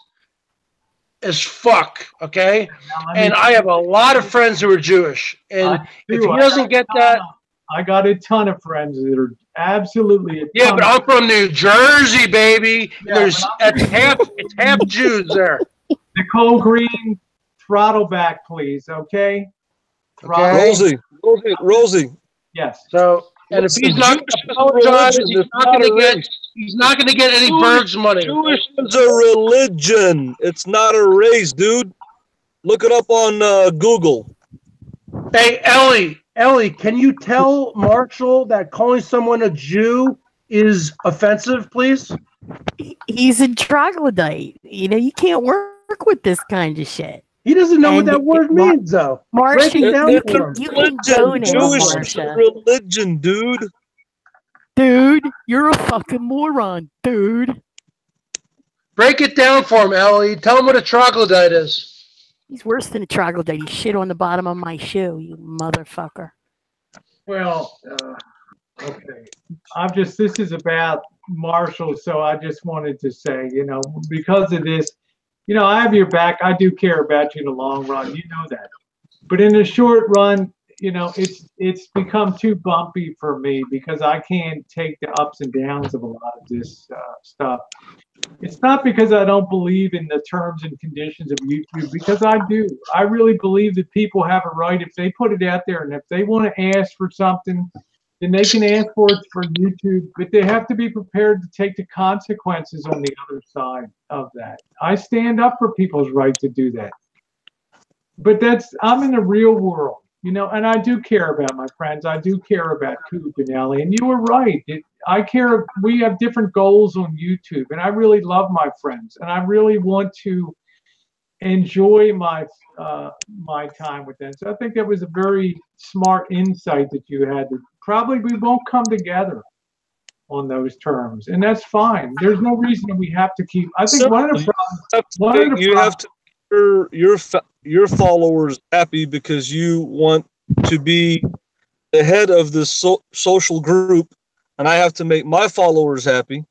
fuck, okay? And I have a lot of friends who are Jewish. And if he doesn't get that... I got a ton of friends that are absolutely... Yeah, but I'm from New Jersey, baby. Yeah, it's half Jews there. Nicole Green, throttle back, please, okay? Rosie. Yes. So, and if he's not going to apologize, he's not going to get any Bergs money. Jewish is a religion. It's not a race, dude. Look it up on Google. Hey, Ellie, can you tell Marshall that calling someone a Jew is offensive, please? He's a troglodyte. You know, you can't work with this kind of shit. He doesn't know what that word means, though. Marsha, you can go now, Jewish Marsha. Religion, dude. Dude, you're a fucking moron, dude. Break it down for him, Ellie. Tell him what a troglodyte is. He's worse than a troglodyte. He shit on the bottom of my shoe, you motherfucker. Well, okay. This is about Marshall, so I just wanted to say, you know, because of this, you know, I have your back. I do care about you in the long run. You know that. But in the short run, you know, it's become too bumpy for me because I can't take the ups and downs of a lot of this stuff. It's not because I don't believe in the terms and conditions of YouTube, because I do. I really believe that people have a right if they put it out there, and if they want to ask for something, then they can ask for it for YouTube, but they have to be prepared to take the consequences on the other side of that. I stand up for people's right to do that. But I'm in the real world, you know, and I do care about my friends. I do care about Coop and Ellie, and you were right. I care. We have different goals on YouTube, and I really love my friends, and I really want to enjoy my time with them. So I think that was a very smart insight that you had. That probably we won't come together on those terms, and that's fine. There's no reason we have to keep. I think one of the problems. You have to keep your followers happy because you want to be the head of this social group, and I have to make my followers happy.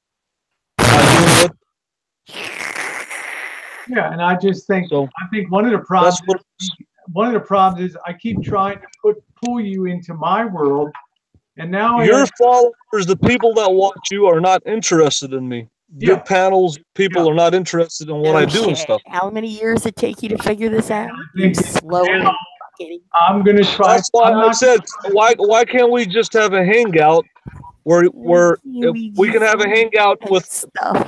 Yeah, and I just think I think one of the problems is I keep trying to pull you into my world, and now your followers, the people that watch you, are not interested in me. Your panels, people are not interested in what I do and stuff. How many years it take you to figure this out? You slowly. I'm gonna try. That's why I said, why can't we just have a hangout where we can have a hangout with a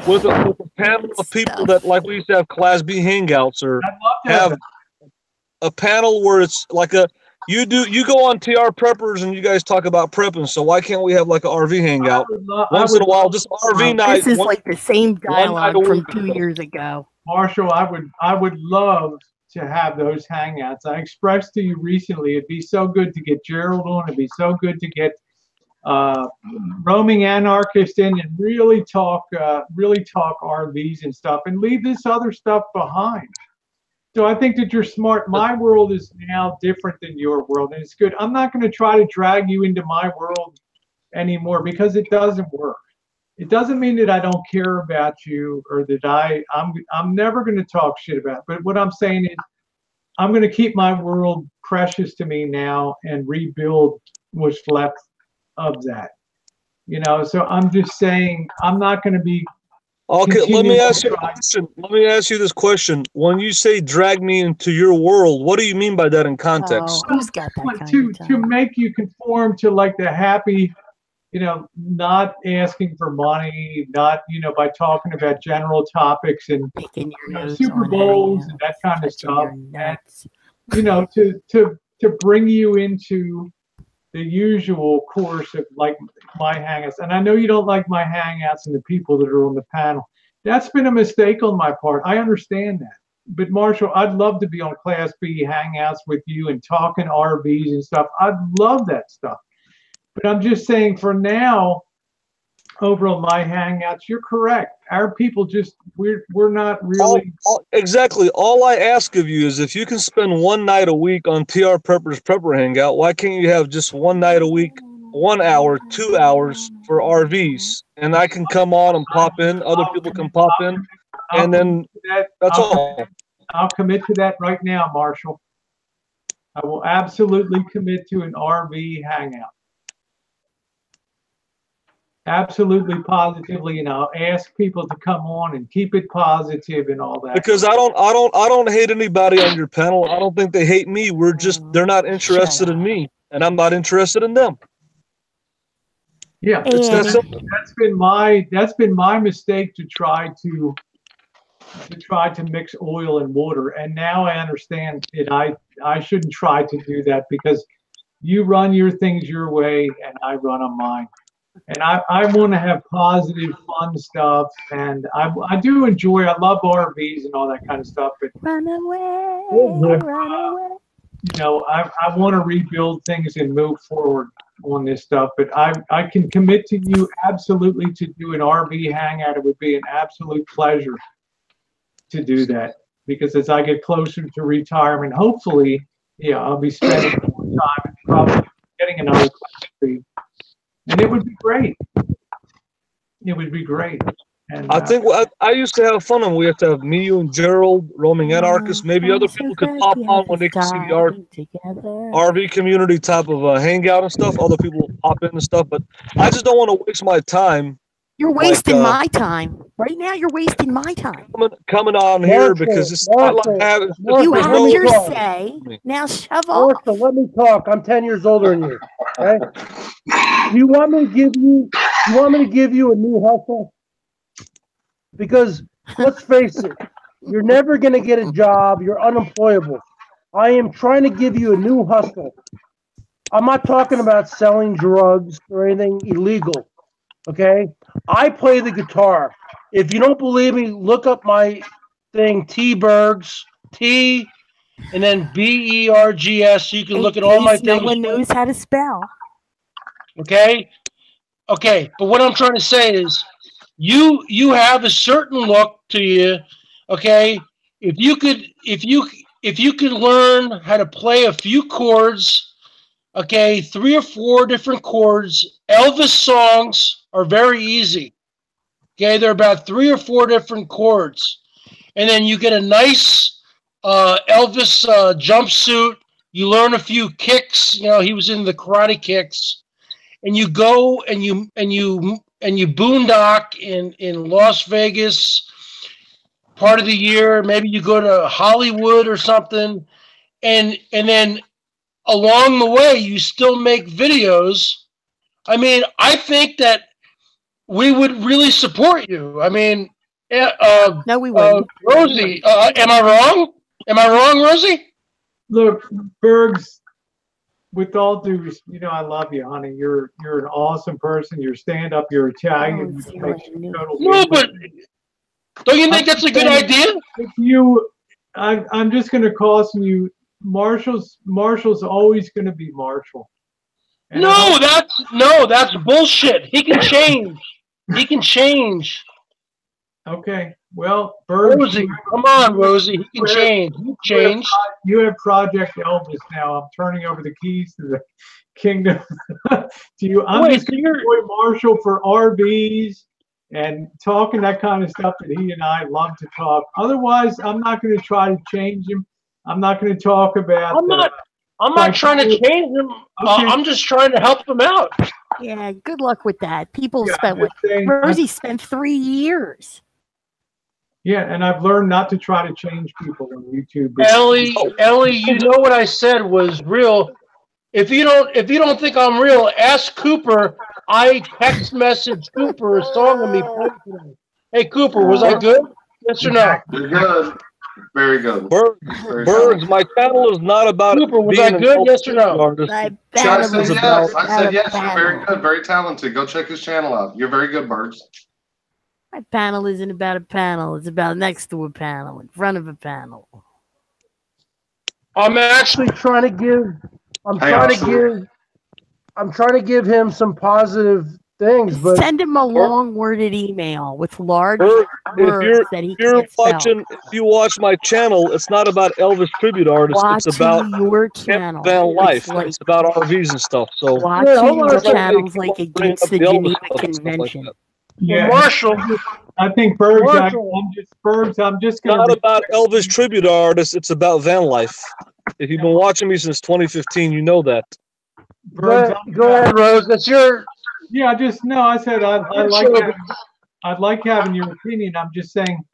panel of people that, like we used to have Class B hangouts, or have a panel where it's like you go on TR Preppers and you guys talk about prepping, so why can't we have like an RV hangout once in a while, just RV night? This is like the same dialogue from 2 years ago. Marshall, I would love to have those hangouts. I expressed to you recently, it'd be so good to get Gerald on, it'd be so good to get roaming anarchist in and really talk RVs and stuff, and leave this other stuff behind. So I think that you're smart. My world is now different than your world, and it's good. I'm not going to try to drag you into my world anymore because it doesn't work. It doesn't mean that I don't care about you or that I'm never going to talk shit about it. But what I'm saying is I'm going to keep my world precious to me now and rebuild what's left of that. You know, so I'm just saying I'm not going to be. Okay, let me ask you a question. Let me ask you this question. When you say drag me into your world, what do you mean by that in context? Who's got that to make you conform to like the happy, you know, not asking for money, not, you know, by talking about general topics and Super Bowls and that kind of stuff. And, you know, to bring you into the usual course of like my hangouts. And I know you don't like my hangouts and the people that are on the panel. That's been a mistake on my part. I understand that. But Marshall, I'd love to be on Class B hangouts with you and talking RVs and stuff. I'd love that stuff. But I'm just saying for now, over on my hangouts, you're correct. Our people just, we're not really. Exactly. All I ask of you is if you can spend one night a week on TR Prepper's Prepper Hangout, why can't you have just one night a week 1 hour, 2 hours for RVs, and I can come on and pop in. Other people can pop in, and then that's all. I'll commit to that right now, Marshall. I will absolutely commit to an RV hangout. Absolutely, positively, and I'll ask people to come on and keep it positive and all that. Because I don't hate anybody on your panel. I don't think they hate me. They're not interested in me, and I'm not interested in them. Yeah, It's that simple. That's been my mistake to try to mix oil and water, and now I understand it. I shouldn't try to do that because you run your things your way and I run on mine. And I want to have positive, fun stuff, and I do enjoy. I love RVs and all that kind of stuff. But Run away, run away. you know, I want to rebuild things and move forward on this stuff. But I can commit to you absolutely to do an RV hangout. It would be an absolute pleasure to do that, because as I get closer to retirement, hopefully, yeah, I'll be spending more time and probably getting another country, and it would be great. It would be great. And I think I used to have fun, and we have to have me, you, and Gerald, roaming anarchists. Maybe other people could pop on when they can see the RV community type of hangout and stuff. Other people will pop in and stuff, but I just don't want to waste my time. You're wasting my time. Right now, you're wasting my time. Coming on here because it's not like having. You have your say. Now shove off. Marshall, let me talk. I'm 10 years older than you. Okay? You want me to give you a new hustle? Because let's face it, you're never going to get a job. You're unemployable. I am trying to give you a new hustle. I'm not talking about selling drugs or anything illegal. Okay? I play the guitar. If you don't believe me, look up my thing, T-Bergs, T, and then B-E-R-G-S, so you can look at all my things. No one knows how to spell. Okay? Okay, but what I'm trying to say is, you have a certain look to you, okay? If you could learn how to play a few chords, okay, 3 or 4 different chords. Elvis songs are very easy. Okay, they're about 3 or 4 different chords. And then you get a nice Elvis jumpsuit. You learn a few kicks. You know, he was in the karate kicks. And you go and you boondock in Las Vegas part of the year. Maybe you go to Hollywood or something. And then along the way, you still make videos. I mean, I think that we would really support you. I mean, no, we wouldn't. Rosie, am I wrong? Am I wrong, Rosie? Look, Bergs, with all due respect, you know I love you, honey. You're an awesome person. You're stand-up. You're Italian. No, but don't you think that's a good idea? If I'm just going to caution you. Marshall's always going to be Marshall. And no, that's bullshit. He can change. He can change. Okay. Well, Berg, Rosie, come on, Rosie. He can change. You change. You have Project Elvis now. I'm turning over the keys to the kingdom to you. I'm just going to enjoy Marshall for RVs and talking that kind of stuff that he and I love to talk. Otherwise, I'm not going to try to change him. I'm not going to talk about. I'm not trying to change him. Okay. I'm just trying to help him out. Yeah, good luck with that. People spent Rosie spent 3 years. Yeah, and I've learned not to try to change people on YouTube. Ellie, you know what I said was real. If you don't think I'm real, ask Cooper. I text message Cooper a song of me playing today. Hey Cooper, was I good? Yes or no? You're good. Very good. Bergs, my channel is not about Cooper, was I good? Yes or no? I said yes. You're very good, very talented. Go check his channel out. You're very good, Bergs. My panel isn't about a panel. It's about next to a panel, in front of a panel. I'm actually trying to give. I'm trying to give him some positive things, but Send him a long-worded email with large Berg, words that he if you're can't spell. watching, if you watch my channel, it's not about Elvis tribute artists. It's Watching about your channel. van life. It's like It's about RVs and stuff. So watching hold on your a second. channel's like against the Bringing Geneva up the Elvis stuff and stuff like Convention. that. Yeah, Marshall, I think Bergs. Marshall. I'm just It's gonna. not about Elvis tribute artists. It's about van life. If you've been watching me since 2015, you know that. Bergs, Go ahead, Rose. That's your. Yeah, I said I'd like having your opinion. I'm just saying,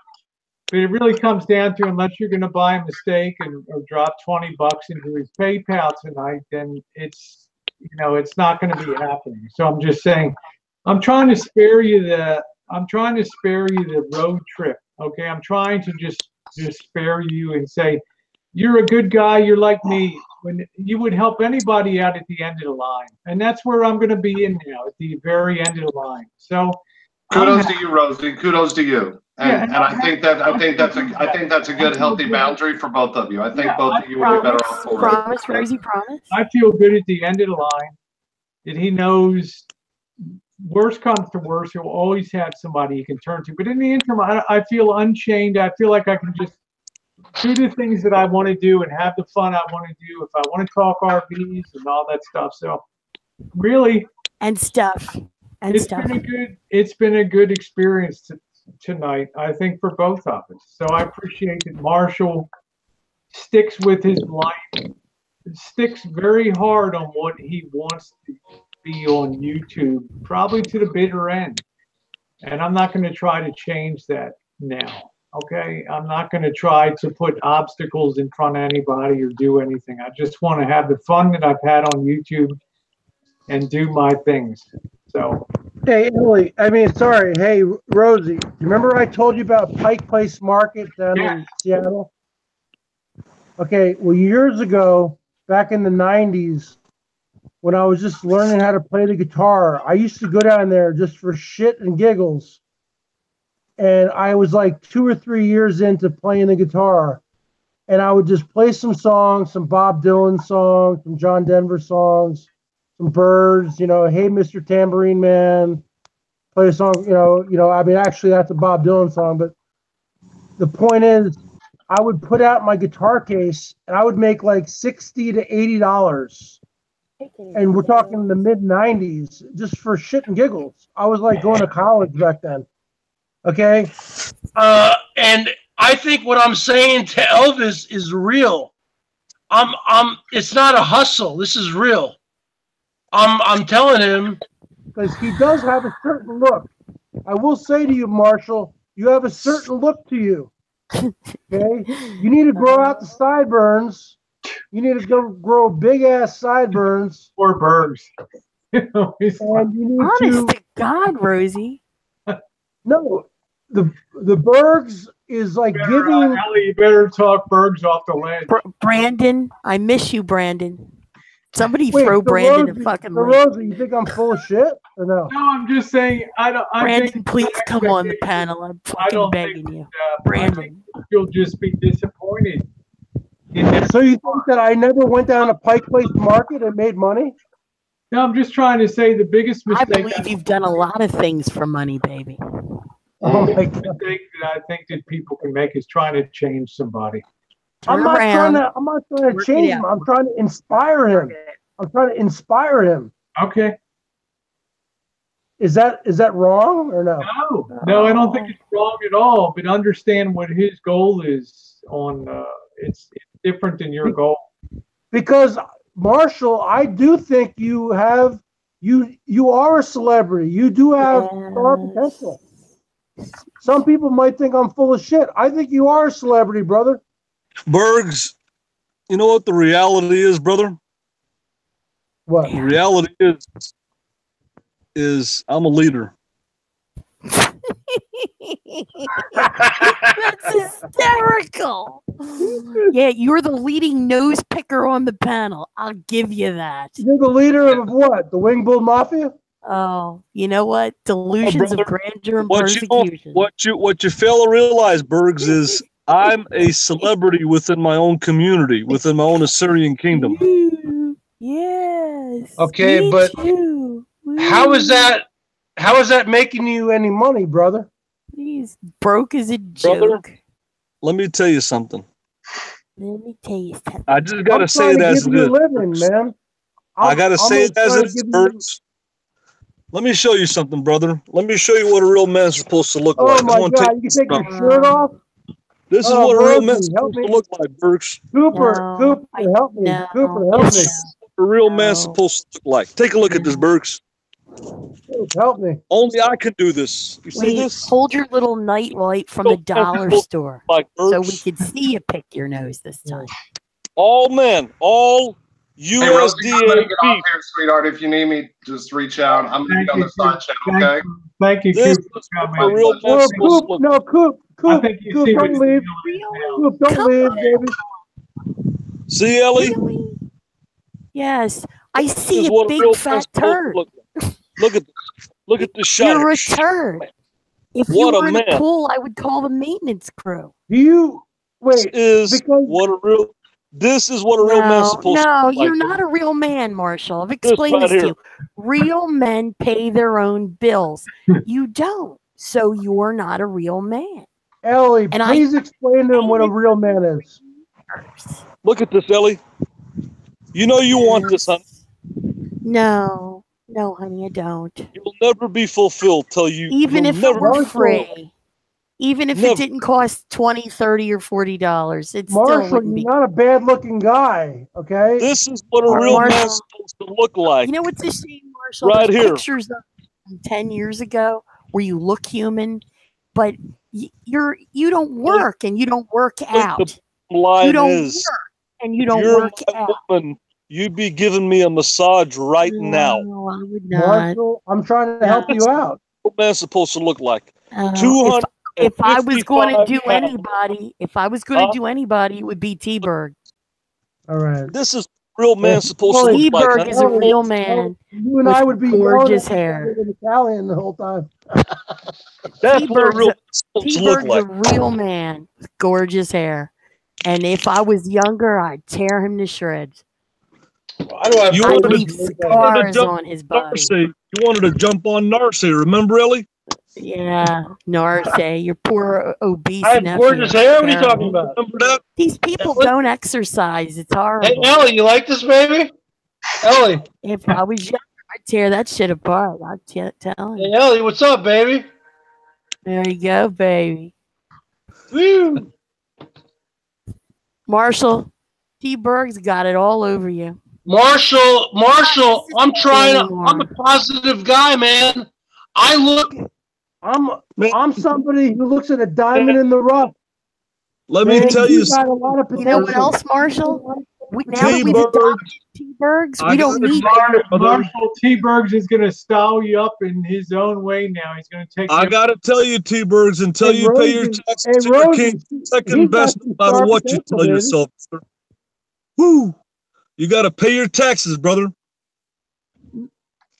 but it really comes down to unless you're going to buy him a steak or drop $20 into his PayPal tonight, then it's not going to be happening. So I'm just saying, I'm trying to spare you the road trip. Okay, I'm trying to just spare you and say, you're a good guy. You're like me. When you would help anybody out at the end of the line, and that's where I'm going to be in now, at the very end of the line. So, kudos to you, Rosie. Kudos to you. And I think that's a good, healthy boundary for both of you. I think both of you would be better off for it. Promise, Rosie, promise. I feel good at the end of the line that he knows. Worst comes to worst, he'll always have somebody he can turn to. But in the interim, I feel unchained. I feel like I can just do the things that I want to do and have the fun I want to do. If I want to talk RVs and all that stuff. So really, it's been a good experience tonight, I think, for both of us. So I appreciate that Marshall sticks with his life, sticks very hard on what he wants to be on YouTube, probably to the bitter end. And I'm not going to try to change that now. Okay, I'm not going to try to put obstacles in front of anybody or do anything. I just want to have the fun that I've had on YouTube and do my things. So, Hey, Emily. Hey, Rosie. You remember I told you about Pike Place Market down in Seattle? Okay, well, years ago, back in the 90s, when I was just learning how to play the guitar, I used to go down there just for shit and giggles. And I was like 2 or 3 years into playing the guitar. And I would just play some songs, some Bob Dylan songs, some John Denver songs, some Birds, hey, Mr. Tambourine Man. Play a song, actually that's a Bob Dylan song. But the point is, I would put out my guitar case and I would make like $60 to $80. And we're talking the mid 90s just for shit and giggles. I was like going to college back then. Okay. And I think what I'm saying to Elvis is real. It's not a hustle. This is real. I'm telling him, because he does have a certain look. I will say to you, Marshall, you have a certain look to you. Okay. You need to grow out the sideburns. You need to grow big ass sideburns or Bergs. And you need honest to God, Rosie. No, the Bergs is like giving. Ellie, you better talk Bergs off the ledge. Brandon, I miss you, Brandon. Somebody throw Brandon a fucking link. Rosie, you think I'm full of shit or no? No, I'm just saying. Brandon, please come on the panel. I'm fucking begging you, Brandon. You'll just be disappointed. So you think that I never went down to Pike Place Market and made money? No, I'm just trying to say the biggest mistake. I believe you've done a lot of things for money, baby. Oh my God. The mistake that I think that people can make is trying to change somebody. I'm not trying to change him. I'm trying to inspire him. I'm trying to inspire him. Okay. Is that wrong or no? No, I don't think it's wrong at all. But understand what his goal is on. It's different than your goal. Because Marshall, I do think you are a celebrity. You do have star potential. Some people might think I'm full of shit. I think you are a celebrity, brother. Bergs, you know what the reality is, brother? What? The reality is I'm a leader. That's hysterical. Yeah, you're the leading nose picker on the panel. I'll give you that. You're the leader of what? The Wingbull Mafia? Oh, you know what? Delusions of grandeur and persecution. What you fail to realize, Bergs, is I'm a celebrity within my own community, within my own Assyrian kingdom. Yes. Okay, but how is that how is that making you any money, brother? He's broke as a Brother? joke. Let me tell you something. Let me tell you something. I just gotta I'm say trying it to as give it you a is. living, man. I gotta say it as trying it to is, give you- Burks. Let me show you something, brother. Let me show you what a real man's supposed to look Oh like. my I'm gonna God! take You can take your shirt off. this is Oh, what a real Rosie, man's help supposed to me. look like, Burks. Cooper, No, Cooper, help me. no, Cooper, help me. This is what a real man's No. supposed to look like. Take a look at this, Burks. Help me. Only I can do this. You see Wait, this? hold your little nightlight from the dollar store Like so we Burks. could see you pick your nose this time. All men, all Hey, Rosie, I'm USDA gonna get off beef. here, sweetheart. If you need me, just reach out. I'm gonna be on the side channel, okay? Thank you, This Coop, is for what a coming. real No, man's supposed to Coop, look no, like. Coop, I Coop, think you Coop, see don't what's leave. Really? Coop, don't Come leave, on. baby. See, Ellie? Really? Yes. I This see is a what a big real man's fat supposed to turd. look like. Look at this. Look at this shot You're here. a turd. If What you a were in a man. pool, I would call the maintenance crew. Do you wait? This is Because what a real man's No, supposed to no, look you're like. not a real man, Marshall. I've This explained right this to here. you. Real men pay their own bills. You don't, so you're not a real man. Ellie, And please explain to him what a real man is. Look at this, Ellie. You know you want this, honey. No, honey, I don't. You'll never be fulfilled till you. Even you'll if never it were Marshall, free, even if Never. it didn't cost $20, $30, or $40, it still Marshall, wouldn't you're be. not a bad-looking guy, okay? This is what a real Marshall, man's supposed to look like. you know what's a shame, Marshall? Right There's here. pictures of from 10 years ago where you look human, but you don't work and you don't work out. The line You don't is, work and you don't you're work my out. woman. You'd be giving me a massage right now. No, I would not. Marshall, I'm trying to help you out. What a man's supposed to look like. If 255 I was going to do pounds. anybody, it would be T-Berg. All right. This is what a real man's supposed to look like. T-Berg honey. is a real man You and with I would be gorgeous yelling at hair. in Italian the whole time. That's what a real man's supposed to look T-Berg's like. a real man with gorgeous hair. And if I was younger, I'd tear him to shreds. Why do I You I'd wanted leave to scars jump on his body. Narcy. You wanted to jump on Narcy. Remember, Ellie? Yeah, Narce, your poor obese I have nephew. gorgeous hair. What are you Terrible. talking about? Remember that? These people don't exercise. It's Hey, horrible. Ellie, you like this, baby? Ellie. If I was younger, I'd tear that shit apart. I'd tell Hey, him. Ellie, what's up, baby? There you go, baby. Woo! Marshall, T-Berg's got it all over you. Marshall, I'm trying to, Anymore. I'm a positive guy, man. I'm somebody who looks at a diamond in the rough. Let me Man, tell you you got a something. lot of You know potential. what else, Marshall? Now that we've T-Berg. adopted T-Bergs, we don't need Marshall T-Bergs is going to style you up in his own way now. He's going to take I you. got to tell you, T-Birds, until Hey, you pay your Rosie, taxes hey, to your Rosie, king, he's second got best, some no matter star what you potential, tell baby. yourself. Sir. Woo! You got to pay your taxes, brother.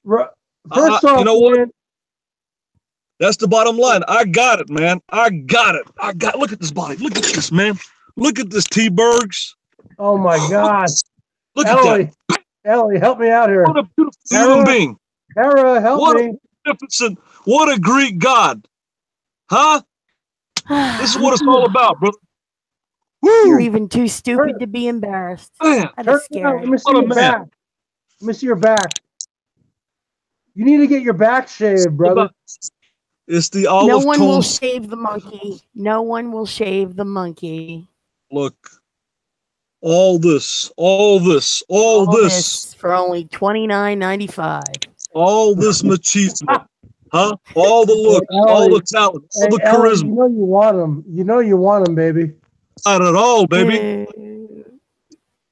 First off, you know what? man, That's the bottom line. I got it, man. I got it. Look at this body. Look at this, man. Look at this, T-Bergs. oh my God. Look at Ellie, that. Ellie, help me out here. What a beautiful human being. Tara, help What me. a magnificent, what a Greek god. Huh? This is what it's all about, brother. You're Woo! even too stupid to be embarrassed. Man, That Turn is it around. scary. Let me see What a your man. back. Let me see your back. You need to get your back shaved, brother. it's the No olive one will tones. shave the monkey. No one will shave the monkey. Look, all this, all this, all this, for only $29.95. all this machismo, huh? All the look, Hey, all Ellie. the talent, all Hey, the Ellie, charisma. you know you want him. You know you want him, baby. Not at all, baby.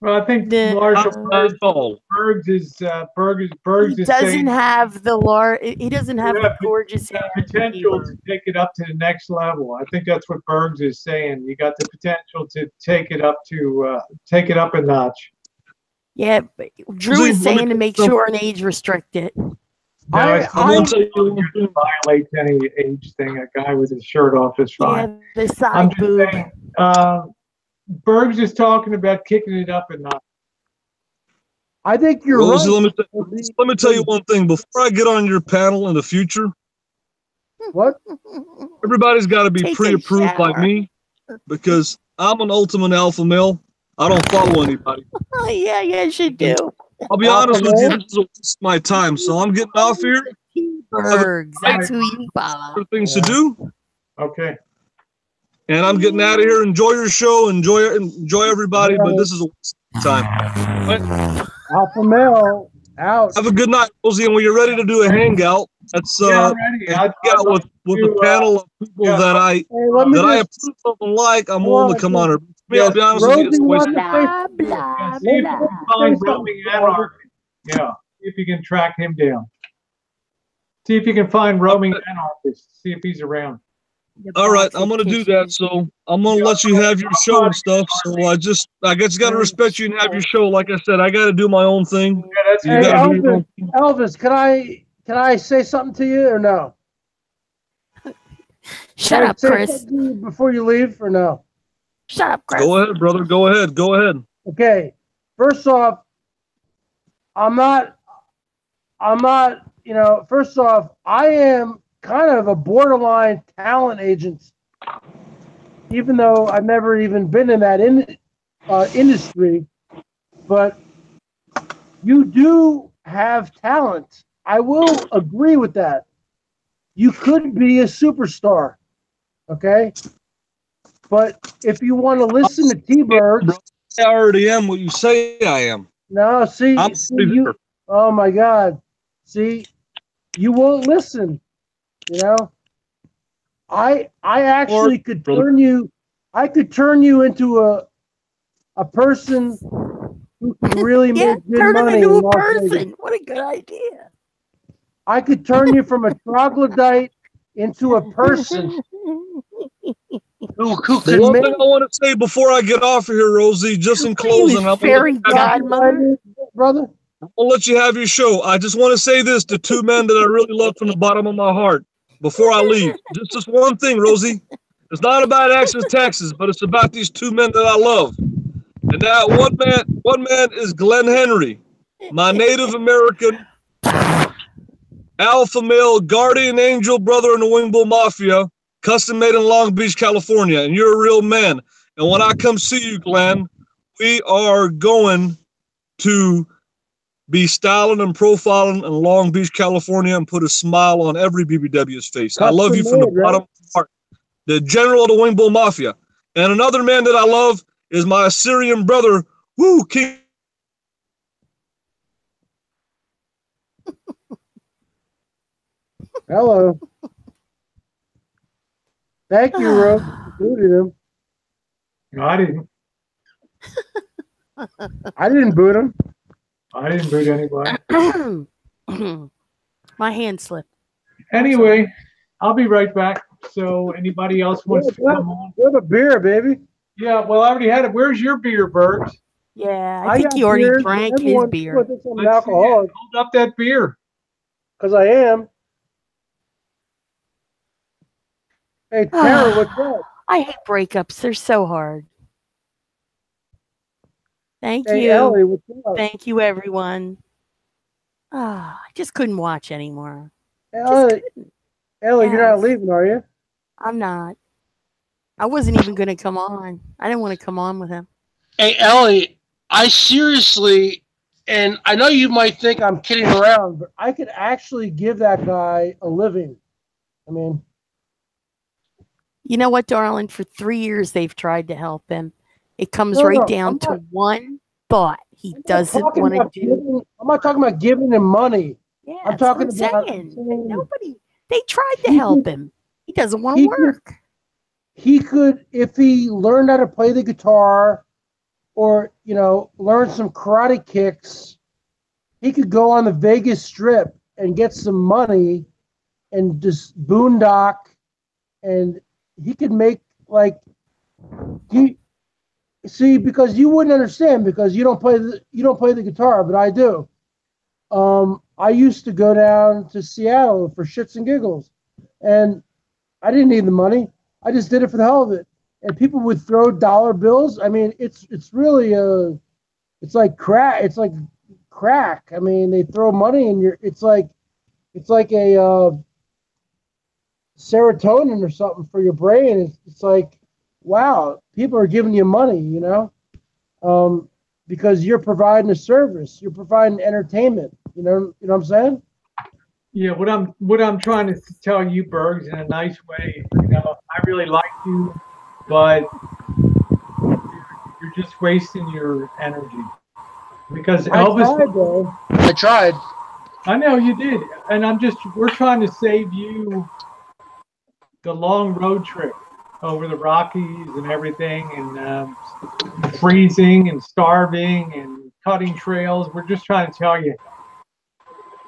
Well, I think No. Marshall Not at all. Bergs is He saying doesn't have the he doesn't have Yeah, the gorgeous hair. potential T-Berg. to take it up to the next level. I think that's what Bergs is saying. You got the potential to take it up a notch. Yeah, but Drew See, is let me saying to make tell you sure and age restrict it. No, I- it's I'm not gonna tell you one thing. violates any age thing. A guy with his shirt off is fine. Yeah, the I'm side just boob. saying, Bergs is talking about kicking it up a notch. I think you're Rosie, right. let me tell you one thing. Before I get on your panel in the future, What? everybody's got to be Take a pre-approved by shower. me because I'm an ultimate alpha male. I don't follow anybody. Oh, yeah, yes, you do. I'll be Alpha honest with you, male? this is a waste of my time. So I'm getting off here. Bergs, that's who you follow. Other things to do, Okay. and I'm getting out of here. Enjoy your show. Enjoy everybody. But this is a waste of time. Alpha male out. Have a good night, Rosie. And when you're ready to do a hangout, that's Yeah, I'm ready. hang out with to, a panel of people yeah, that I Hey, let me that I just. approve of and like. I'm willing to come on here. Yeah, I'll be honest with you, it's a Rosie waste wants of to say Blah, blah, Yeah, see if you blah. can find Say roaming something, anarch. Yeah, see if you can track him down. See if you can find roaming anarchist. See if he's around. All right, I'm gonna do that. So I'm gonna let you have your show and stuff. So I guess gotta respect you and have your show. Like I said, I gotta do my own thing. Yeah, that's You Hey, gotta do your own Elvis, thing. can I say something to you or no? Shut Can I up, say Chris. something to you before you leave or no? Shut up, Chris. Go ahead, brother. Go ahead. Go ahead. Okay. First off, I'm not, first off, I am kind of a borderline talent agent, even though I've never even been in that industry. But you do have talent. I will agree with that. You could be a superstar, okay? But if you want to listen to T-Birds, I already am what you say I am. no, see I'm you. Oh my God, see, you won't listen. You know, I actually could turn you. I could turn you into a person who can really Yeah, make good turn him money into in a Las Vegas. person. What a good idea. I could turn you from a troglodyte into a person who The can one make. thing I want to say before I get off of here, Rosie, just in closing, I'm fairy godmother. Brother, I'll let you have your show. I just want to say this to two men that I really love from the bottom of my heart before I leave. Just this one thing, Rosie. It's not about Access Texas, but it's about these two men that I love. And that one man is Glenn Henry, my Native American alpha male guardian angel brother in the Wingbull Mafia, custom made in Long Beach, California. And you're a real man. And when I come see you, Glenn, we are going to be styling and profiling in Long Beach, California, and put a smile on every BBW's face. I love you from the bottom of my heart. The general of the Wingbull Mafia. And another man that I love is my Assyrian brother, King. hello. Thank you, Rose. Booted him. No, I didn't. I didn't boot him. I didn't boot anybody. My hand slipped. Anyway, I'll be right back. So anybody else wants to come on? Have a beer, baby. Yeah, well, I already had it. Where's your beer, Bergs? Yeah, I think got he already beers. drank his Everyone beer. knows I'm an Let's see it. alcoholic Hold up that beer. because I am. Hey, Tara, what's up? I hate breakups. They're so hard. Thank Hey, you. Ellie, what's up? Thank you, everyone. I just couldn't watch anymore. Ellie, you're not Yes. leaving, are you? I'm not. I wasn't even going to come on. I didn't want to come on with him. Hey, Ellie, I seriously, and I know you might think I'm kidding around, but I could actually give that guy a living. I mean, You know what, darling? For 3 years, they've tried to help him. It comes No, right no, down I'm to not- one thought. He I'm not doesn't talking want to about do. giving- I'm not talking about giving him money. Yeah, I'm that's what talking I'm about saying. saying Nobody. They tried to he help could- him. He doesn't want to he could- work. He could, if he learned how to play the guitar or, learn some karate kicks, he could go on the Vegas Strip and get some money and just boondock, and he could make because you wouldn't understand because you don't play the guitar, but I do. I used to go down to Seattle for shits and giggles, and I didn't need the money. I just did it for the hell of it. And people would throw dollar bills. I mean, it's really it's like crack. I mean, they throw money in your. It's like a serotonin or something for your brain. It's like, wow, people are giving you money, you know, because you're providing a service, you're providing entertainment. You know what I'm saying? Yeah, what I'm trying to tell you, Bergs, in a nice way. You know, I really like you, but you're just wasting your energy because Elvis. I tried, though. I tried. I know you did, and we're trying to save you the long road trip over the Rockies and everything, and freezing and starving and cutting trails. We're just trying to tell you,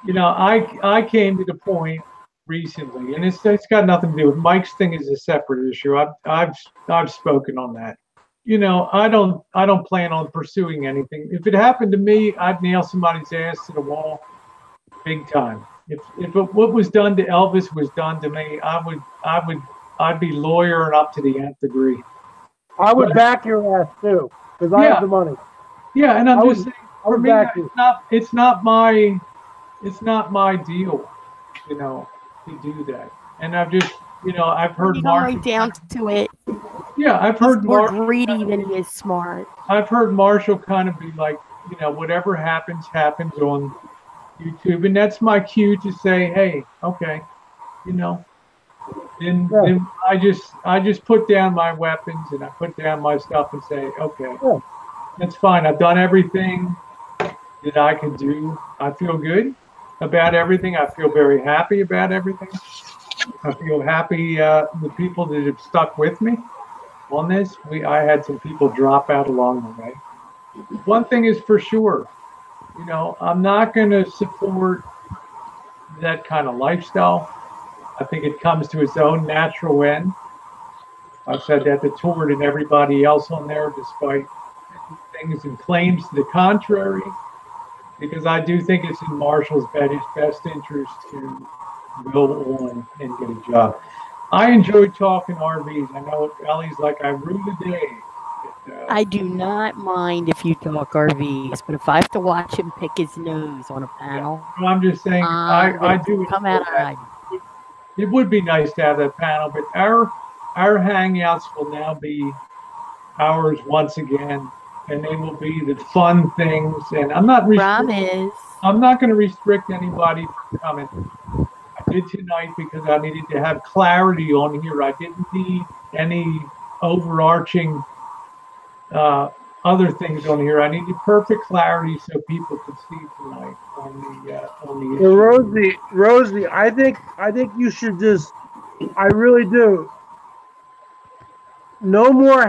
you know, I came to the point recently, and it's got nothing to do with Mike's thing is a separate issue. I've spoken on that. You know, I don't plan on pursuing anything. If it happened to me, I'd nail somebody's ass to the wall, big time. What was done to Elvis was done to me, I'd be lawyering up to the nth degree. I would back your ass too, because I have the money. Yeah, and I'm just saying, for me, back you. it's not my deal, you know, to do that. And I've just, you know, I've heard You go right down to it. Yeah, I've He's heard more Marshall. greedy than he is smart. I've heard Marshall kind of be like, you know, whatever happens on YouTube, and that's my cue to say, hey, okay, you know, then I just put down my weapons and I put down my stuff and say, okay, that's fine. I've done everything that I can do. I feel good about everything. I feel very happy about everything. I feel happy the people that have stuck with me on this. I had some people drop out along the way. One thing is for sure, you know, I'm not going to support that kind of lifestyle. I think it comes to its own natural end. I've said that to Tord and everybody else on there, despite things and claims to the contrary, because I do think it's in Marshall's best interest to go on and get a job. I enjoy talking RVs. I know Ellie's like, I rue the day. I do not mind if you talk RVs, but if I have to watch him pick his nose on a panel, well, I'm just saying, I do come out that. It would be nice to have that panel, but our hangouts will now be ours once again, and they will be the fun things. And I'm not going to restrict anybody from coming. I did tonight because I needed to have clarity on here. I didn't need any overarching other things on here. I needed perfect clarity so people could see tonight on the issue. Rosie, I think you should just. I really do. No more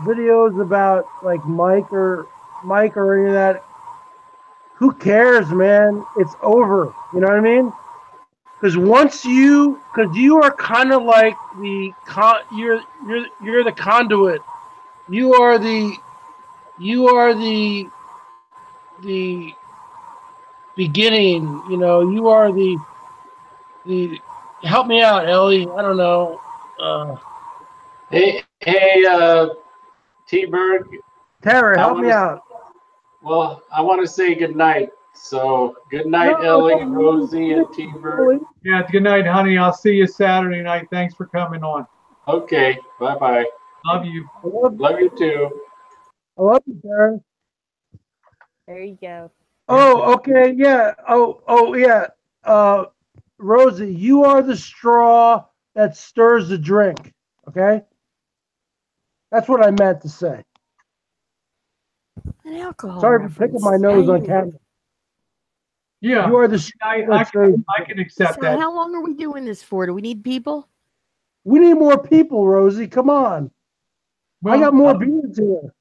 videos about like Mike or any of that. Who cares, man? It's over. You know what I mean? Because you are kind of like you're the conduit. You are the beginning. You know, you are the help me out, Ellie. I don't know. Hey, T-Berg. Tara, help me out. Well, I want to say good night. So good night, Ellie, Rosie, and T-Berg. Yeah, good night, honey. I'll see you Saturday night. Thanks for coming on. Okay, bye-bye. Love you. Love you too. I love you, Tara. There you go. Oh, okay, yeah. Oh, yeah. Rosie, you are the straw that stirs the drink. Okay, that's what I meant to say. An alcohol. Sorry for picking my nose on camera. Yeah, you are the. I can accept that. How long are we doing this for? Do we need people? We need more people, Rosie. Come on. Well, I got more beans here.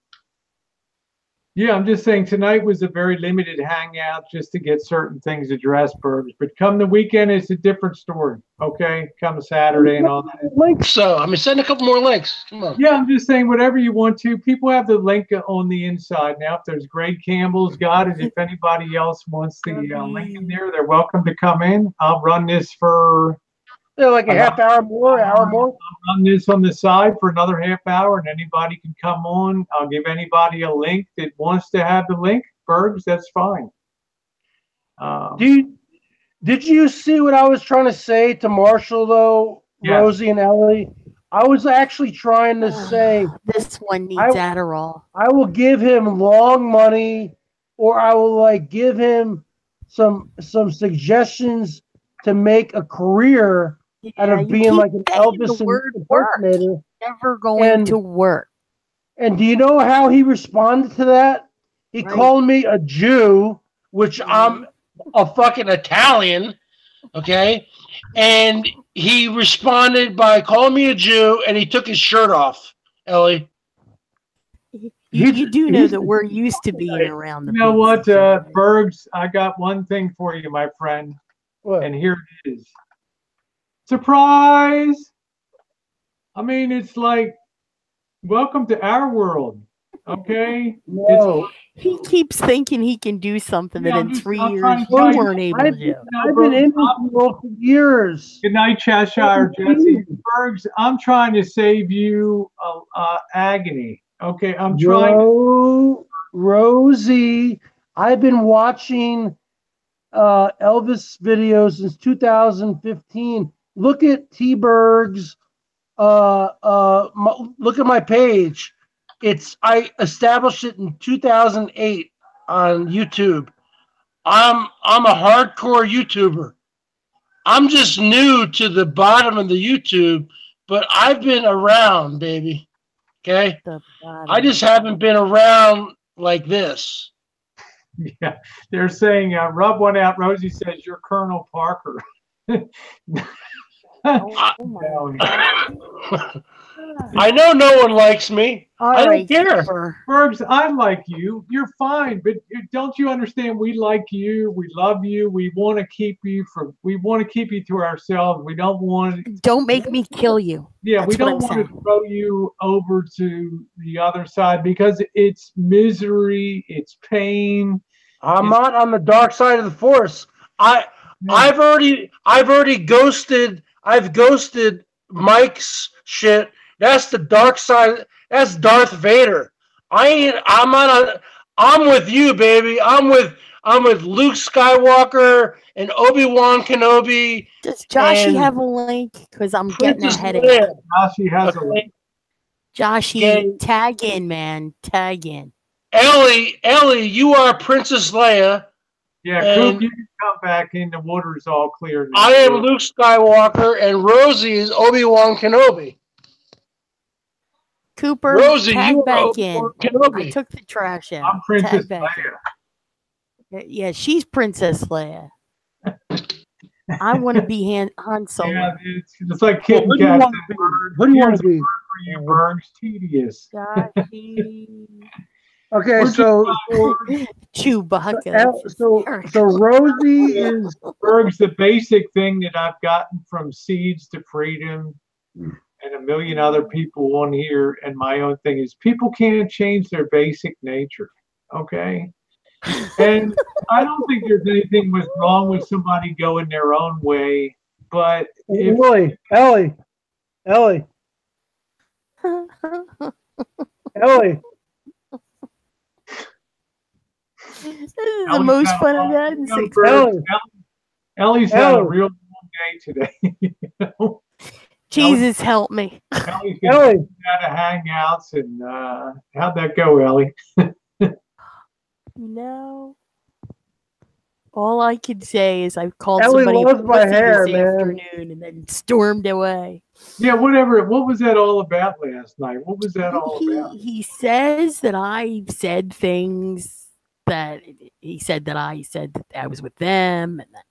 Yeah, I'm just saying tonight was a very limited hangout just to get certain things addressed, Burbs. But come the weekend, it's a different story. Okay, come Saturday and all that. Links, so I mean, send a couple more links. Come on. Yeah, I'm just saying whatever you want to. People have the link on the inside now. If there's Greg Campbell's got it. If anybody else wants the link in there, they're welcome to come in. I'll run this for Yeah, like a half hour more, hour more. On this on the side for another half hour, and anybody can come on. I'll give anybody a link that wants to have the link. Bergs, that's fine. Did you see what I was trying to say to Marshall though, Yes. Rosie and Ellie? I was actually trying to say This one needs Adderall. I will give him long money, or I will like give him some suggestions to make a career out of being like an Elvis impersonator. Never going to work. And do you know how he responded to that? He called me a Jew, which I'm a fucking Italian, okay? And he responded by calling me a Jew, and he took his shirt off, Ellie. You do know that we're used to being around the. You know what, Bergs? I got one thing for you, my friend. What? And here it is. Surprise! I mean, it's like, welcome to our world. Okay? No. He keeps thinking he can do something that in 3 years you tell you, weren't able to do. I've been in this world for years. Good night, Cheshire Jesse. Bergs, I'm trying to save you agony. Okay, I'm trying. Rosie, I've been watching Elvis videos since 2015. Look at T-Berg's. Look at my page. I established it in 2008 on YouTube. I'm a hardcore YouTuber. I'm just new to the bottom of the YouTube, but I've been around, baby. Okay? I just haven't been around like this. Yeah, they're saying, rub one out. Rosie says, you're Colonel Parker. I know no one likes me. I don't care. Bergs, I like you. You're fine, but don't you understand? We like you. We love you. We want to keep you to ourselves. We don't want. Don't make me kill you. Yeah, That's we don't want to throw you over to the other side because it's misery, it's pain. I'm not on the dark side of the force. I've already ghosted. I've ghosted Mike's shit. That's the dark side. That's Darth Vader. I'm with you, baby. I'm with Luke Skywalker and Obi-Wan Kenobi. Does Joshy have a link? Because I'm getting a headache. Joshy has a link. Joshy, tag in, man. Tag in. Ellie, you are Princess Leia. Yeah, Coop, you can come back in. The water's all clear now. I am Luke Skywalker, and Rosie is Obi-Wan Kenobi. Cooper, Rosie, tag you back in. Kenobi. I took the trash out. I'm Princess Leia. Yeah, she's Princess Leia. I want to be Han Solo. Yeah, it's like kid and cat. Who do you want to be? For you, Bergs, tedious. Okay, so Chewbacca. So Rosie is Bergs. The basic thing that I've gotten from Seeds to Freedom and a million other people on here, and my own thing is people can't change their basic nature. Okay, and I don't think there's anything wrong with somebody going their own way, but Ellie. This is the most fun I've had in 6 months. Ellie's had a real long day today. Jesus help me. Ellie's got to hangouts, and how'd that go, Ellie? No. All I could say is I've called Ellie somebody loves my hair, this afternoon and then stormed away. Yeah, whatever. What was that all about last night? What was that all about? He says that I said things that he said that I was with them, and that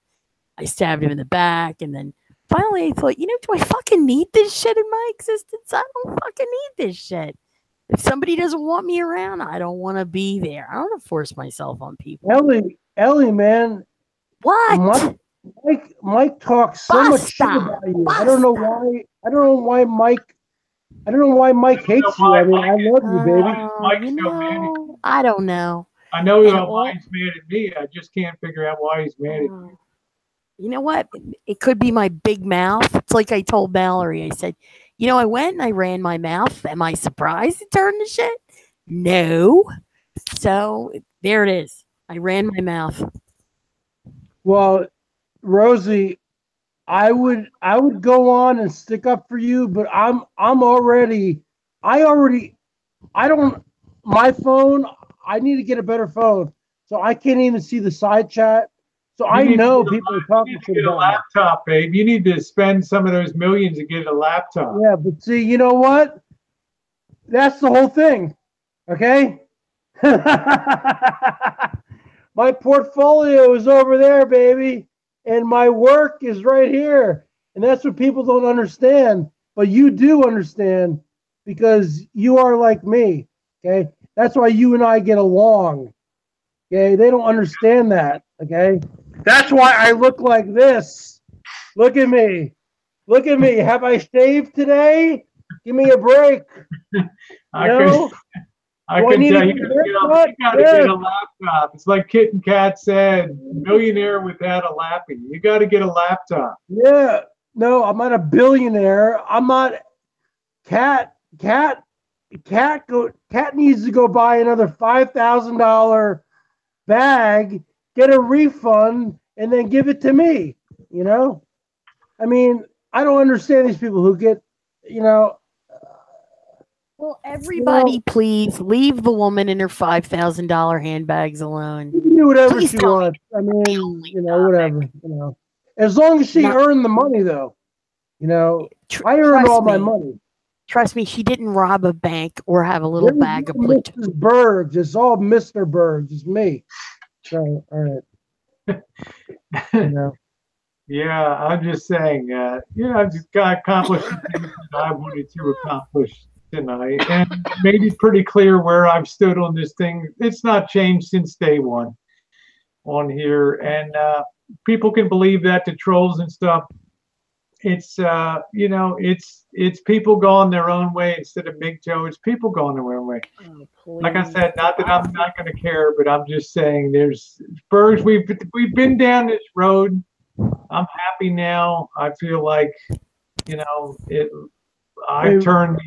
I stabbed him in the back, and then finally I thought, do I fucking need this shit in my existence? I don't fucking need this shit. If somebody doesn't want me around, I don't want to be there. I don't want to force myself on people. Ellie, man. What? Mike talks so much shit about you. I don't know why Mike hates you. I mean, I love you, baby. I don't know. I know why he's mad at me. I just can't figure out why he's mad at me. You know what? It could be my big mouth. It's like I told Mallory. I said, you know, I went and I ran my mouth. Am I surprised it turned to shit? No. So there it is. I ran my mouth. Well, Rosie, I would go on and stick up for you, but I don't my phone, I need to get a better phone. So I can't even see the side chat. So I know people are talking shit get a about me. laptop, babe. You need to spend some of those millions to get a laptop. Yeah, but see, you know what? That's the whole thing. Okay? My portfolio is over there, baby, and my work is right here. And that's what people don't understand. But you do understand because you are like me. Okay? That's why you and I get along. Okay? They don't understand that. Okay? That's why I look like this. Look at me. Look at me. Have I shaved today? Give me a break. I No? can need tell to you, get a you haircut? got to get a laptop. It's like Kit and Kat said, millionaire without a lappy. You got to get a laptop. Yeah. No, I'm not a billionaire. I'm not. Cat needs to go buy another $5,000 bag, get a refund, and then give it to me. You know, I mean, I don't understand these people who get, you know. Well, everybody, please leave the woman and her $5,000 handbags alone. You can do whatever Please she tell me wants. I mean, you know, whatever. You know, as long as she Not- earned the money, though. You know, I earned trust all my me. money. Trust me, she didn't rob a bank or have a little There's bag of no plutonium. Mrs. Bergs. It's all Mr. Bergs. It's me. So, all right. You know. Yeah, I'm just saying, I've just got accomplished the things that I wanted to accomplish tonight, and made it pretty clear where I've stood on this thing. It's not changed since day one on here, and people can believe that, the trolls and stuff. It's it's people going their own way instead of Big Joe. It's people going their own way. Oh, Like I please. said, not that I'm not going to care, but I'm just saying, there's Bergs. We've been down this road. I'm happy now. I feel like, I've turned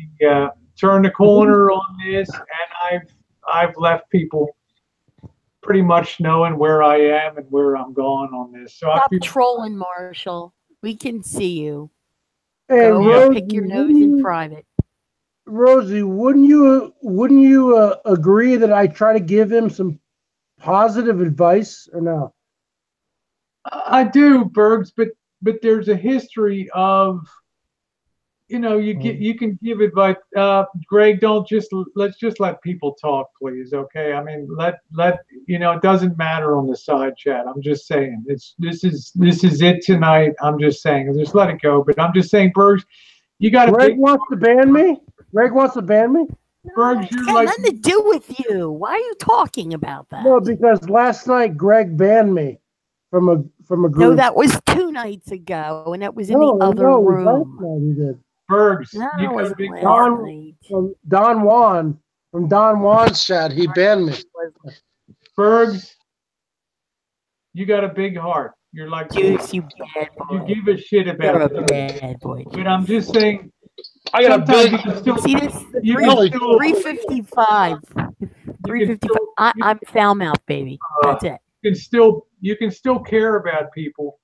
the corner on this, and I've left people pretty much knowing where I am and where I'm going on this. So Stop I feel trolling, Marshall. We can see you. Hey, Go Rosie, pick your nose in private. Rosie, wouldn't you agree that I try to give him some positive advice or no? I do, Bergs, but there's a history of, you can give advice. Greg, let's just let people talk, please. Okay. I mean, it doesn't matter on the side chat. I'm just saying this is it tonight. I'm just saying, just let it go. But I'm just saying, Bergs, you got Greg wants to ban me. Greg wants to ban me. Bergs, It's got nothing to do with you. Why are you talking about that? No, because last night Greg banned me from a group. No, that was 2 nights ago, and that was in the other room. Last night he did. Bergs, No, you it got a wasn't big last night. From Don Juan's chat, he banned me. Bergs, you got a big heart. You're like Juice, you bad boy. you give a shit about You're a it. bad boy. But I'm just saying, I got a big. you can still, See this? you can still, 355. 355. I'm foul mouth, baby. That's it. you can still care about people,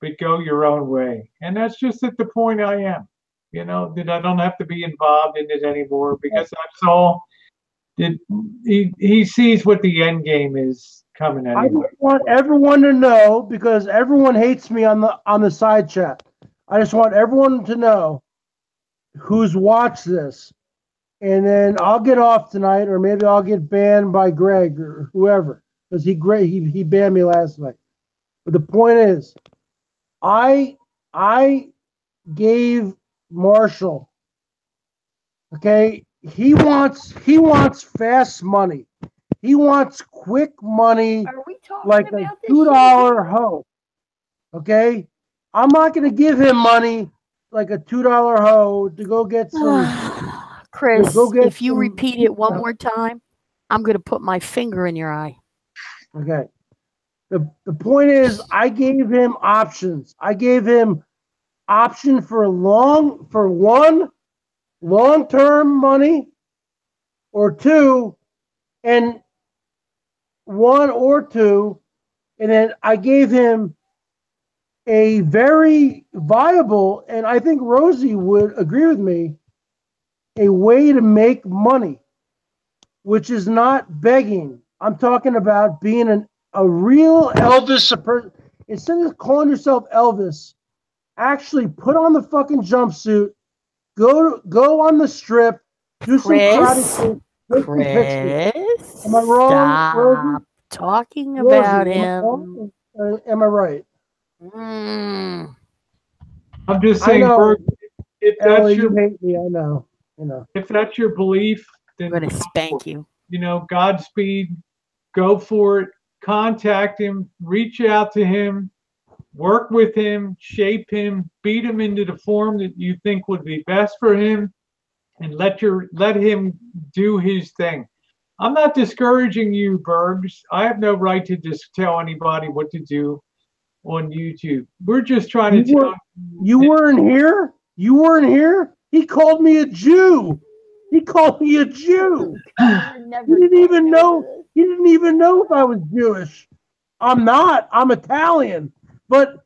but go your own way. And that's just at the point I am. That I don't have to be involved in it anymore, because I saw that he sees what the end game is coming anyway. I just want everyone to know, because everyone hates me on the side chat. I just want everyone to know who's watched this, and then I'll get off tonight, or maybe I'll get banned by Greg or whoever, because he banned me last night. But the point is, I gave Marshall. Okay, he wants fast money. He wants quick money, Are we talking like a about this $2 hoe. Okay, I'm not gonna give him money like a $2 hoe to go get some. Chris, go get if you some- repeat it one more time, I'm going to put my finger in your eye. Okay, The point is, I gave him options. I gave him option for one long-term money, or two, and one or two, and then I gave him a very viable, and I think Rosie would agree with me, a way to make money, which is not begging. I'm talking about being a real Elvis person. Instead of calling yourself Elvis, actually put on the fucking jumpsuit, go on the strip, do some karate, take some pictures. Chris, Am I wrong, stop Rosie? talking Rosie, about am I him. wrong? Am I right? Mm. I'm just I saying, know, Berg, if that's Ellie, your you hate me. I know. if that's your belief, I'm then gonna spank you. Godspeed, go for it. Contact him, reach out to him, work with him, shape him, beat him into the form that you think would be best for him, and let him do his thing. I'm not discouraging you, Bergs. I have no right to just tell anybody what to do on YouTube. We're just trying to tell you weren't here. You weren't here. He called me a Jew. He called me a Jew. He didn't even know. He didn't even know if I was Jewish. I'm not. I'm Italian. But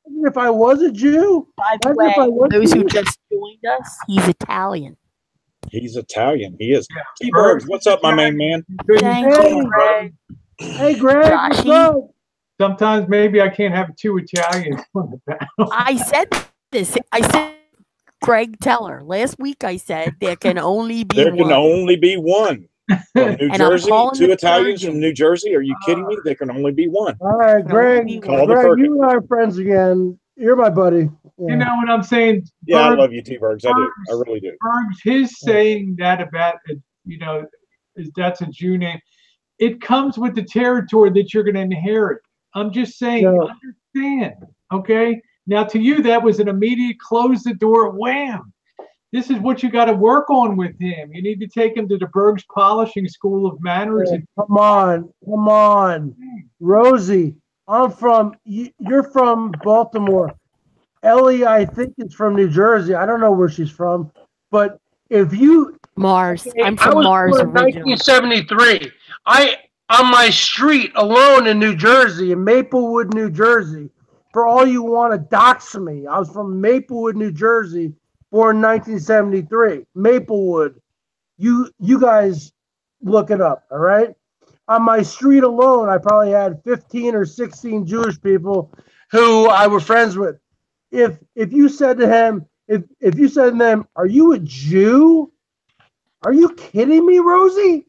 if I was a Jew, By the way, those who just joined us, he's Italian. He's Italian. He is. Yeah, T-Birds, what's up, my main man? Thank you, Greg. Hey, Greg, what's Joshy. up? Sometimes maybe I can't have two Italians on the panel. I said this. I said, Greg Teller. Last week I said there can only be There one. can only be one. From New And I'm Jersey, calling two the Italians surgeon. from New Jersey. Are you kidding me? There can only be one. All right, Greg. Call the Greg, Perkins. you and I are friends again. You're my buddy. Yeah. You know what I'm saying? Yeah, I Berg, love you, T-Birds. I do. I really do. Bergs, his saying that about, that's a Jew name. It comes with the territory that you're going to inherit. I'm just saying, understand, okay? Now, to you, that was an immediate close the door, wham. This is what you got to work on with him. You need to take him to the Bergs Polishing School of Manners. Hey, come on. Rosie, you're from Baltimore. Ellie, I think, is from New Jersey. I don't know where she's from. But if you... Mars. I'm I from was Mars born in originally. 1973. On my street alone in New Jersey, in Maplewood, New Jersey. For all you want to dox me, I was from Maplewood, New Jersey, born in 1973. Maplewood. You guys look it up, all right? On my street alone, I probably had 15 or 16 Jewish people who I were friends with. If you said to him, if you said to them, "Are you a Jew?" Are you kidding me, Rosie?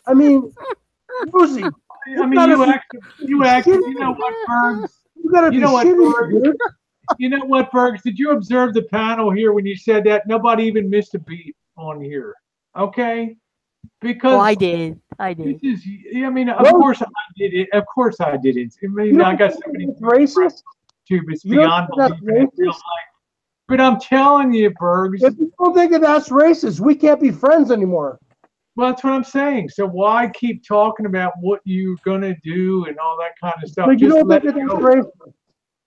I mean, Rosie. I mean, you know what, Bergs? You gotta be shitting me, dude. You know what, Bergs? Did you observe the panel here when you said that? Nobody even missed a beat on here. Okay? Because I did. This is, of course I did it. Of course I did it. I mean, I got so many racist. It's beyond belief in real life. But I'm telling you, Bergs. If you don't think that's racist, we can't be friends anymore. Well, that's what I'm saying. So why keep talking about what you're gonna do and all that kind of stuff? But you Just don't let think it that's go. racist.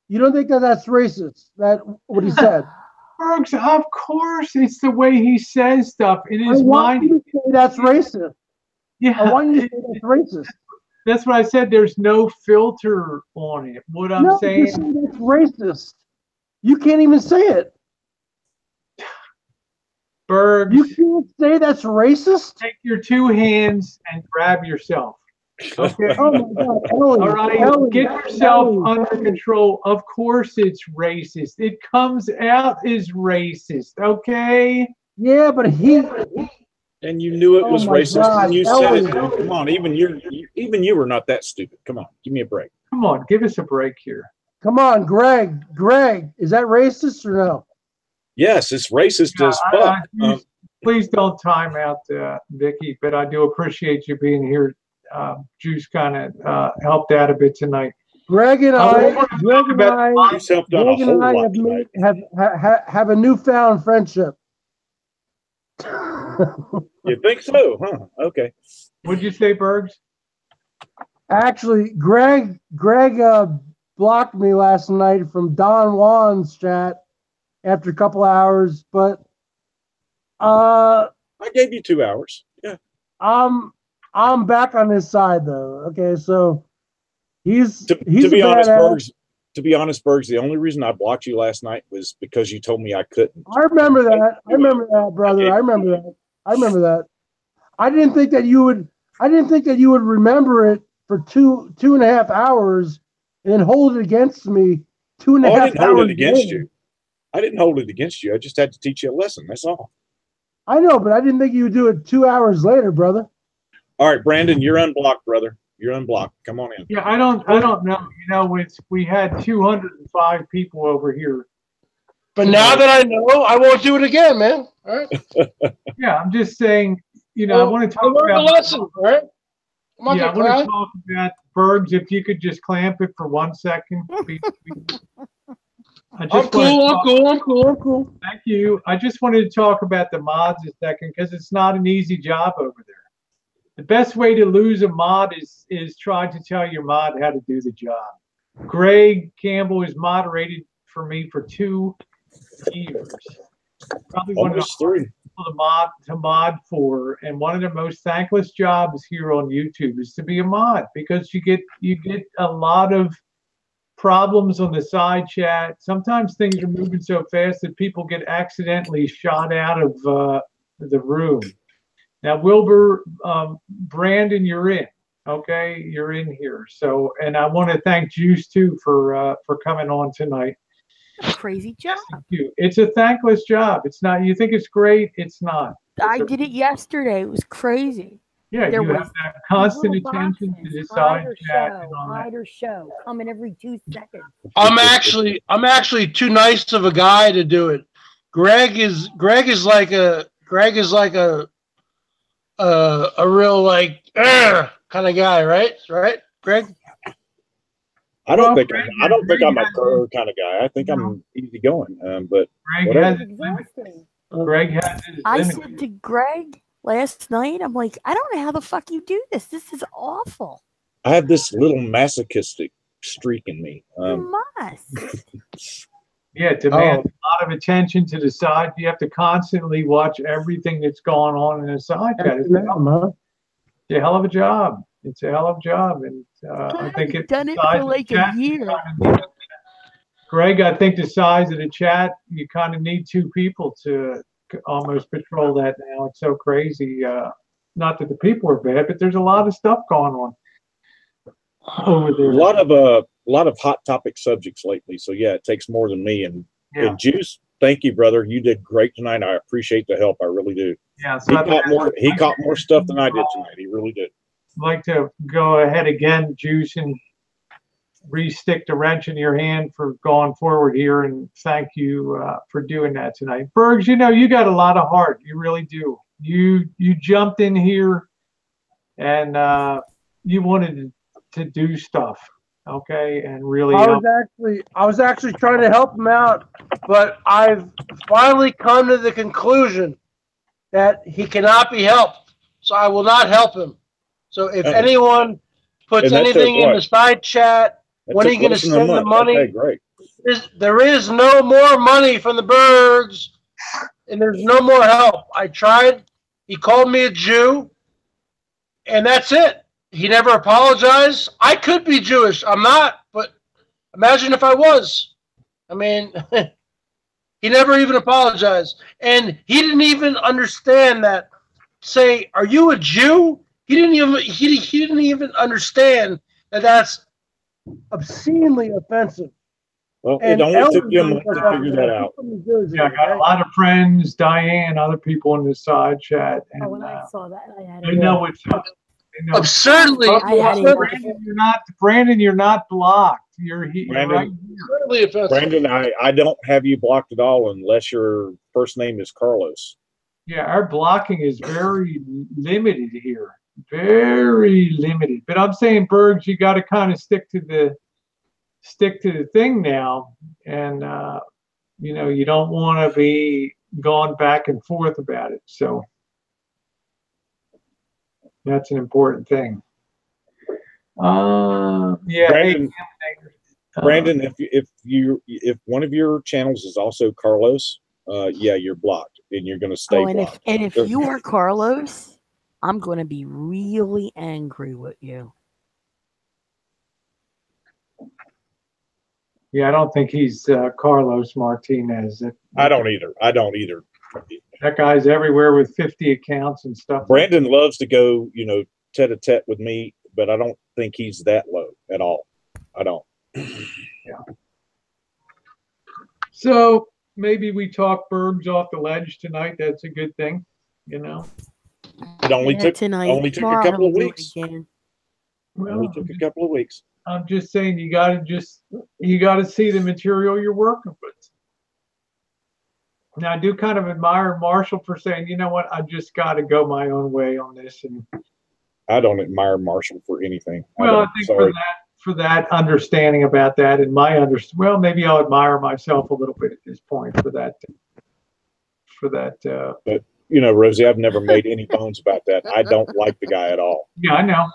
You don't think that's racist? That what he said. Bergs, of course, it's the way he says stuff. In his I want mind, you to say that's racist. Yeah, I want you to say that's racist. That's what I said. There's no filter on it. What I'm No, saying, you say that's racist. You can't even say it. Bergs, You can't say that's racist. take your two hands and grab yourself. Okay. Oh my God, Ellie, All right, Ellie, get yourself Ellie. under control. Of course, it's racist. It comes out as racist. Okay. Yeah, but he. And you knew it was my racist, God, and you said it. Ellie. Dude. Come on, even you were not that stupid. Come on, give me a break. Come on, give us a break here. Come on, Greg. Greg, is that racist or no? Yes, it's racist as fuck. Please don't time out, Vicky. But I do appreciate you being here. Juice kind of helped out a bit tonight. Greg and I Juice helped out a whole lot tonight. have a newfound friendship. You think so, huh? Okay. What'd you say, Bergs? Actually, Greg blocked me last night from Don Juan's chat after a couple hours, but I gave you 2 hours. Yeah. I'm back on his side though. Okay, so he's To a be honest, badass. Bergs. To be honest, Bergs, the only reason I blocked you last night was because you told me I couldn't. I remember that. I remember that, brother. I remember that. I remember that. I didn't think that you would. I didn't think that you would remember it for 2.5 hours and then hold it against me two and a Oh, I half didn't hold hours it against later. you. I didn't hold it against you. I just had to teach you a lesson. That's all. I know, but I didn't think you would do it 2 hours later, brother. All right, Brandon, you're unblocked, brother. You're unblocked. Come on in. Yeah, I don't know. You know, we had 205 people over here. But now that I know, I won't do it again, man. All right. Yeah, I'm just saying, you know, I want to talk learned about a lesson, all right? I'm not yeah, I gonna want cry. to talk about Bergs. If you could just clamp it for 1 second. I'm cool. I'm cool. I'm cool. I'm cool. Thank you. I just wanted to talk about the mods a second because it's not an easy job over there. The best way to lose a mod is try to tell your mod how to do the job. Greg Campbell has moderated for me for 2 years. Probably one of the Almost 3. people to mod for, and one of the most thankless jobs here on YouTube is to be a mod because you get a lot of problems on the side chat. Sometimes things are moving so fast that people get accidentally shot out of the room. Now, Wilbur, Brandon, you're in. Okay, you're in here. So, and I want to thank Juice too for coming on tonight. Crazy job. It's a thankless job. It's not. You think it's great? It's not. I did it yesterday. It was crazy. Yeah, There you was have that constant these little attention to boxes, the side hide or chat show, and all that. hide or show, coming every 2 seconds. I'm actually too nice of a guy to do it. Greg is like a real like kind of guy, right? Right, Greg? I don't think Greg, I'm a crow kind of guy. I think I'm easygoing. But Greg whatever. has his limits. Greg has his I limits. said to Greg last night, I'm like, I don't know how the fuck you do this. This is awful. I have this little masochistic streak in me. You must. Yeah, it demands a lot of attention to the side. You have to constantly watch everything that's going on in the side chat. It's a hell of a job. It's a hell of a job, and I think it's done it for like a year. Greg, I think the size of the chat, you kind of need 2 people to almost patrol that now. It's so crazy. Not that the people are bad, but there's a lot of stuff going on over there. A lot of hot topic subjects lately. So yeah, it takes more than me. And Juice, thank you, brother. You did great tonight. I appreciate the help. I really do. Yeah, so he caught more stuff than I did tonight. He really did. I'd like to go ahead again, Juice, and re-stick the wrench in your hand for going forward here, and thank you for doing that tonight. Bergs, you know, you got a lot of heart. You really do. You jumped in here and you wanted to do stuff, okay, and really I was actually trying to help him out, but I've finally come to the conclusion that he cannot be helped, so I will not help him. So if anyone puts anything in the side chat, when are you going to send the money? Okay, great. There is no more money from the Bergs, and there's no more help. I tried. He called me a Jew, and that's it. He never apologized. I could be Jewish. I'm not, but imagine if I was. I mean, he never even apologized. And he didn't even understand that. Say, are you a Jew? He didn't even understand that that's obscenely offensive. Well, it only took you a month to figure that out. Yeah, I got a lot of friends, Diane, other people in the side chat. And, when I saw that, I had they know what's up. Absurdly. Brandon, you're not blocked. You're right here. Brandon, I don't have you blocked at all unless your first name is Carlos. Yeah, our blocking is very limited here. Very limited. But I'm saying, Bergs, you got to kind of stick to the thing now, and you know, you don't want to be going back and forth about it. So that's an important thing. Yeah. Brandon, Hey, Brandon, if one of your channels is also Carlos, yeah, you're blocked and you're going to stay Oh, and blocked. if you are Carlos, I'm going to be really angry with you. yeah, I don't think he's Carlos Martinez. I don't either. I don't either. That guy's everywhere with 50 accounts and stuff. Brandon loves to go, tete-a-tete with me, but I don't think he's that low at all. I don't. Yeah. So maybe we talk Bergs off the ledge tonight. That's a good thing, It only took tonight. only took a Tomorrow couple of he'll do it weeks. again. Only took a couple of weeks. I'm just saying you got to see the material you're working with. Now I do kind of admire Marshall for saying, you know what, I just got to go my own way on this. And I don't admire Marshall for anything. well, I think for that understanding about that and well, maybe I'll admire myself a little bit at this point for that. But Rosie, I've never made any bones about that. I don't like the guy at all. Yeah, I know.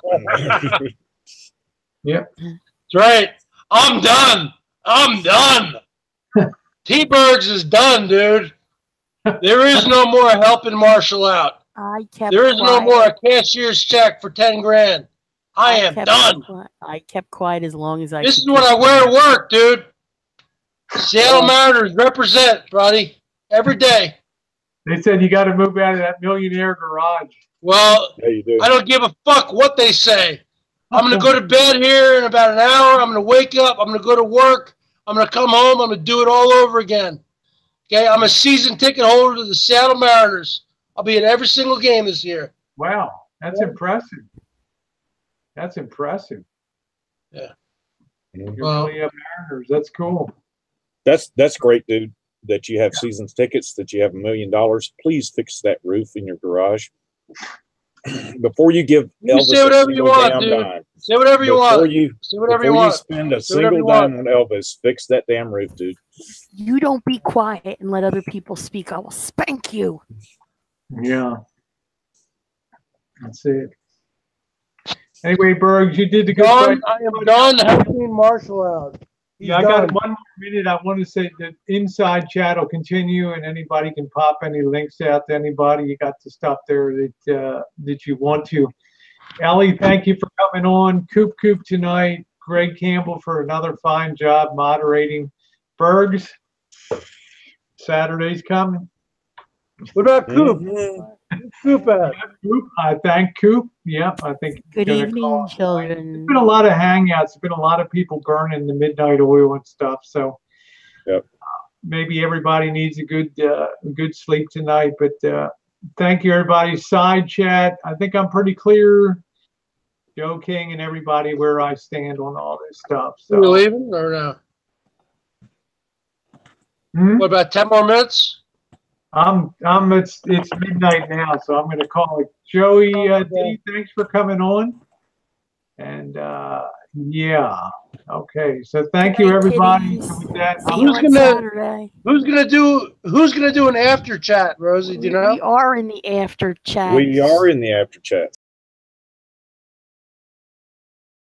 Yep. That's right. I'm done. I'm done. T-Bergs is done, dude. There is no more helping Marshall out. There is no more a cashier's check for 10 grand. I am done. I kept quiet as long as I This is what I wear to work, dude. Seattle Mariners represent, buddy, every day. They said you got to move out of that millionaire garage. Well, yeah, you do. I don't give a fuck what they say. I'm going to go to bed here in about an hour. I'm going to wake up. I'm going to go to work. I'm going to come home. I'm going to do it all over again. Okay, I'm a season ticket holder to the Seattle Mariners. I'll be at every single game this year. Wow, that's impressive. That's impressive. Yeah. You're really a Mariners. That's cool. That's great, dude. That you have seasons tickets, that you have $1 million. Please fix that roof in your garage. Before you give Elvis say whatever you want, damn dude. dime. Say whatever you want. Say whatever you want. Before you spend a single dime on Elvis, fix that damn roof, dude. You don't be quiet and let other people speak. I will spank you. Yeah. That's it. Anyway, Bergs, you did the good thing. I am done helping Marshall out. Yeah, I got 1 more minute. I want to say that inside chat will continue, and anybody can pop any links out to anybody. You got the stuff there that you want to. Ellie, thank you for coming on. Coop tonight. Greg Campbell for another fine job moderating. Bergs, Saturday's coming. What about Coop? Coop at? I thank Coop. Yeah, I think. Good evening, children. There's been a lot of hangouts. There's been a lot of people burning the midnight oil and stuff. So maybe everybody needs a good sleep tonight. But thank you, everybody. Side chat. I think I'm pretty clear, Joe King and everybody, where I stand on all this stuff. So are you leaving or no? What about 10 more minutes? It's midnight now, so I'm going to call it. Joey D, thanks for coming on. And yeah, okay. So thank you, everybody. With that, who's gonna do an after chat, Rosie? Do you know? We are in the after chat. We are in the after chat.